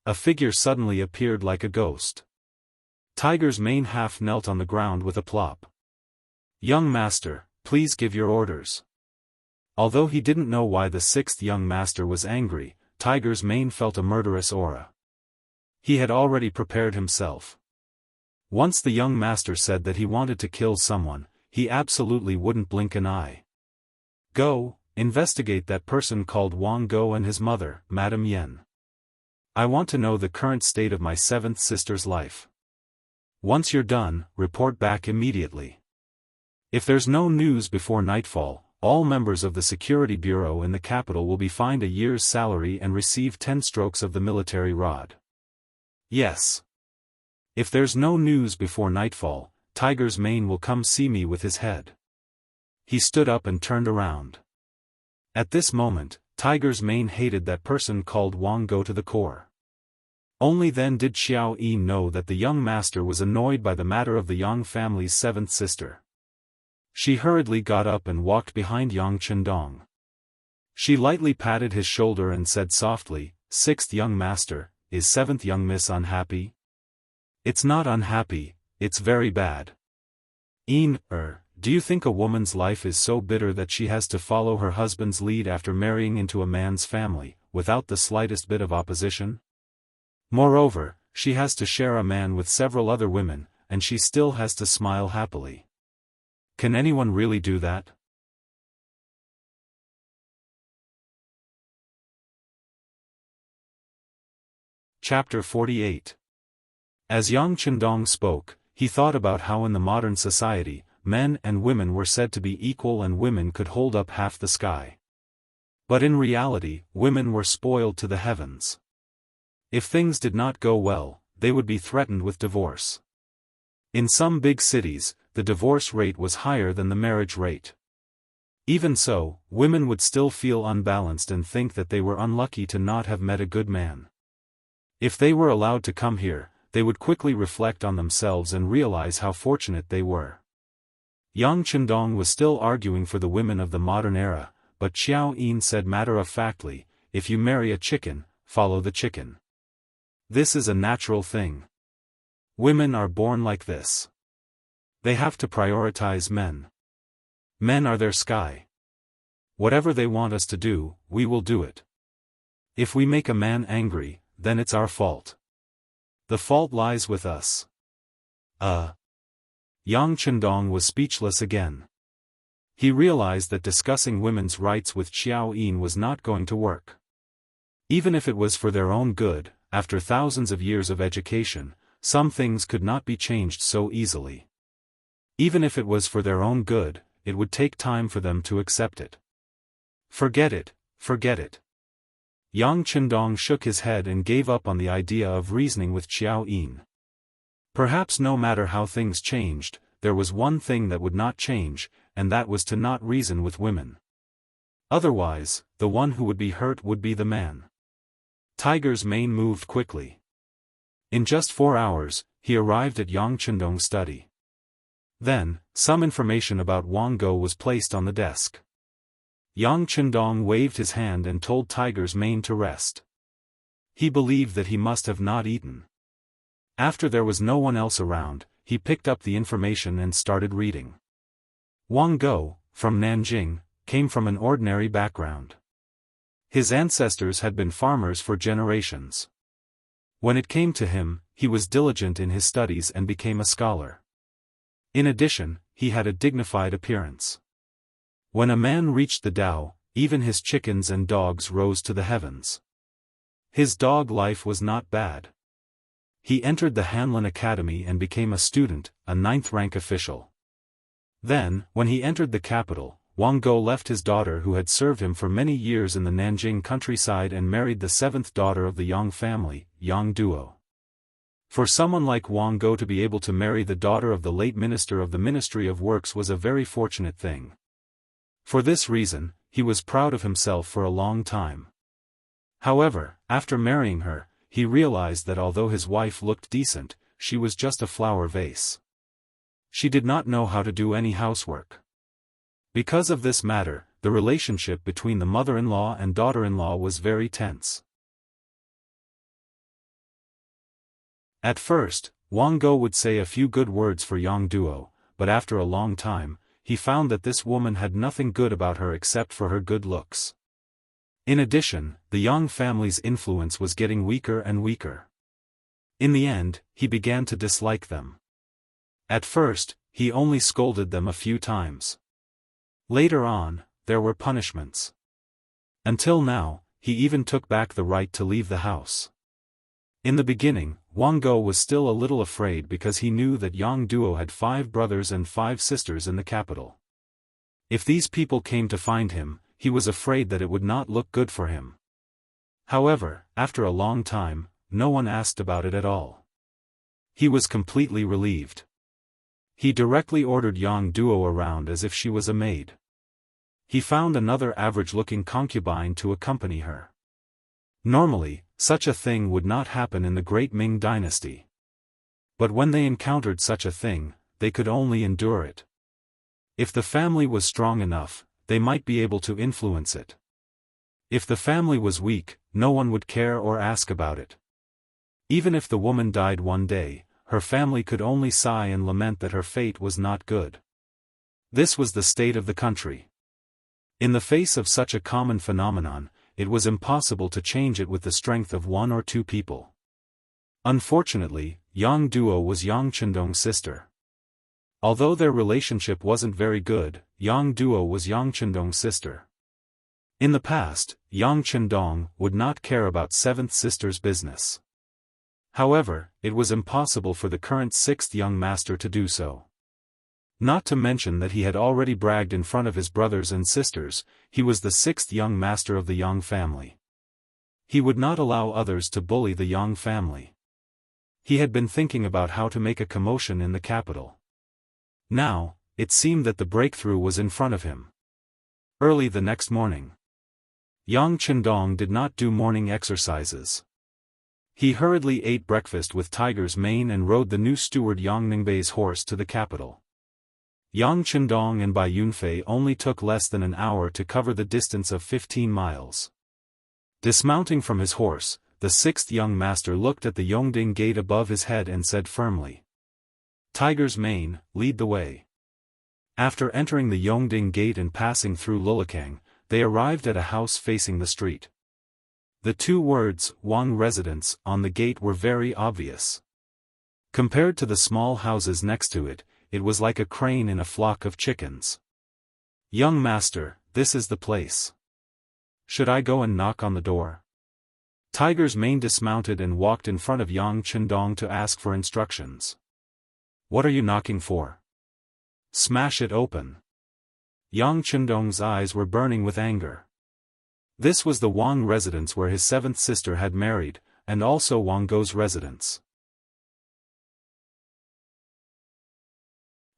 A figure suddenly appeared like a ghost. Tiger's mane half knelt on the ground with a plop. Young master, please give your orders. Although he didn't know why the sixth young master was angry, Tiger's mane felt a murderous aura. He had already prepared himself. Once the young master said that he wanted to kill someone, he absolutely wouldn't blink an eye. Go, investigate that person called Wang Go and his mother, Madame Yen. I want to know the current state of my seventh sister's life. Once you're done, report back immediately. If there's no news before nightfall, all members of the security bureau in the capital will be fined a year's salary and receive 10 strokes of the military rod. Yes. If there's no news before nightfall, Tiger's mane will come see me with his head. He stood up and turned around. At this moment, Tiger's mane hated that person called Wang Go to the core. Only then did Xiao Yin know that the young master was annoyed by the matter of the Yang family's seventh sister. She hurriedly got up and walked behind Yang Chendong. She lightly patted his shoulder and said softly, Sixth young master, is seventh young miss unhappy? It's not unhappy, it's very bad. Yin, do you think a woman's life is so bitter that she has to follow her husband's lead after marrying into a man's family, without the slightest bit of opposition? Moreover, she has to share a man with several other women, and she still has to smile happily. Can anyone really do that? Chapter 48. As Yang Chendong spoke, he thought about how in the modern society, men and women were said to be equal and women could hold up half the sky. But in reality, women were spoiled to the heavens. If things did not go well, they would be threatened with divorce. In some big cities, the divorce rate was higher than the marriage rate. Even so, women would still feel unbalanced and think that they were unlucky to not have met a good man. If they were allowed to come here, they would quickly reflect on themselves and realize how fortunate they were. Yang Chendong was still arguing for the women of the modern era, but Xiao Yin said matter-of-factly, if you marry a chicken, follow the chicken. This is a natural thing. Women are born like this. They have to prioritize men. Men are their sky. Whatever they want us to do, we will do it. If we make a man angry, then it's our fault. The fault lies with us. Yang Chendong was speechless again. He realized that discussing women's rights with Xiao Yin was not going to work. Even if it was for their own good, after thousands of years of education, some things could not be changed so easily. Even if it was for their own good, it would take time for them to accept it. Forget it, forget it. Yang Qindong shook his head and gave up on the idea of reasoning with Xiao Yin. Perhaps no matter how things changed, there was one thing that would not change, and that was to not reason with women. Otherwise, the one who would be hurt would be the man. Tiger's mane moved quickly. In just 4 hours, he arrived at Yang Qindong's study. Then, some information about Wang Go was placed on the desk. Yang Qindong waved his hand and told Tiger's mane to rest. He believed that he must have not eaten. After there was no one else around, he picked up the information and started reading. Wang Go, from Nanjing, came from an ordinary background. His ancestors had been farmers for generations. When it came to him, he was diligent in his studies and became a scholar. In addition, he had a dignified appearance. When a man reached the Tao, even his chickens and dogs rose to the heavens. His dog life was not bad. He entered the Hanlin Academy and became a student, a 9th-rank official. Then, when he entered the capital, Wang Go left his daughter who had served him for many years in the Nanjing countryside and married the 7th daughter of the Yang family, Yang Duo. For someone like Wang Go to be able to marry the daughter of the late minister of the Ministry of Works was a very fortunate thing. For this reason, he was proud of himself for a long time. However, after marrying her, he realized that although his wife looked decent, she was just a flower vase. She did not know how to do any housework. Because of this matter, the relationship between the mother-in-law and daughter-in-law was very tense. At first, Wang Go would say a few good words for Yang Duo, but after a long time, he found that this woman had nothing good about her except for her good looks. In addition, the Yang family's influence was getting weaker and weaker. In the end, he began to dislike them. At first, he only scolded them a few times. Later on, there were punishments. Until now, he even took back the right to leave the house. In the beginning, Wang Go was still a little afraid because he knew that Yang Duo had 5 brothers and 5 sisters in the capital. If these people came to find him, he was afraid that it would not look good for him. However, after a long time, no one asked about it at all. He was completely relieved. He directly ordered Yang Duo around as if she was a maid. He found another average-looking concubine to accompany her. Normally, such a thing would not happen in the Great Ming Dynasty. But when they encountered such a thing, they could only endure it. If the family was strong enough, they might be able to influence it. If the family was weak, no one would care or ask about it. Even if the woman died one day, her family could only sigh and lament that her fate was not good. This was the state of the country. In the face of such a common phenomenon, it was impossible to change it with the strength of 1 or 2 people. Unfortunately, Yang Duo was Yang Qindong's sister. Although their relationship wasn't very good, Yang Duo was Yang Qindong's sister. In the past, Yang Qindong would not care about 7th sister's business. However, it was impossible for the current 6th young master to do so. Not to mention that he had already bragged in front of his brothers and sisters, he was the 6th young master of the Yang family. He would not allow others to bully the Yang family. He had been thinking about how to make a commotion in the capital. Now, it seemed that the breakthrough was in front of him. Early the next morning, Yang Qindong did not do morning exercises. He hurriedly ate breakfast with Tiger's mane and rode the new steward Yang Ningbei's horse to the capital. Yang Qindong and Bai Yunfei only took less than an hour to cover the distance of 15 miles. Dismounting from his horse, the 6th young master looked at the Yongding gate above his head and said firmly, "Tiger's mane, lead the way." After entering the Yongding gate and passing through Lulakang, they arrived at a house facing the street. The 2 words, Wang Residence, on the gate were very obvious. Compared to the small houses next to it, it was like a crane in a flock of chickens. "Young master, this is the place. Should I go and knock on the door?" Tiger's mane dismounted and walked in front of Yang Chendong to ask for instructions. What are you knocking for? Smash it open. Yang Chendong's eyes were burning with anger. This was the Wang residence where his seventh sister had married, and also Wang Gou's residence.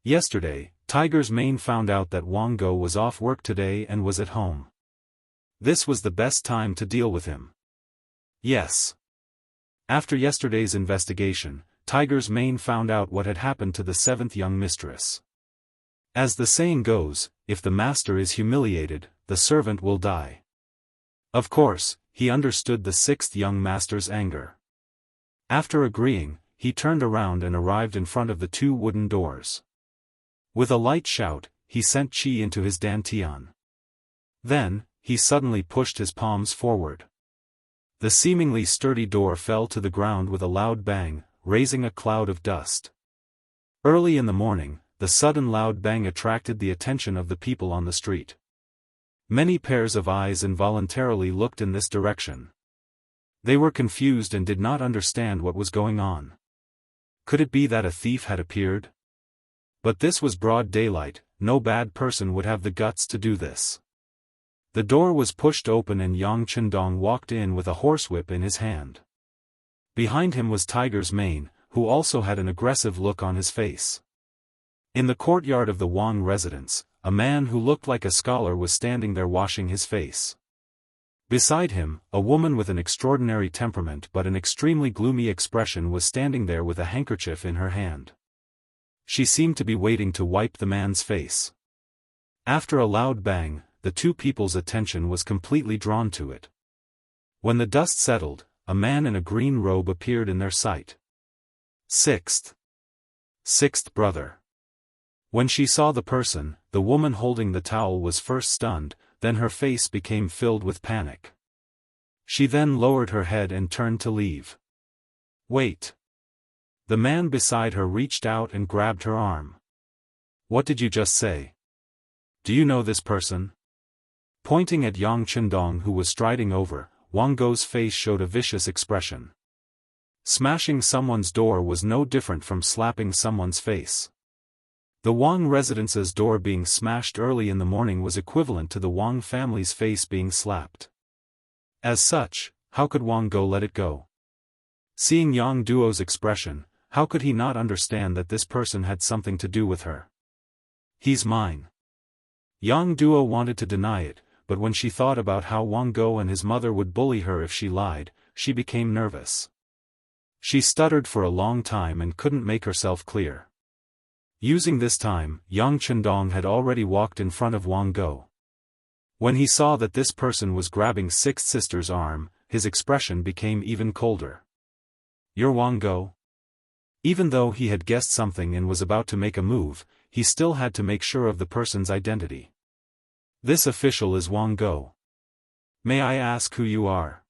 Yesterday, Tiger's mane found out that Wang Gou was off work today and was at home. This was the best time to deal with him. Yes. After yesterday's investigation, Tiger's mane found out what had happened to the seventh young mistress. As the saying goes, if the master is humiliated, the servant will die. Of course, he understood the sixth young master's anger. After agreeing, he turned around and arrived in front of the two wooden doors. With a light shout, he sent Qi into his dantian. Then, he suddenly pushed his palms forward. The seemingly sturdy door fell to the ground with a loud bang, raising a cloud of dust. Early in the morning, the sudden loud bang attracted the attention of the people on the street. Many pairs of eyes involuntarily looked in this direction. They were confused and did not understand what was going on. Could it be that a thief had appeared? But this was broad daylight, no bad person would have the guts to do this. The door was pushed open and Yang Chendong walked in with a horsewhip in his hand. Behind him was Tiger's mane, who also had an aggressive look on his face. In the courtyard of the Wang residence, a man who looked like a scholar was standing there washing his face. Beside him, a woman with an extraordinary temperament but an extremely gloomy expression was standing there with a handkerchief in her hand. She seemed to be waiting to wipe the man's face. After a loud bang, the two people's attention was completely drawn to it. When the dust settled, a man in a green robe appeared in their sight. Sixth brother. When she saw the person, the woman holding the towel was first stunned, then her face became filled with panic. She then lowered her head and turned to leave. Wait. The man beside her reached out and grabbed her arm. What did you just say? Do you know this person? Pointing at Yang Chendong who was striding over, Wang Gou's face showed a vicious expression. Smashing someone's door was no different from slapping someone's face. The Wang residence's door being smashed early in the morning was equivalent to the Wang family's face being slapped. As such, how could Wang Gou let it go? Seeing Yang Duo's expression, how could he not understand that this person had something to do with her? He's mine. Yang Duo wanted to deny it, but when she thought about how Wang Gou and his mother would bully her if she lied, she became nervous. She stuttered for a long time and couldn't make herself clear. Using this time, Yang Chendong had already walked in front of Wang Gou. When he saw that this person was grabbing sixth sister's arm, his expression became even colder. You're Wang Gou? Even though he had guessed something and was about to make a move, he still had to make sure of the person's identity. This official is Wang Gou. May I ask who you are?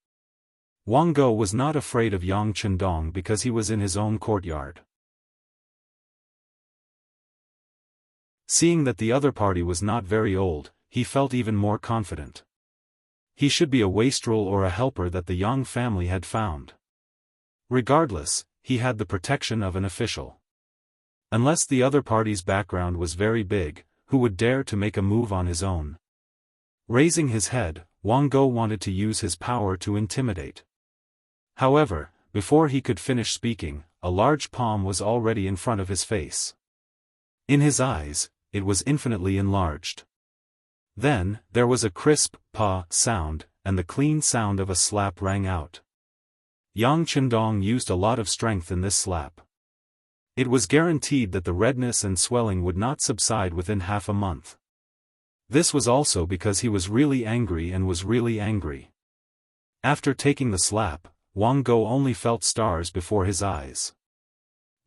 Wang Gou was not afraid of Yang Chendong because he was in his own courtyard. Seeing that the other party was not very old, he felt even more confident. He should be a wastrel or a helper that the Yang family had found. Regardless, he had the protection of an official. Unless the other party's background was very big, who would dare to make a move on his own? Raising his head, Wang Gou wanted to use his power to intimidate. However, before he could finish speaking, a large palm was already in front of his face. In his eyes, it was infinitely enlarged. Then, there was a crisp, pa sound, and the clean sound of a slap rang out. Yang Chendong used a lot of strength in this slap. It was guaranteed that the redness and swelling would not subside within half a month. This was also because he was really angry and was really angry. After taking the slap, Wang Gou only felt stars before his eyes.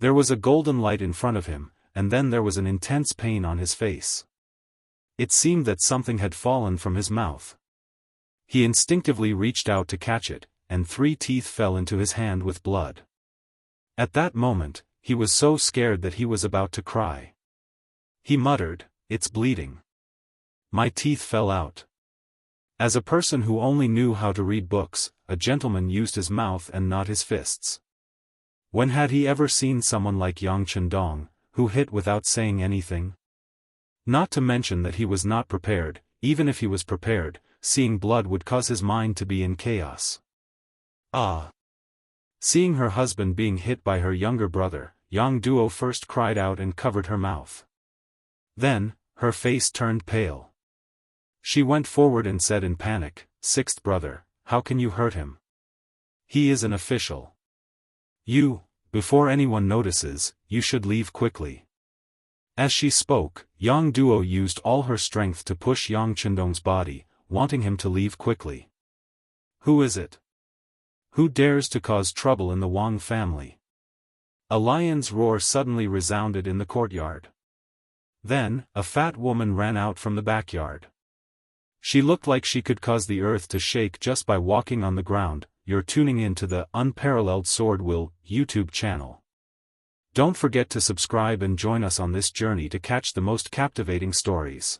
There was a golden light in front of him, and then there was an intense pain on his face. It seemed that something had fallen from his mouth. He instinctively reached out to catch it, and 3 teeth fell into his hand with blood. At that moment, he was so scared that he was about to cry. He muttered, "It's bleeding. My teeth fell out." As a person who only knew how to read books, a gentleman used his mouth and not his fists. When had he ever seen someone like Yang Chendong, who hit without saying anything? Not to mention that he was not prepared. Even if he was prepared, seeing blood would cause his mind to be in chaos. Ah! Seeing her husband being hit by her younger brother, Yang Duo first cried out and covered her mouth. Then, her face turned pale. She went forward and said in panic, "Sixth brother, how can you hurt him? He is an official. Before anyone notices, you should leave quickly." As she spoke, Yang Duo used all her strength to push Yang Chendong's body, wanting him to leave quickly. Who is it? Who dares to cause trouble in the Wang family? A lion's roar suddenly resounded in the courtyard. Then, a fat woman ran out from the backyard. She looked like she could cause the earth to shake just by walking on the ground. You're tuning in to the Unparalleled SwordWill YouTube channel. Don't forget to subscribe and join us on this journey to catch the most captivating stories.